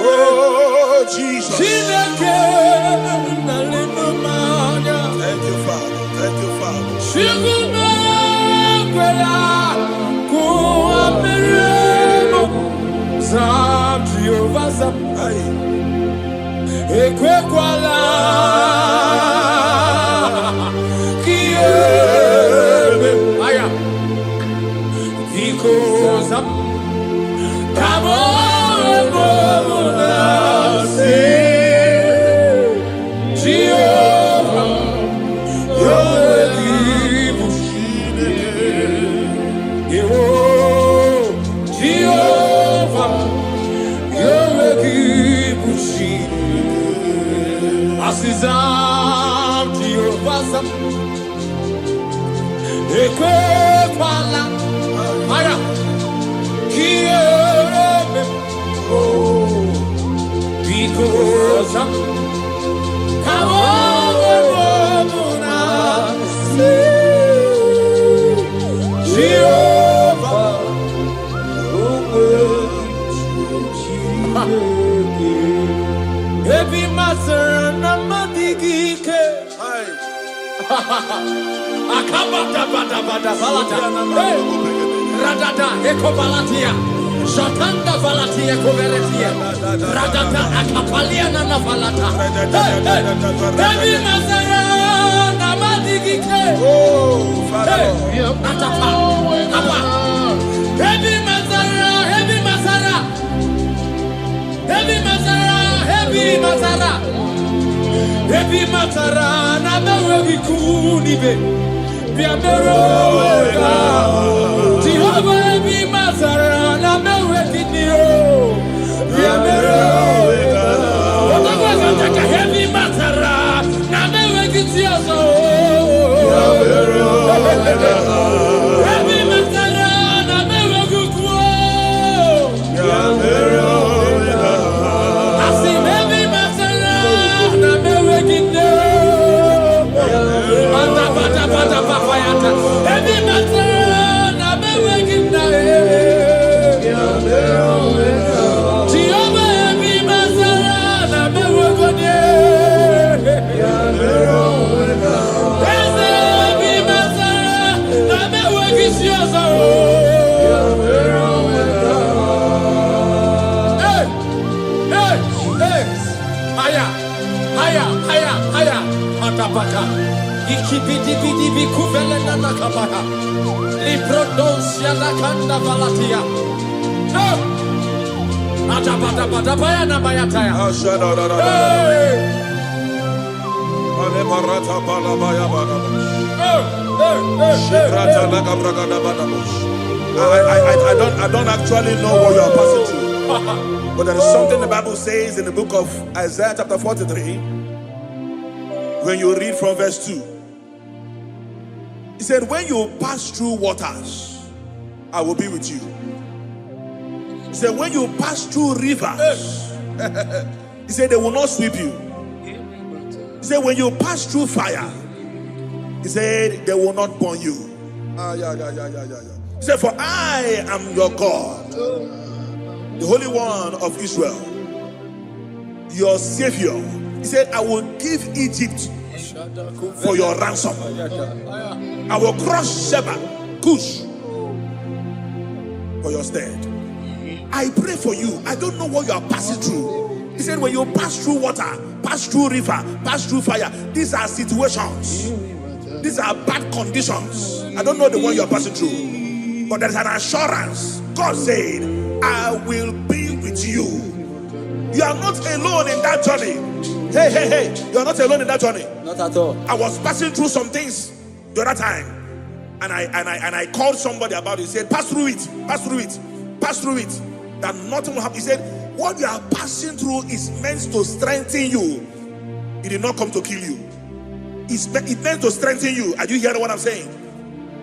Oh, Jesus. Thank you, Father. Thank you, Father. Ekwala. Aya. Kiereme. Oh. Because I'm Jehovah. Heavy master namadigike. Akabata bata bata balata. Radada ekobalatia. Shatanda valatia koveretia. Radada akapalia nana valata. Heavy master namadigike. Atapa. Apa. Heavy masara. Heavy masara. Heavy masara. Heavy masara. Heavy masara. Namewe vikunibe. Biamero. Jehovah heavy masara. Namewe kinio. Biamero. Watakwazataka heavy masara. Namewe kitioso. Heavy masara. Namewe kukwo. Ikibidi kuvele na nakabaha. Liprodosia na kanda valatia. No. Atabata baya na bayataya. I don't actually know what you are passing through. But there is something the Bible says in the book of Isaiah chapter 43. When you read from verse 2, he said, when you pass through waters, I will be with you. He said, when you pass through rivers, he said, they will not sweep you. He said, when you pass through fire, he said, they will not burn you. He said, for I am your God, the Holy One of Israel, your Savior. He said, I will give Egypt for your ransom. I will crush Sheba, Cush, for your stead. I pray for you. I don't know what you are passing through. He said, when you pass through water, pass through river, pass through fire, these are situations. These are bad conditions. I don't know the one you are passing through. But there is an assurance. God said, I will be with you. You are not alone in that journey. Hey, you are not alone in that journey. Not at all. I was passing through some things the other time, and I called somebody about it. He said, pass through it, pass through it, pass through it. That nothing will happen. He said, what you are passing through is meant to strengthen you. It did not come to kill you. It meant to strengthen you. Are you hearing what I'm saying?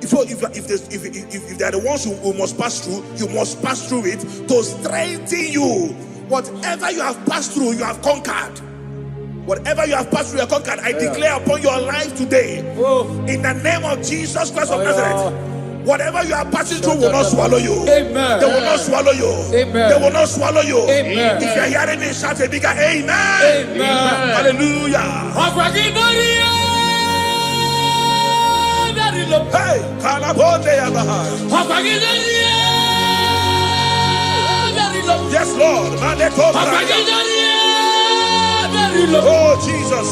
If they are the ones who must pass through, you must pass through it to strengthen you. Whatever you have passed through, you have conquered. Whatever you have passed through, you have conquered. I declare upon your life today, in the name of Jesus Christ of Nazareth, whatever you are passing through will not swallow you. Amen. They will not swallow you. Amen. They will not swallow you. Amen. If you are hearing me, shout a bigger amen. Amen. Hallelujah. Hey, yes, Lord. Oh, Jesus.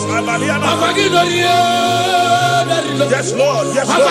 Yes, Lord. Yes, Lord.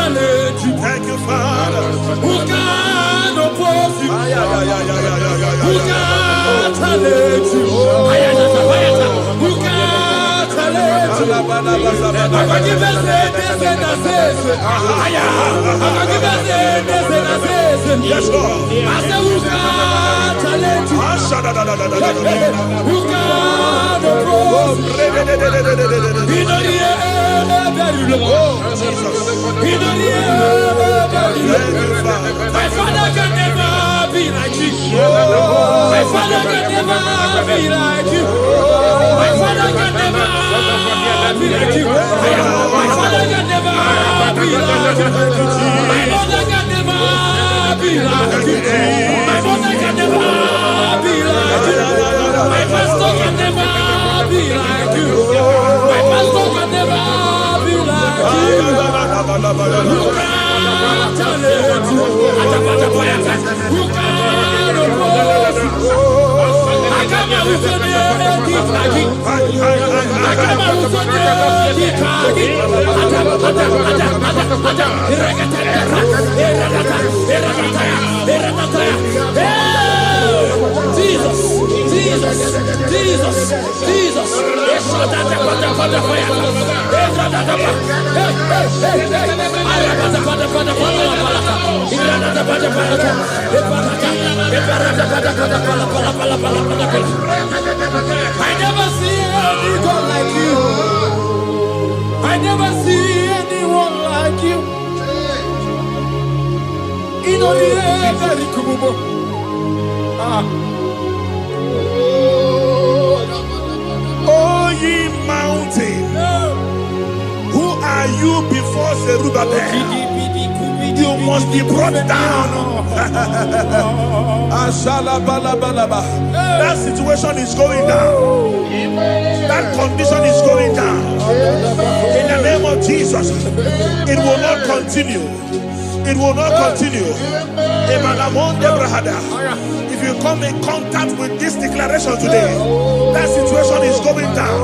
challenge you? Thank you, Father. Who can oppose you? Who can challenge you? Who can challenge you? Yes, Lord. I said, who can challenge you? Who can oppose you? He know the air very low. He know the air very low. My father can never be like you. My father can never be like you. My father can never be like you. My father can never be like you. My mother can never be like you. My mother can never be like you. My pastor can never be like you. My pastor can never be like you. Who can challenge you? Who can oppose you? I come out with your name, keep like it. I come out with your name, keep like it. Jesus, Jesus, Jesus, Jesus. I never see anyone like you. I never see anyone like you. In the air, very cool. Oh, ye mountain, who are you before Zerubbabel? You must be brought down. That situation is going down. That condition is going down. In the name of Jesus, it will not continue. It will not continue. If you come in contact with this declaration today, that situation is going down.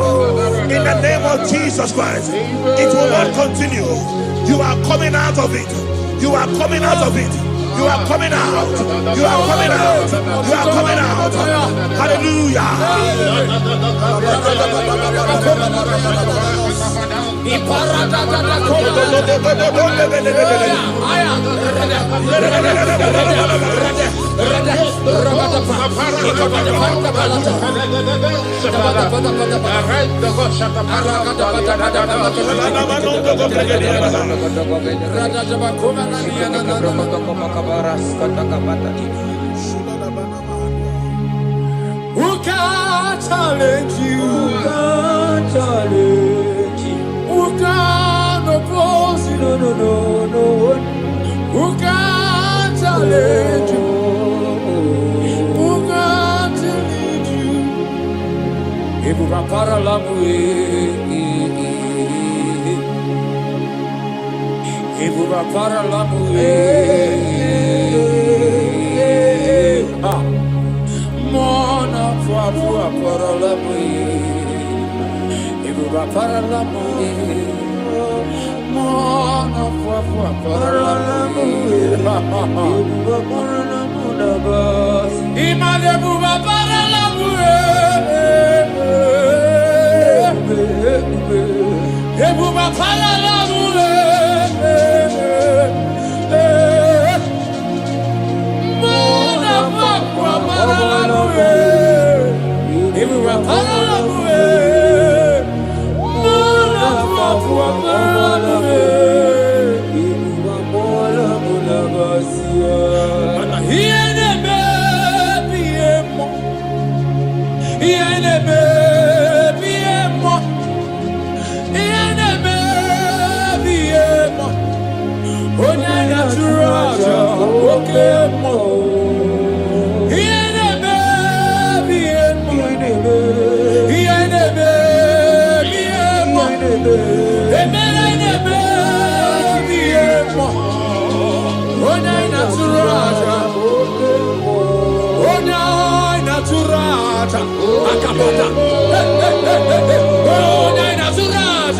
In the name of Jesus Christ, it will not continue. You are coming out of it. You are coming out of it. You are coming out. You are coming out. You are coming out. Hallelujah. Who can challenge you? Who can challenge you? Who can oppose you? No. Who can challenge you? Who can challenge you? Ebu rapara lamue. Ebu rapara lamue. Mona fua para lamue. Ebu rapara lamue. Mona fua para lamue. Imale buba para lamue. Ebuba para lamue. Mona fua para lamue. Ebuba para lamue. Mona fua para lamue.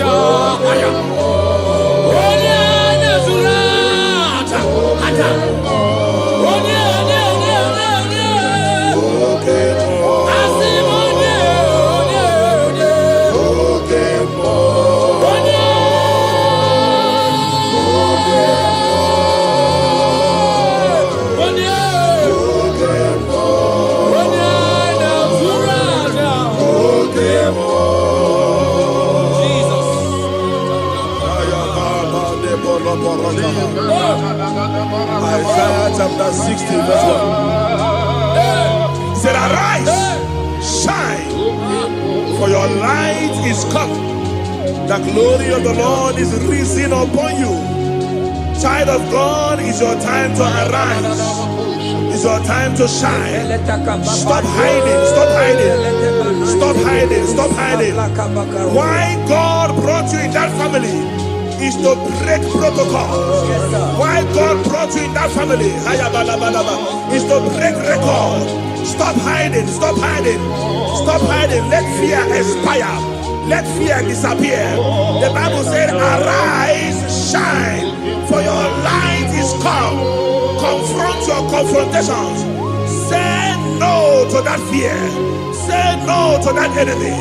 Oh, is come. The glory of the Lord is risen upon you. Child of God, it's your time to arise. It's your time to shine. Stop hiding. Stop hiding. Stop hiding. Stop hiding. Why God brought you in that family is to break protocol. Why God brought you in that family is to break record. Stop hiding. Stop hiding. Stop hiding. Let fear expire. Let fear disappear. The Bible said, arise, shine, for your light is come. Confront your confrontations. Say no to that fear. Say no to that enemy.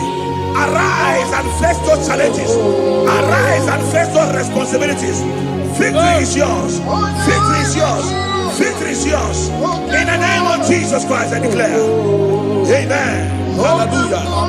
Arise and face those challenges. Arise and face those responsibilities. Victory is yours. Victory is yours. Victory is yours. In the name of Jesus Christ, I declare. Amen. Hallelujah.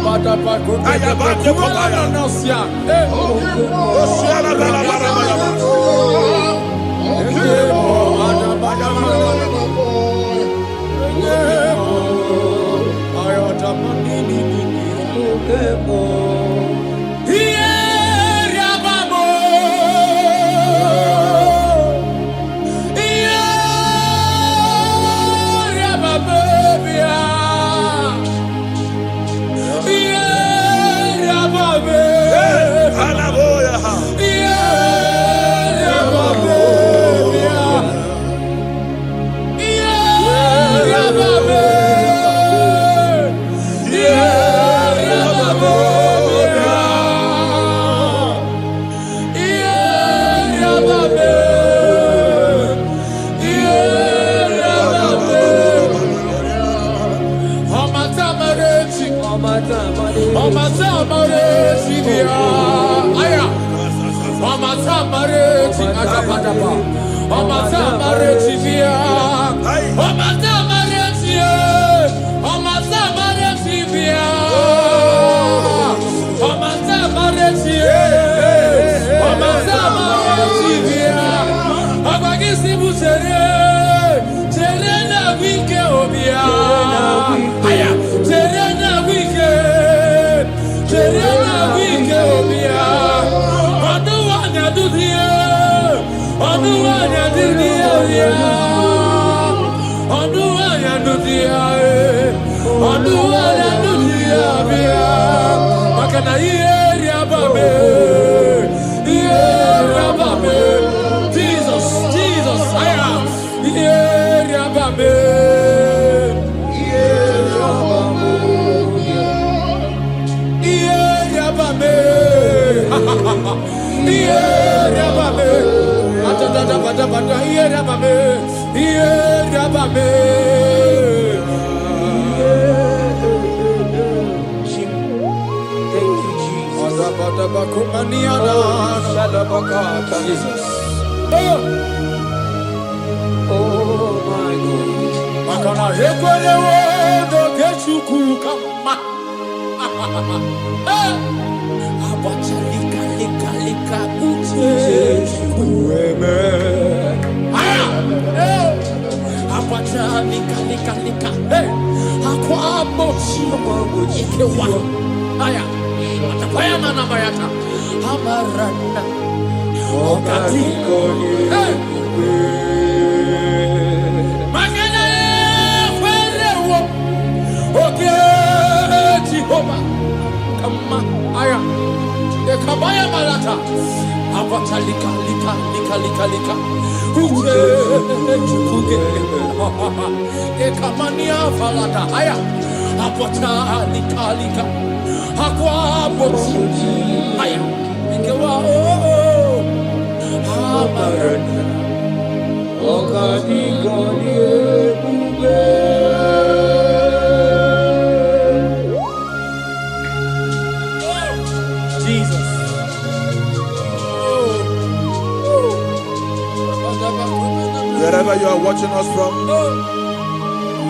Wherever you are watching us from,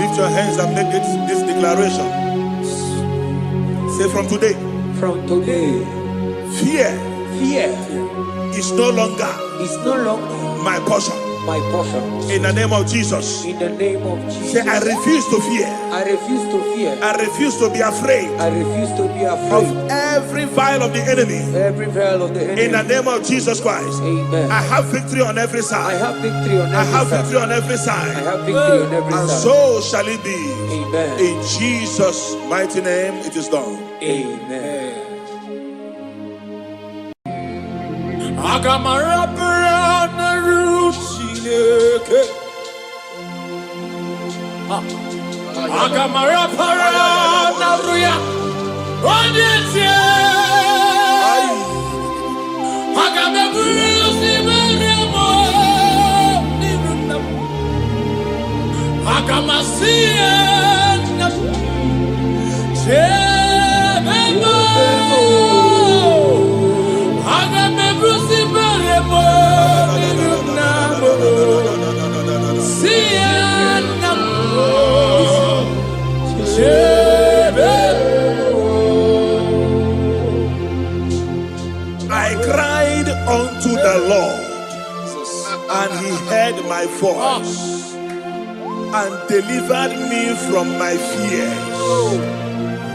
lift your hands and make this declaration. Say, from today, fear fear is no longer is no longer my portion. my portion. In the name of Jesus. In the name of Jesus. Say, I refuse to fear. I refuse to fear. I refuse to be afraid. I refuse to be afraid of every vial of the enemy. Every vial of the enemy. In the name of Jesus Christ. Amen. I have victory on every side. I have victory on every side. I have victory on every side. I have victory on every and side. So shall it be. Amen. In Jesus' mighty name, it is done. Amen. I cried unto the Lord, and he heard my voice and delivered me from my fears.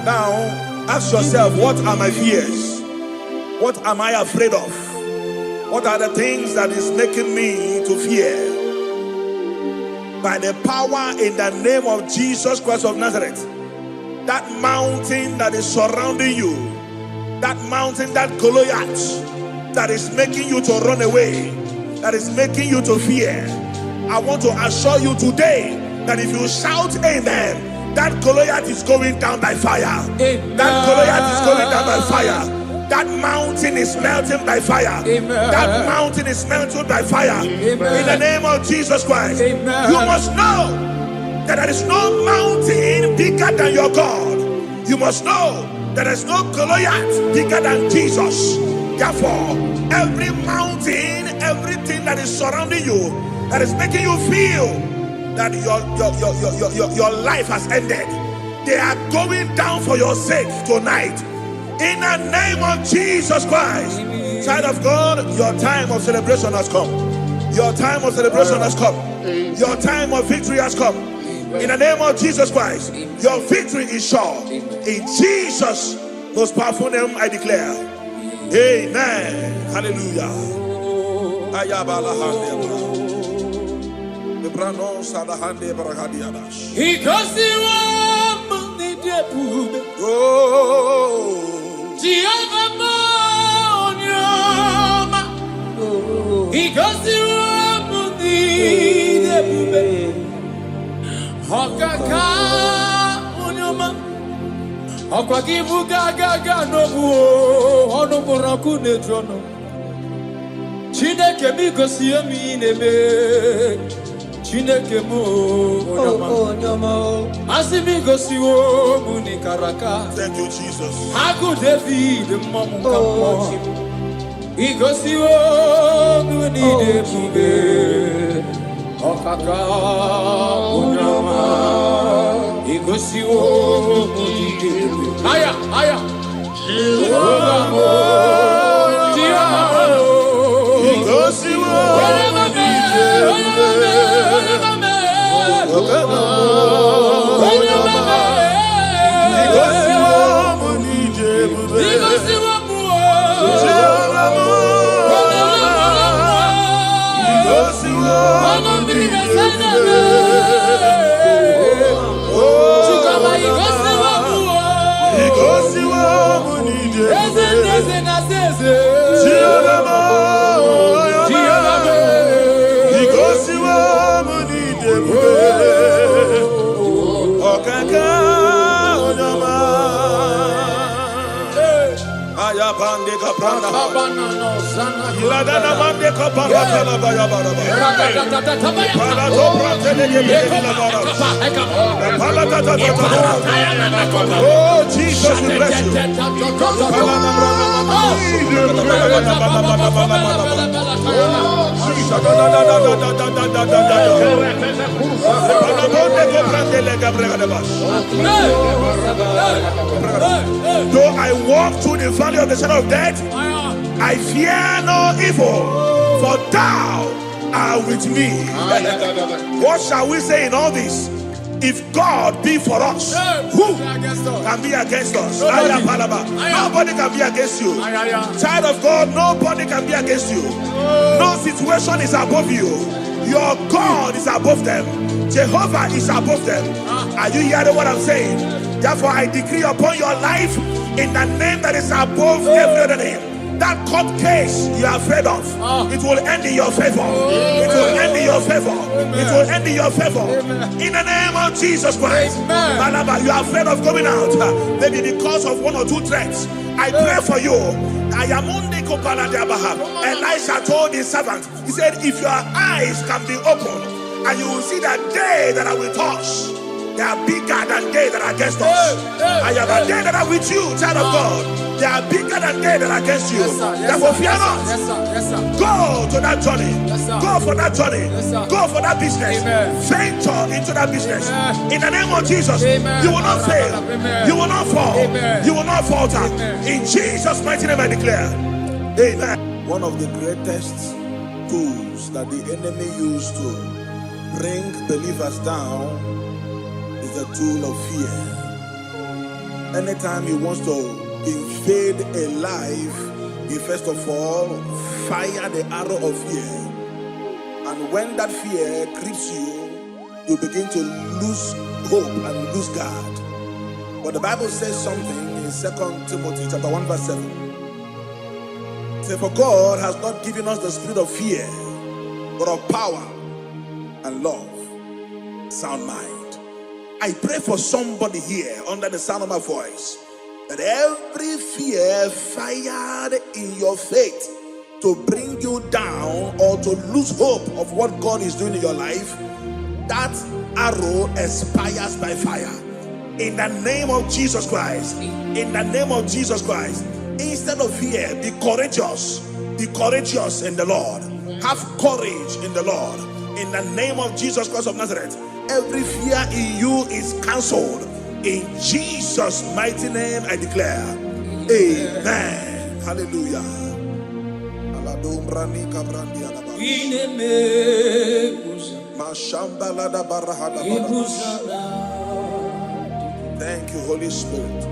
Now, ask yourself, what are my fears? What am I afraid of? What are the things that is making me to fear? By the power in the name of Jesus Christ of Nazareth, that mountain that is surrounding you, that mountain, that Goliath that is making you to run away, that is making you to fear, I want to assure you today that if you shout amen, that Goliath is going down by fire. Amen. That Goliath is going down by fire. That mountain is melting by fire. Amen. That mountain is melted by fire. Amen. In the name of Jesus Christ. Amen. You must know that there is no mountain bigger than your God. You must know that there is no Goliath bigger than Jesus. Therefore, every mountain, everything that is surrounding you, that is making you feel that your life has ended, they are going down for your sake tonight. In the name of Jesus Christ. Child of God, your time of celebration has come. Your time of celebration has come. Your time of victory has come. In the name of Jesus Christ, your victory is sure. In Jesus' most powerful name, I declare. Amen. Hallelujah. Chineke mo asimi gosi wo muni karaka. Thank you, Jesus. Haku David mamu kamo igosi wo muni debube okaka unama igosi wo muni debube aya igosi wo Oh, Jesus, we bless you. Though I walk through the valley of the shadow of death, I fear no evil, for thou are with me. What shall we say in all this? If God be for us, who can be against us? Nobody can be against you. Child of God, nobody can be against you. No situation is above you. Your God is above them. Jehovah is above them. Are you hearing what I'm saying? Therefore, I decree upon your life in the name that is above every other name. That court case you are afraid of, it will end in your favor. It will end in your favor. It will end in your favor. In the name of Jesus Christ. Malaba, you are afraid of going out, maybe because of one or two threats. I pray for you. Elisha told his servant, he said, if your eyes can be opened, and you will see that day that I will touch, they are bigger than they that are against us. I am a day that are with you, child of God. They are bigger than they that are against you. Therefore, fear not. Go to that journey. Go for that journey. Go for that business. Venture into that business. In the name of Jesus, you will not fail. You will not fall. You will not falter. In Jesus' mighty name I declare. Amen. One of the greatest tools that the enemy used to bring believers down is the tool of fear. Anytime he wants to invade a life, he first of all fire the arrow of fear. And when that fear grips you, you begin to lose hope and lose God. But the Bible says something in 2 Timothy chapter 1 verse 7. It says, for God has not given us the spirit of fear, but of power and love, sound mind. I pray for somebody here under the sound of my voice, that every fear fired in your faith to bring you down or to lose hope of what God is doing in your life, that arrow expires by fire. In the name of Jesus Christ. In the name of Jesus Christ. Instead of fear, be courageous. Be courageous in the Lord. Have courage in the Lord. In the name of Jesus Christ of Nazareth, every fear in you is cancelled. In Jesus' mighty name I declare. Amen. Hallelujah. Thank you, Holy Spirit.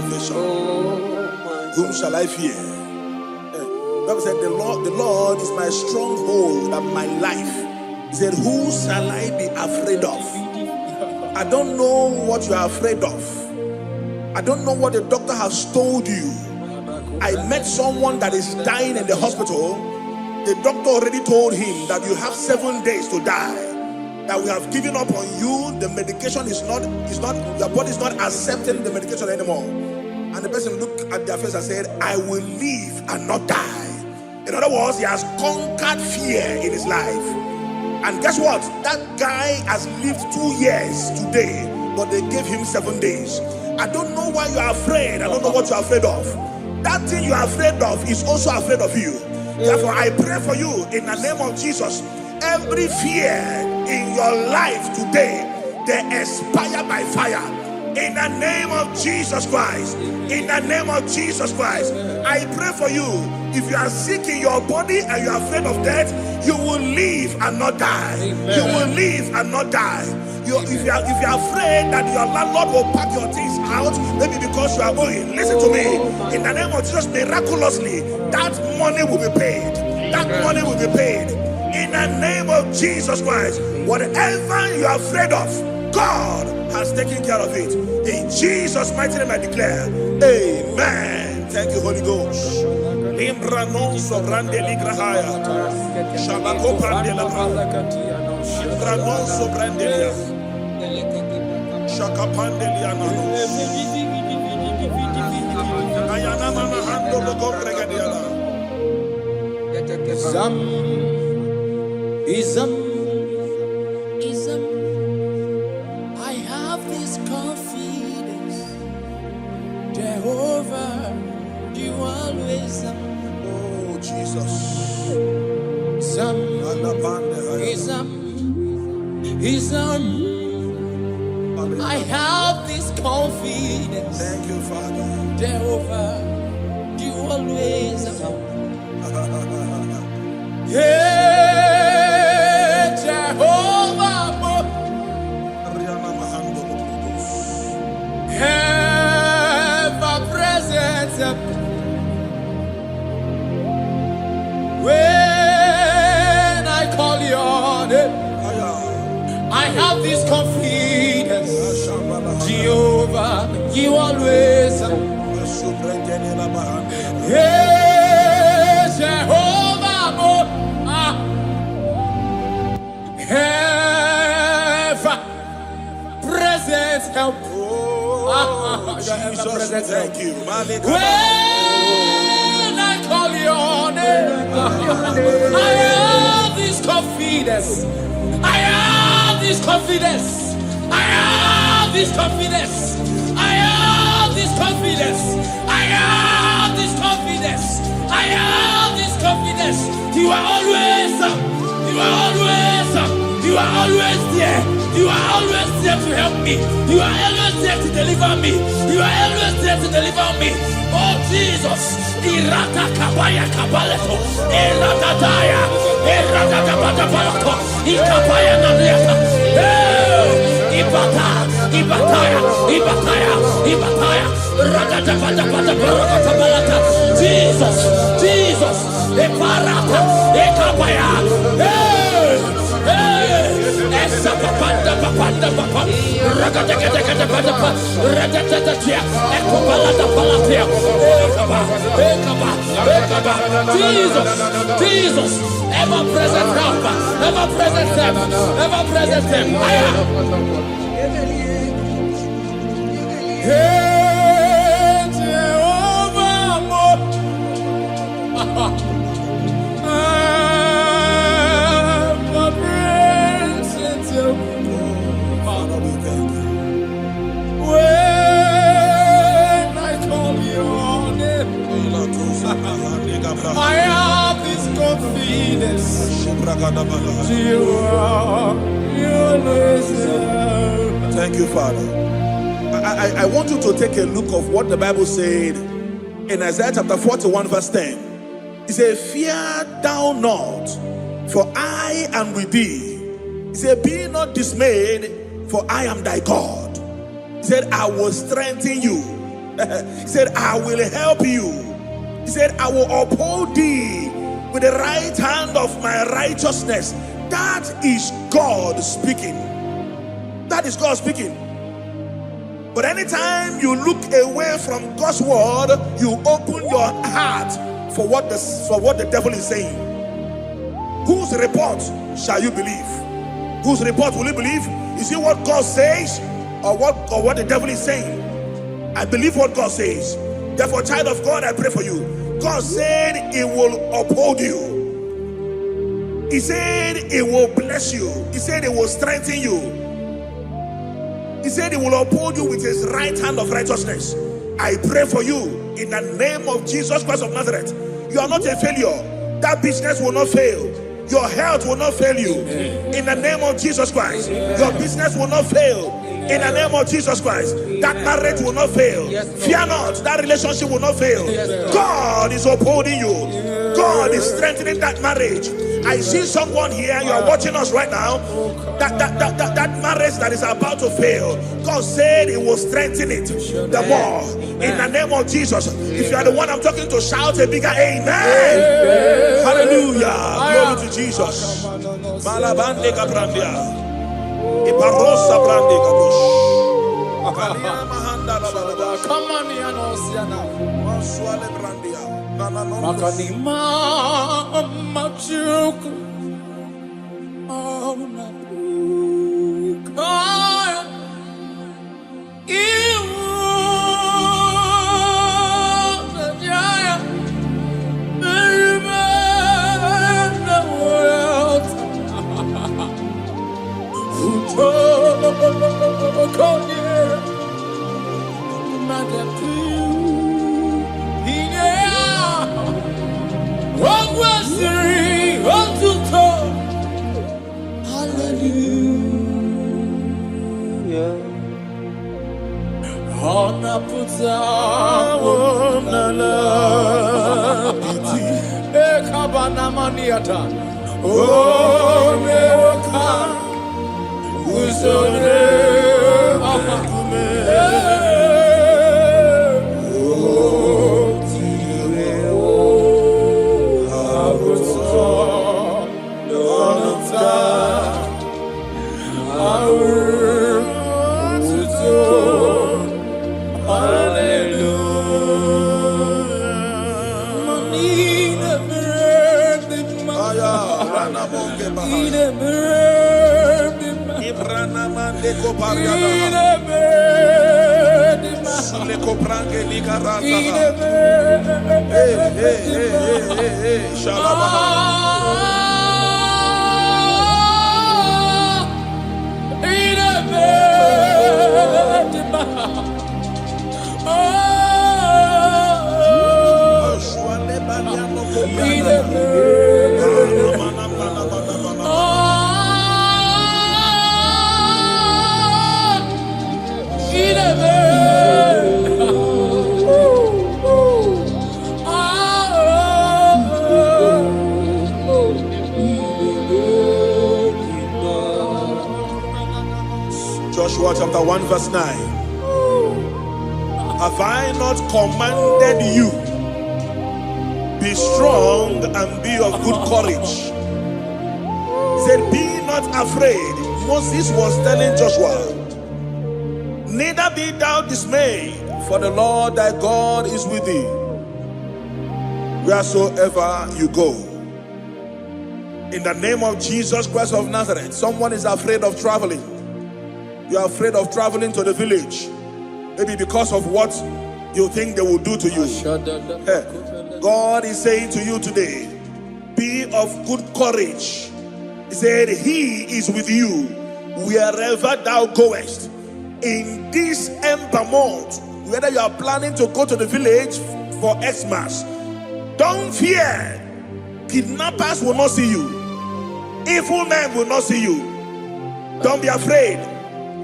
salvation. Oh, Whom shall I fear? The Bible said, the Lord is my stronghold and my life. He said, who shall I be afraid of? I don't know what you are afraid of. I don't know what the doctor has told you. I met someone that is dying in the hospital. The doctor already told him that you have 7 days to die. That we have given up on you. The medication is not, your body is not accepting the medication anymore. And the person looked at their face and said, I will live and not die. In other words, he has conquered fear in his life. And guess what? That guy has lived 2 years today, but they gave him 7 days. I don't know why you are afraid. I don't know what you are afraid of. That thing you are afraid of is also afraid of you. Therefore, I pray for you in the name of Jesus. Every fear in your life today, they expire by fire. In the name of Jesus Christ. In the name of Jesus Christ. I pray for you. If you are sick in your body and you are afraid of death, you will live and not die. Amen. You will live and not die. If you are afraid that your landlord will pack your things out, maybe because you are owing, listen to me. In the name of Jesus, miraculously, that money will be paid. That money will be paid. In the name of Jesus Christ, whatever you are afraid of, God has taken care of it. In Jesus' mighty name I declare, amen. Thank you, Holy Ghost. Limbranon sobrande ligrahaya. Shabako brande la Limbranon sobrande lia. Shakapande liana. Ayana mana hando logo bregadiala. Ism. I have this confidence, Jehovah, you always. Oh Jesus. I have this confidence. Thank you, Father. Jehovah, you always. Hey, Jehovah, ever present. When I call your name, I have this confidence. Jehovah, you always. Hey, Jehovah, ever present help. Jesus, thank you. When I call your name, I have this confidence. I have this confidence. I have this confidence. I have this confidence. I have this confidence. I have this confidence. You are always up. You are always up. You are always there. You are always there to help me. You are always there to deliver me. You are always there to deliver me. Oh Jesus. Irata kabaya kabaleto. Irata daya. Irata kabata Ikapaya naliata. Ibata. Ibataya. Ibataya. Ibataya. Rata kabata balata. Jesus. Jesus. Eparata. Ekapaya. Jesus, ever present help, ever present help, ever present help. I have this confidence. Thank you, Father. I want you to take a look of what the Bible said in Isaiah chapter 41 verse 10. It said, fear thou not, for I am with thee. He said, be not dismayed, for I am thy God. He said, I will strengthen you. He said, I will help you. He said, I will uphold thee with the right hand of my righteousness. That is God speaking. That is God speaking. But anytime you look away from God's word, you open your heart for what the devil is saying. Whose report shall you believe? Whose report will you believe? Is it what God says or what the devil is saying? I believe what God says. Therefore, child of God, I pray for you. God said He will uphold you. He said He will bless you. He said He will strengthen you. He said He will uphold you with His right hand of righteousness. I pray for you in the name of Jesus Christ of Nazareth. You are not a failure. That business will not fail. Your health will not fail you. In the name of Jesus Christ. Your business will not fail. In the name of Jesus Christ. That marriage will not fail. Fear not. That relationship will not fail. God is upholding you. God is strengthening that marriage. I see someone here, you are watching us right now, that marriage that is about to fail, God said He will strengthen it the more. In the name of Jesus. If you are the one I'm talking to, shout a bigger amen. Hallelujah. Glory to Jesus. Malabande Gabrandia. Iparosa Brande Gabush. Come on, Yanosiana. Maswale Brandia. Makanima machuku auna kaya iwu jaya iribana world uto konye magatu Hallelujah. Ona puta ona la iti ekabana maniata oneka usore akume Joshua chapter 1 verse 9. Have I not commanded you? Be strong and be of good courage. He said, be not afraid. Moses was telling Joshua, neither be thou dismayed, for the Lord thy God is with thee wheresoever you go. In the name of Jesus Christ of Nazareth. Someone is afraid of traveling. You are afraid of traveling to the village, maybe because of what you think they will do to you. God is saying to you today, be of good courage. He said, He is with you wherever thou goest. In this Ember month, whether you are planning to go to the village for Xmas, don't fear. Kidnappers will not see you. Evil men will not see you. Don't be afraid.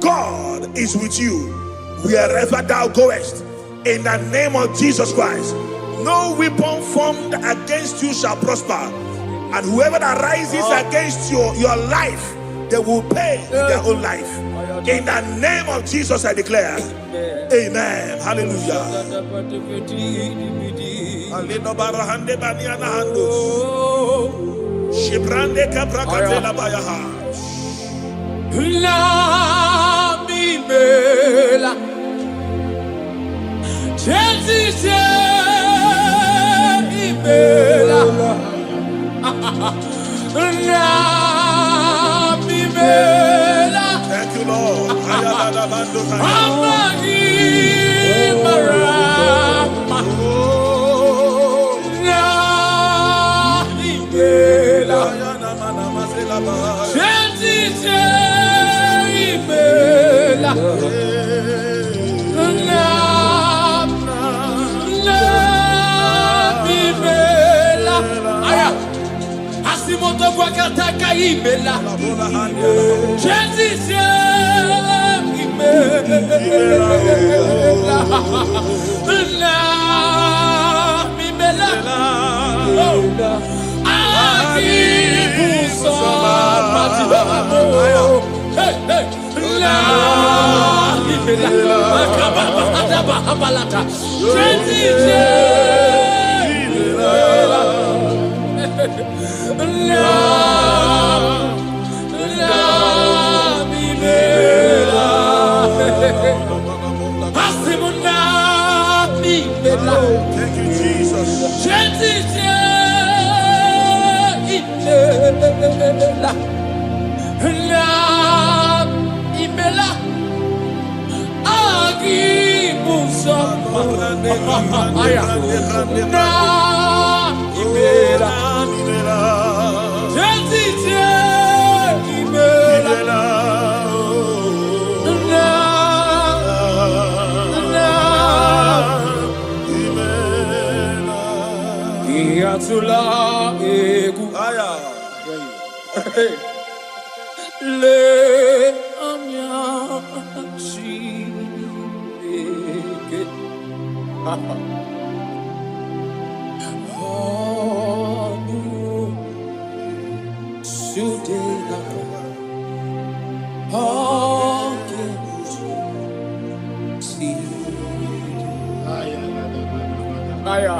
God is with you wherever thou goest. In the name of Jesus Christ. No weapon formed against you shall prosper. And whoever that rises against your life, they will pay with their own life. In the name of Jesus, I declare. Amen. Hallelujah. Shibrande kabrakatela bayaha. La mimela. Jesus imela. La mimela. Thank you, Lord. Amagi marama. La mimela. Jesus imela. La mimela. Aya. Asimoto kwa kataka imela. Jesus imela. La mimela. Agibuso matibamo. Hey, hey. La mimela. Akababa adaba abalata. Jesus imela. La mimela. Asimuna mimela. Thank you, Jesus. Jesus imela. La mimela. Agibuso aya. La mimela. Jesus imela. Iatula egu le amya shike sudena aya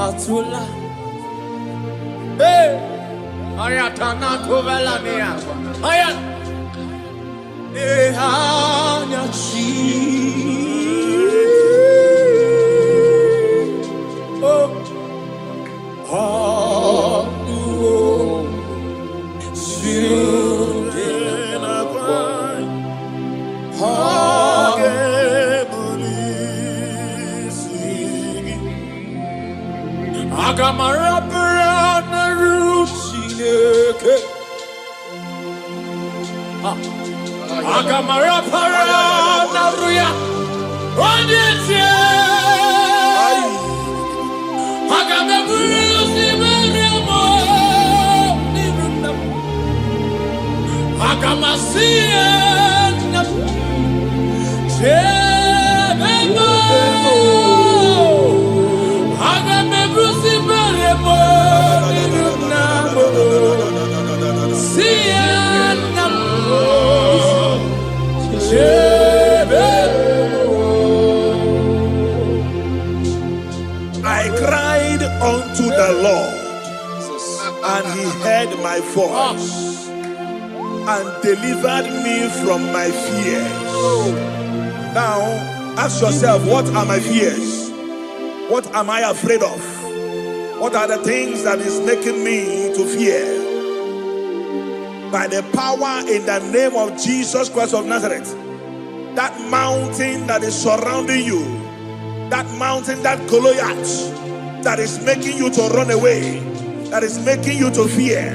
Atula. Hey, ayatana kovela mea. Ayat. Ehanya chi. Oh. Oh. Sudena pai. Agamara parana rusineke. Agamara parana ruya. Onyetie. Agamara simeremo. Agamasiena. Chebemo. I cried unto the Lord, and he heard my voice and delivered me from my fears. Now, ask yourself, what are my fears? What am I afraid of? What are the things that is making me to fear? By the power in the name of Jesus Christ of Nazareth, that mountain that is surrounding you, that mountain, that Goliath that is making you to run away, that is making you to fear,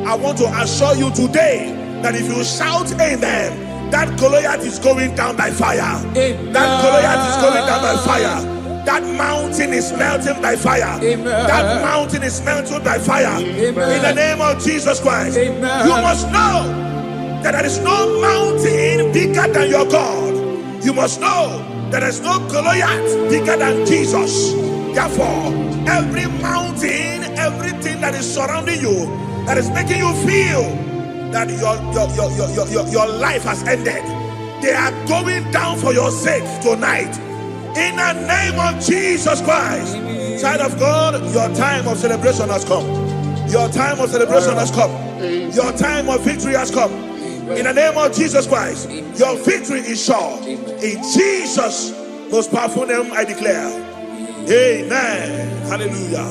I want to assure you today that if you shout amen, that Goliath is going down by fire. Amen. That Goliath is going down by fire. That mountain is melting by fire. Amen. That mountain is melted by fire. Amen. In the name of Jesus Christ. Amen. You must know that there is no mountain bigger than your God. You must know that there is no Goliath bigger than Jesus. Therefore, every mountain, everything that is surrounding you, that is making you feel that your life has ended, they are going down for your sake tonight. In the name of Jesus Christ. Child of God, your time of celebration has come. Your time of celebration has come. Your time of victory has come. In the name of Jesus Christ, your victory is sure. In Jesus' most powerful name, I declare. Amen. Hallelujah.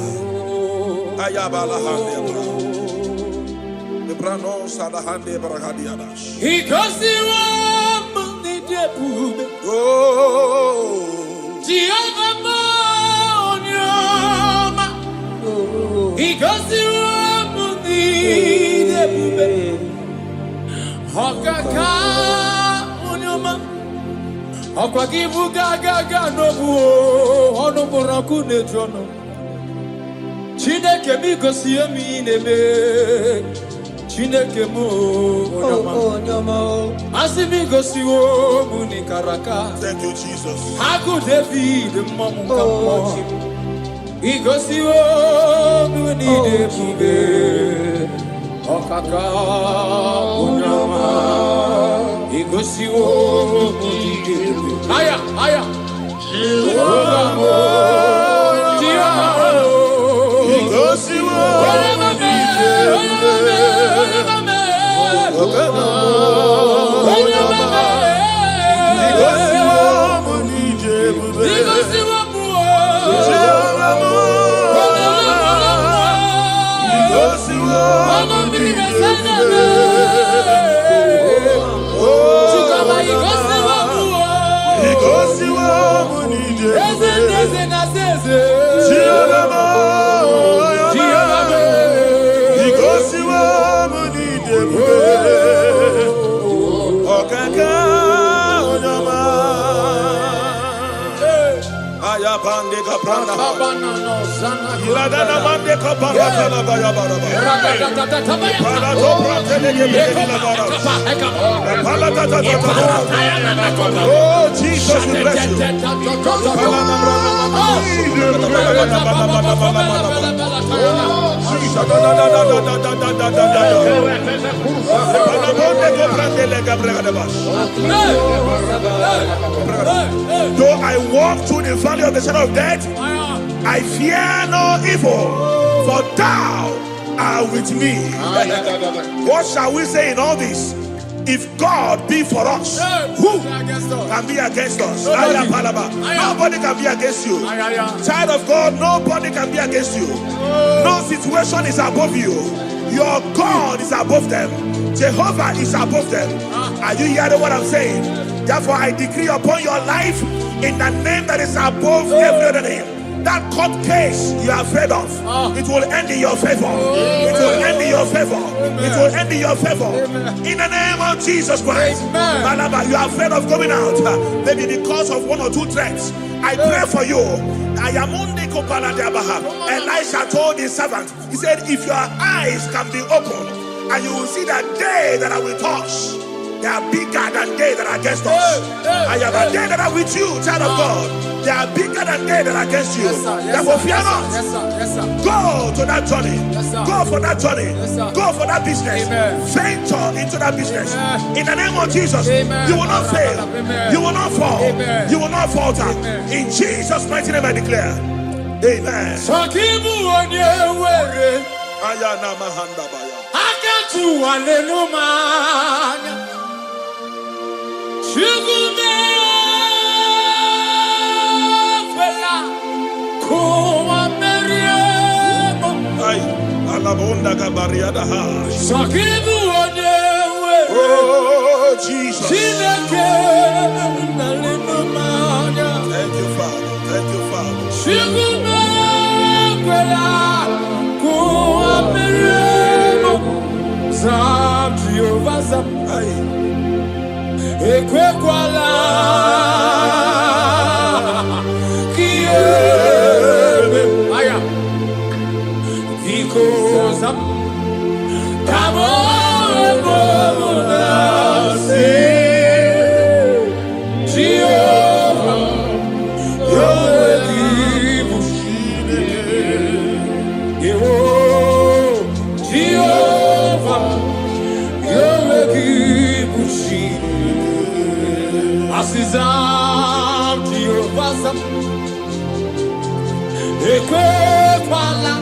He goes the he goes the Hokaka Onyoma Okwagibu Gaga Nobu Onoburaku Netrono Chineke mi gosi emi nebe Chineke mu Onyoma Asimi gosi wo muni karaka. Thank you, Jesus. Haku David mamu kamo He gosi wo muni debube Okaka Onyoma He gosi wo muni debube Aya Oh, Jesus, we bless you. Though I walk through the valley of the shadow of death, I fear no evil, for thou art with me. What shall we say in all this? If God be for us, who can be against us? Nobody can be against you. Child of God, nobody can be against you. No situation is above you. Your God is above them. Jehovah is above them. Are you hearing what I'm saying? Therefore, I decree upon your life in the name that is above every other name. That court case you are afraid of, it will end in your favor. It will end in your favor. It will end in your favor. In the name of Jesus Christ. Balaba, you are afraid of going out, maybe because of one or two threats. I pray for you. Elisha told his servant, he said, if your eyes can be opened, and you will see that day that I will touch, they are bigger than they that are against us. I have a day that are with you, child of God. They are bigger than they that are against you. Therefore, fear not. Go to that journey. Go for that journey. Go for that business. Venture into that business. In the name of Jesus, you will not fail. You will not fall. You will not falter. In Jesus' mighty name I declare. Amen. Oh, Jesus. Thank you, Father. Thank you, Father. Jehovah, Kibushi Asizam Tirovasam Eke Pala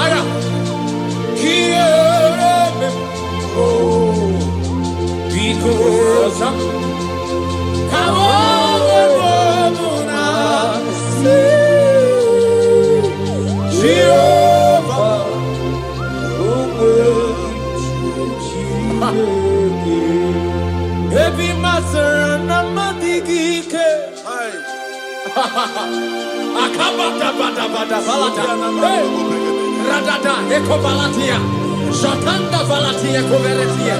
Aya Kieme Oh Because Kawamuna Jehovah Heavy master Namadike Akabata Bada Bada Balata Radada Eko Balatia Shatanda Valatia Coveretia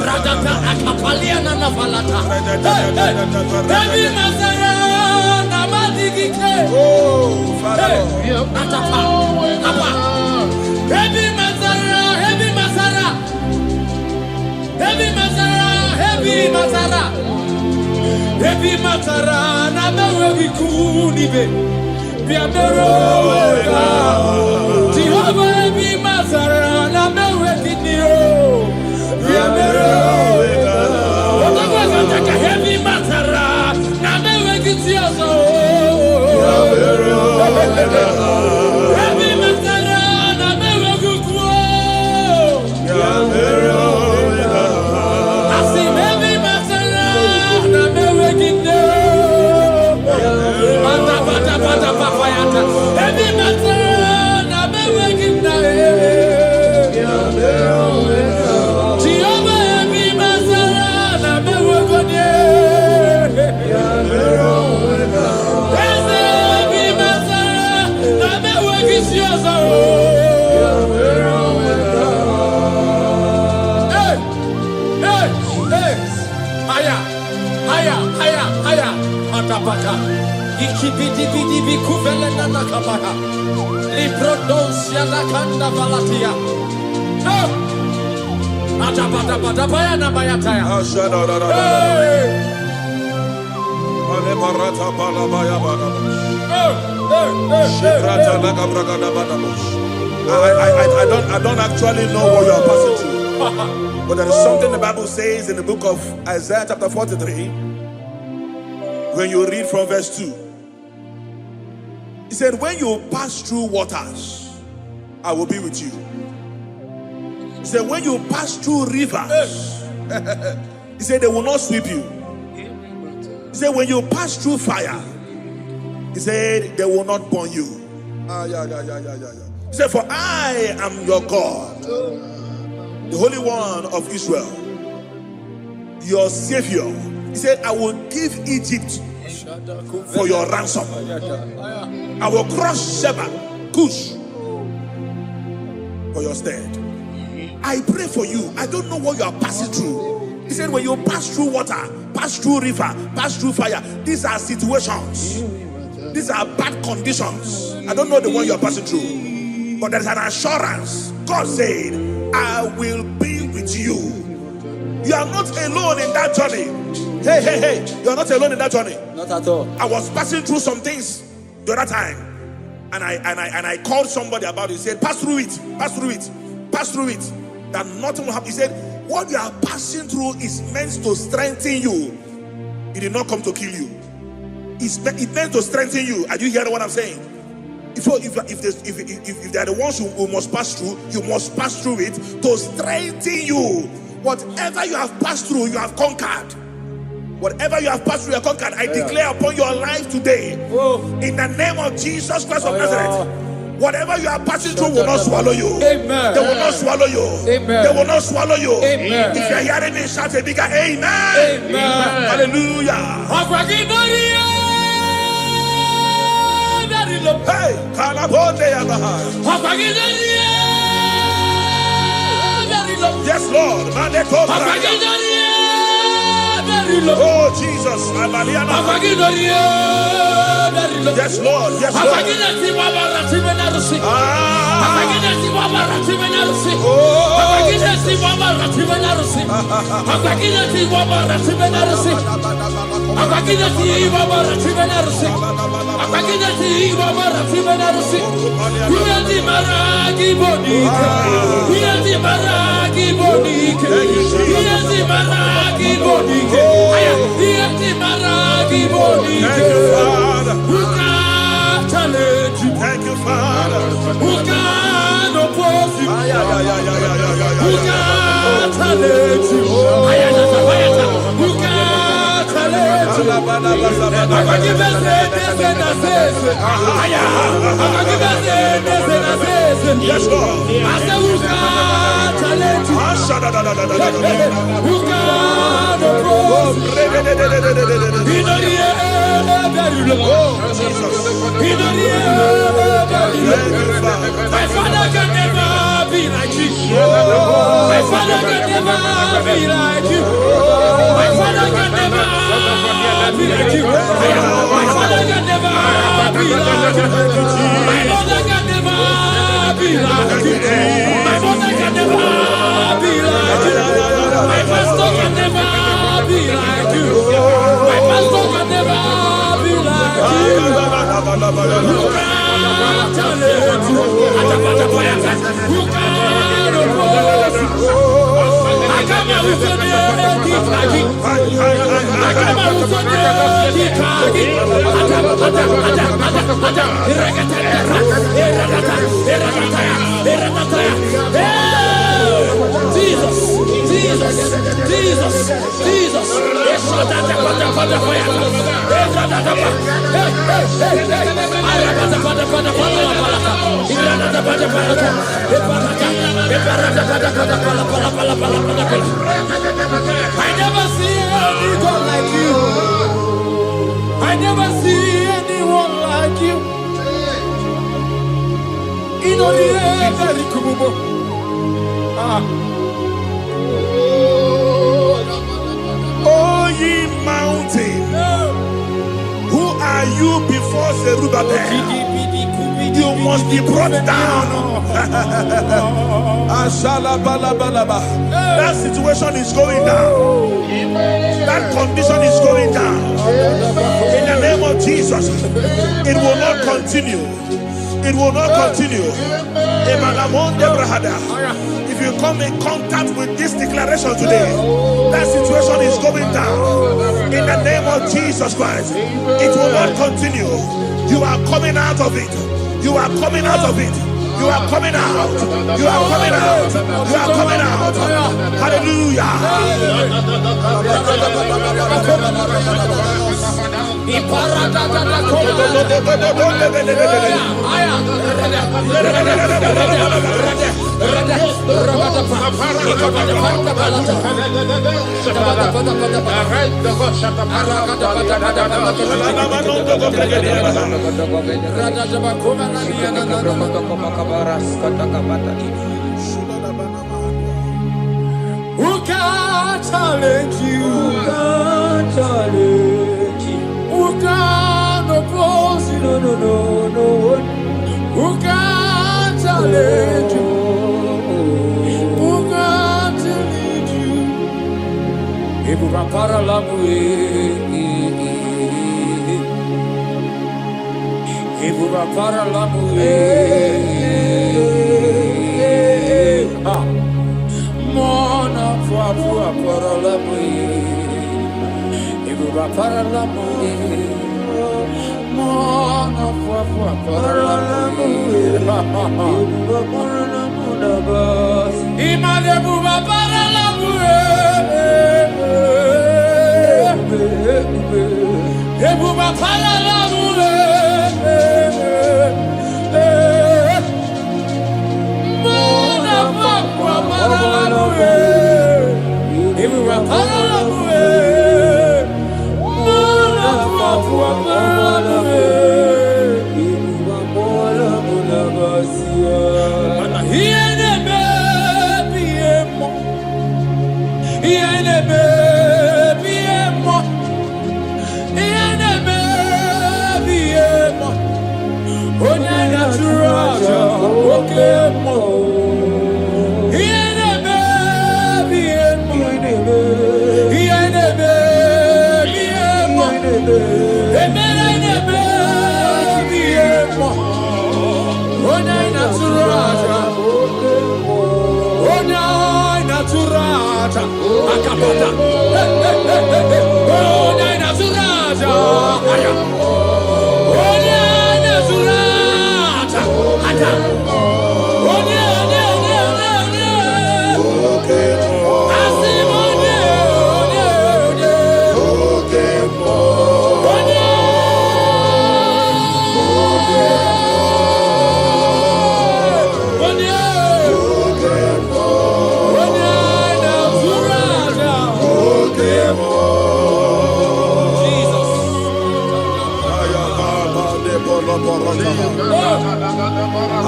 Radata Akapalia Nana Valata Heavy master Namadike Oh Atapa Heavy Mazara Heavy Mazara Heavy Mazara Heavy Mazara Heavy Mazara Namewe Vikunibe Biamero Jehovah Heavy Mazara Namewe Viniro Biamero Heavy Mazara Namewe Kitioso Heavy Mazara Namewe Gukwo Asim Heavy Mazara Namewe Ginde Bata Papayata Heavy Mazara Namewe Ginde Jehovah Heavy Mazara Namewe Gode Heavy Mazara Namewe Gisioso Haya, Atapaka, Ikibidi Kuvelena Nakabaka, Liprodosia Nakanda Valatia. No! Atapata Bayana Bayataya. I don't actually know what you are passing through. But there is something the Bible says in the book of Isaiah chapter 43. When you read from verse 2, he said, when you pass through waters, I will be with you. He said, when you pass through rivers, he said, they will not sweep you. He said, when you pass through fire, he said, they will not burn you. He said, for I am your God, the Holy One of Israel, your Savior. He said, I will give Egypt for your ransom. I will crush Sheba, Cush, for your stead. I pray for you. I don't know what you are passing through. He said, when you pass through water, pass through river, pass through fire, these are situations. These are bad conditions. I don't know the one you are passing through. But there's an assurance. God said, I will be with you. You are not alone in that journey. Hey, you are not alone in that journey. Not at all. I was passing through some things the other time, and I called somebody about it. He said, pass through it, pass through it, pass through it. That nothing will happen. He said, what you are passing through is meant to strengthen you. It did not come to kill you. It meant to strengthen you. Are you hearing what I'm saying? If they are the ones who must pass through, you must pass through it to strengthen you. Whatever you have passed through, you have conquered. Whatever you have passed through, you have conquered. I declare upon your life today, in the name of Jesus Christ of Nazareth, whatever you are passing through will not swallow you. Amen. They will not swallow you. Amen. They will not swallow you. Amen. If you are hearing me, shout a bigger amen. Amen. Hallelujah. Hey, yes, Lord. Oh, Jesus. Yes, Lord. Yes, Lord. Father. Thank you, Father. Who can oppose you? Who can challenge you? Who can challenge you? I'm going to give us Yes, Lord. I said, who can challenge you? Who can oppose you? He know the air very low. He know the air very low. My father can never be like you. My father can never be like you. My father can never be like you. My father can never be like you. My mother can never be like you. My mother can never be like you. My pastor can never be like you. My pastor can never be like you. Who can challenge you? Who can oppose you? I come out with your Jesus, Jesus, Jesus, Jesus. I never see any God like you. I never see anyone like you. In all the air, very cool. Oh, ye mountain, who are you before Zerubbabel? You must be brought down. That situation is going down. That condition is going down. In the name of Jesus, it will not continue. It will not continue. If you come in contact with this declaration today, that situation is going down. In the name of Jesus Christ, it will not continue. You are coming out of it. You are coming out of it. You are coming out. You are coming out. You are coming out. Hallelujah. Who can challenge you? Who can challenge you? Who can oppose you? No. Who can challenge you? Who can challenge you? Ebu rapara lamue. Ebu rapara lamue. Mona fua para la mue, ibura para la mue. Mona fua para la mue, ibura para la mue. Imale buba para la mue, ibura para la mue.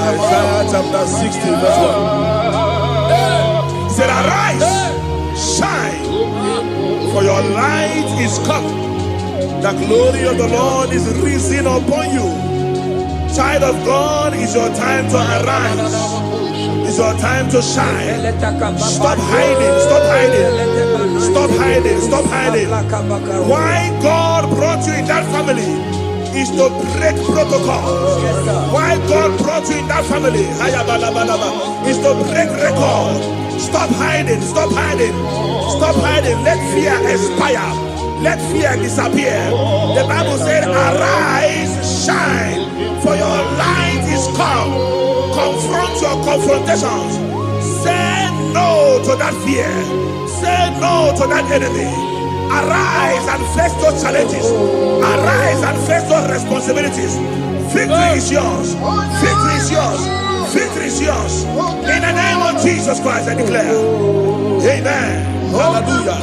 Isaiah chapter 60 verse 1. He said, arise, shine, for your light is come. The glory of the Lord is risen upon you. Child of God, it's your time to arise. It's your time to shine. Stop hiding, stop hiding. Stop hiding, stop hiding. Why God brought you in that family is to break protocol. Why God brought you in that family is to break record. Stop hiding, stop hiding, stop hiding. Let fear expire. Let fear disappear. The Bible said, arise, shine, for your light is come. Confront your confrontations. Say no to that fear. Say no to that enemy. Arise and face those challenges. Arise and face those responsibilities. Victory is yours. Victory is yours. Victory is yours. In the name of Jesus Christ, I declare. Amen. Hallelujah.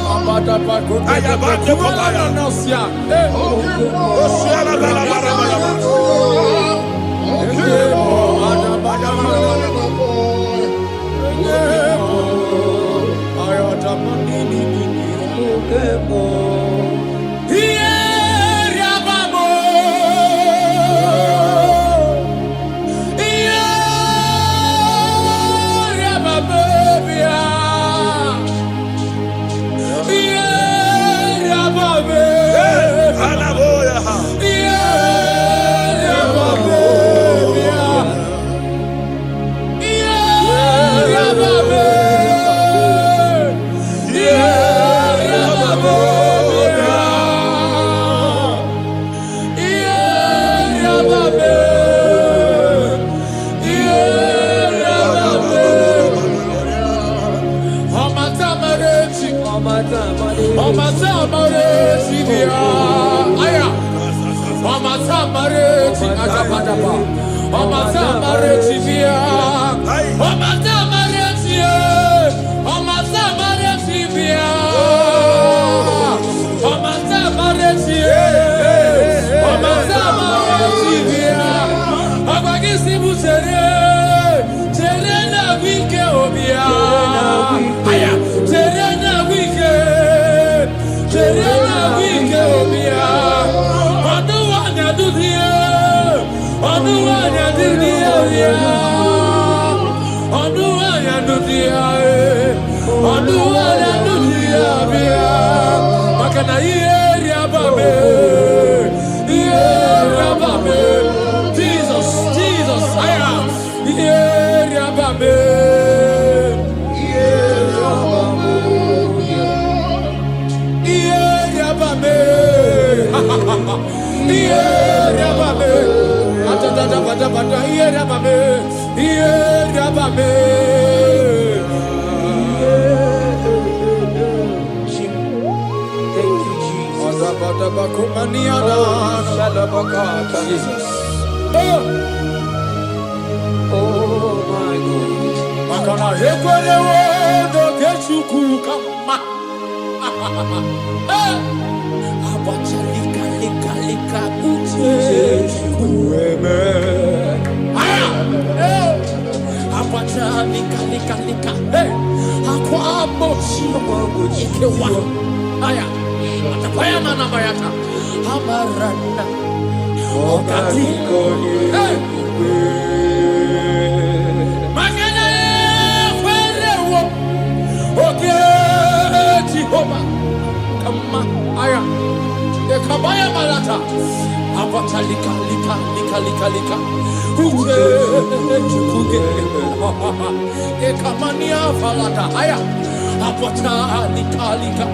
Apota Nikalika.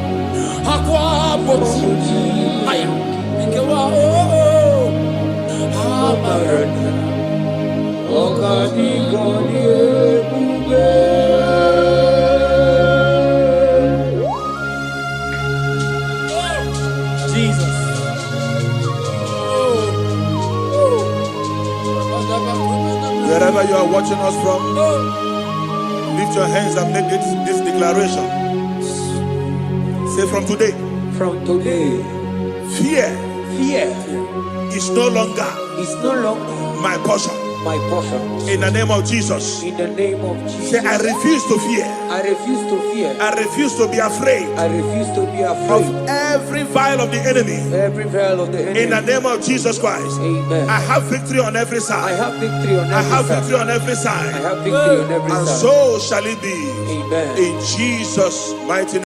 Aqua Boti. Aya. Nikewa. Amarana. Okadi Goni Bube. Jesus. Wherever you are watching us from, lift your hands and make this declaration. Say, from today, fear is no longer my portion. In the name of Jesus. In the name of Jesus. Say, I refuse to fear. I refuse to fear. I refuse to be afraid. I refuse to be Of afraid every vial of the enemy. every veil of the enemy. In the name of Jesus Christ. Amen. I have victory on every I side. have victory on I every have side. victory on every I side. have victory on every And side. so shall it be. Amen. In Jesus' mighty name.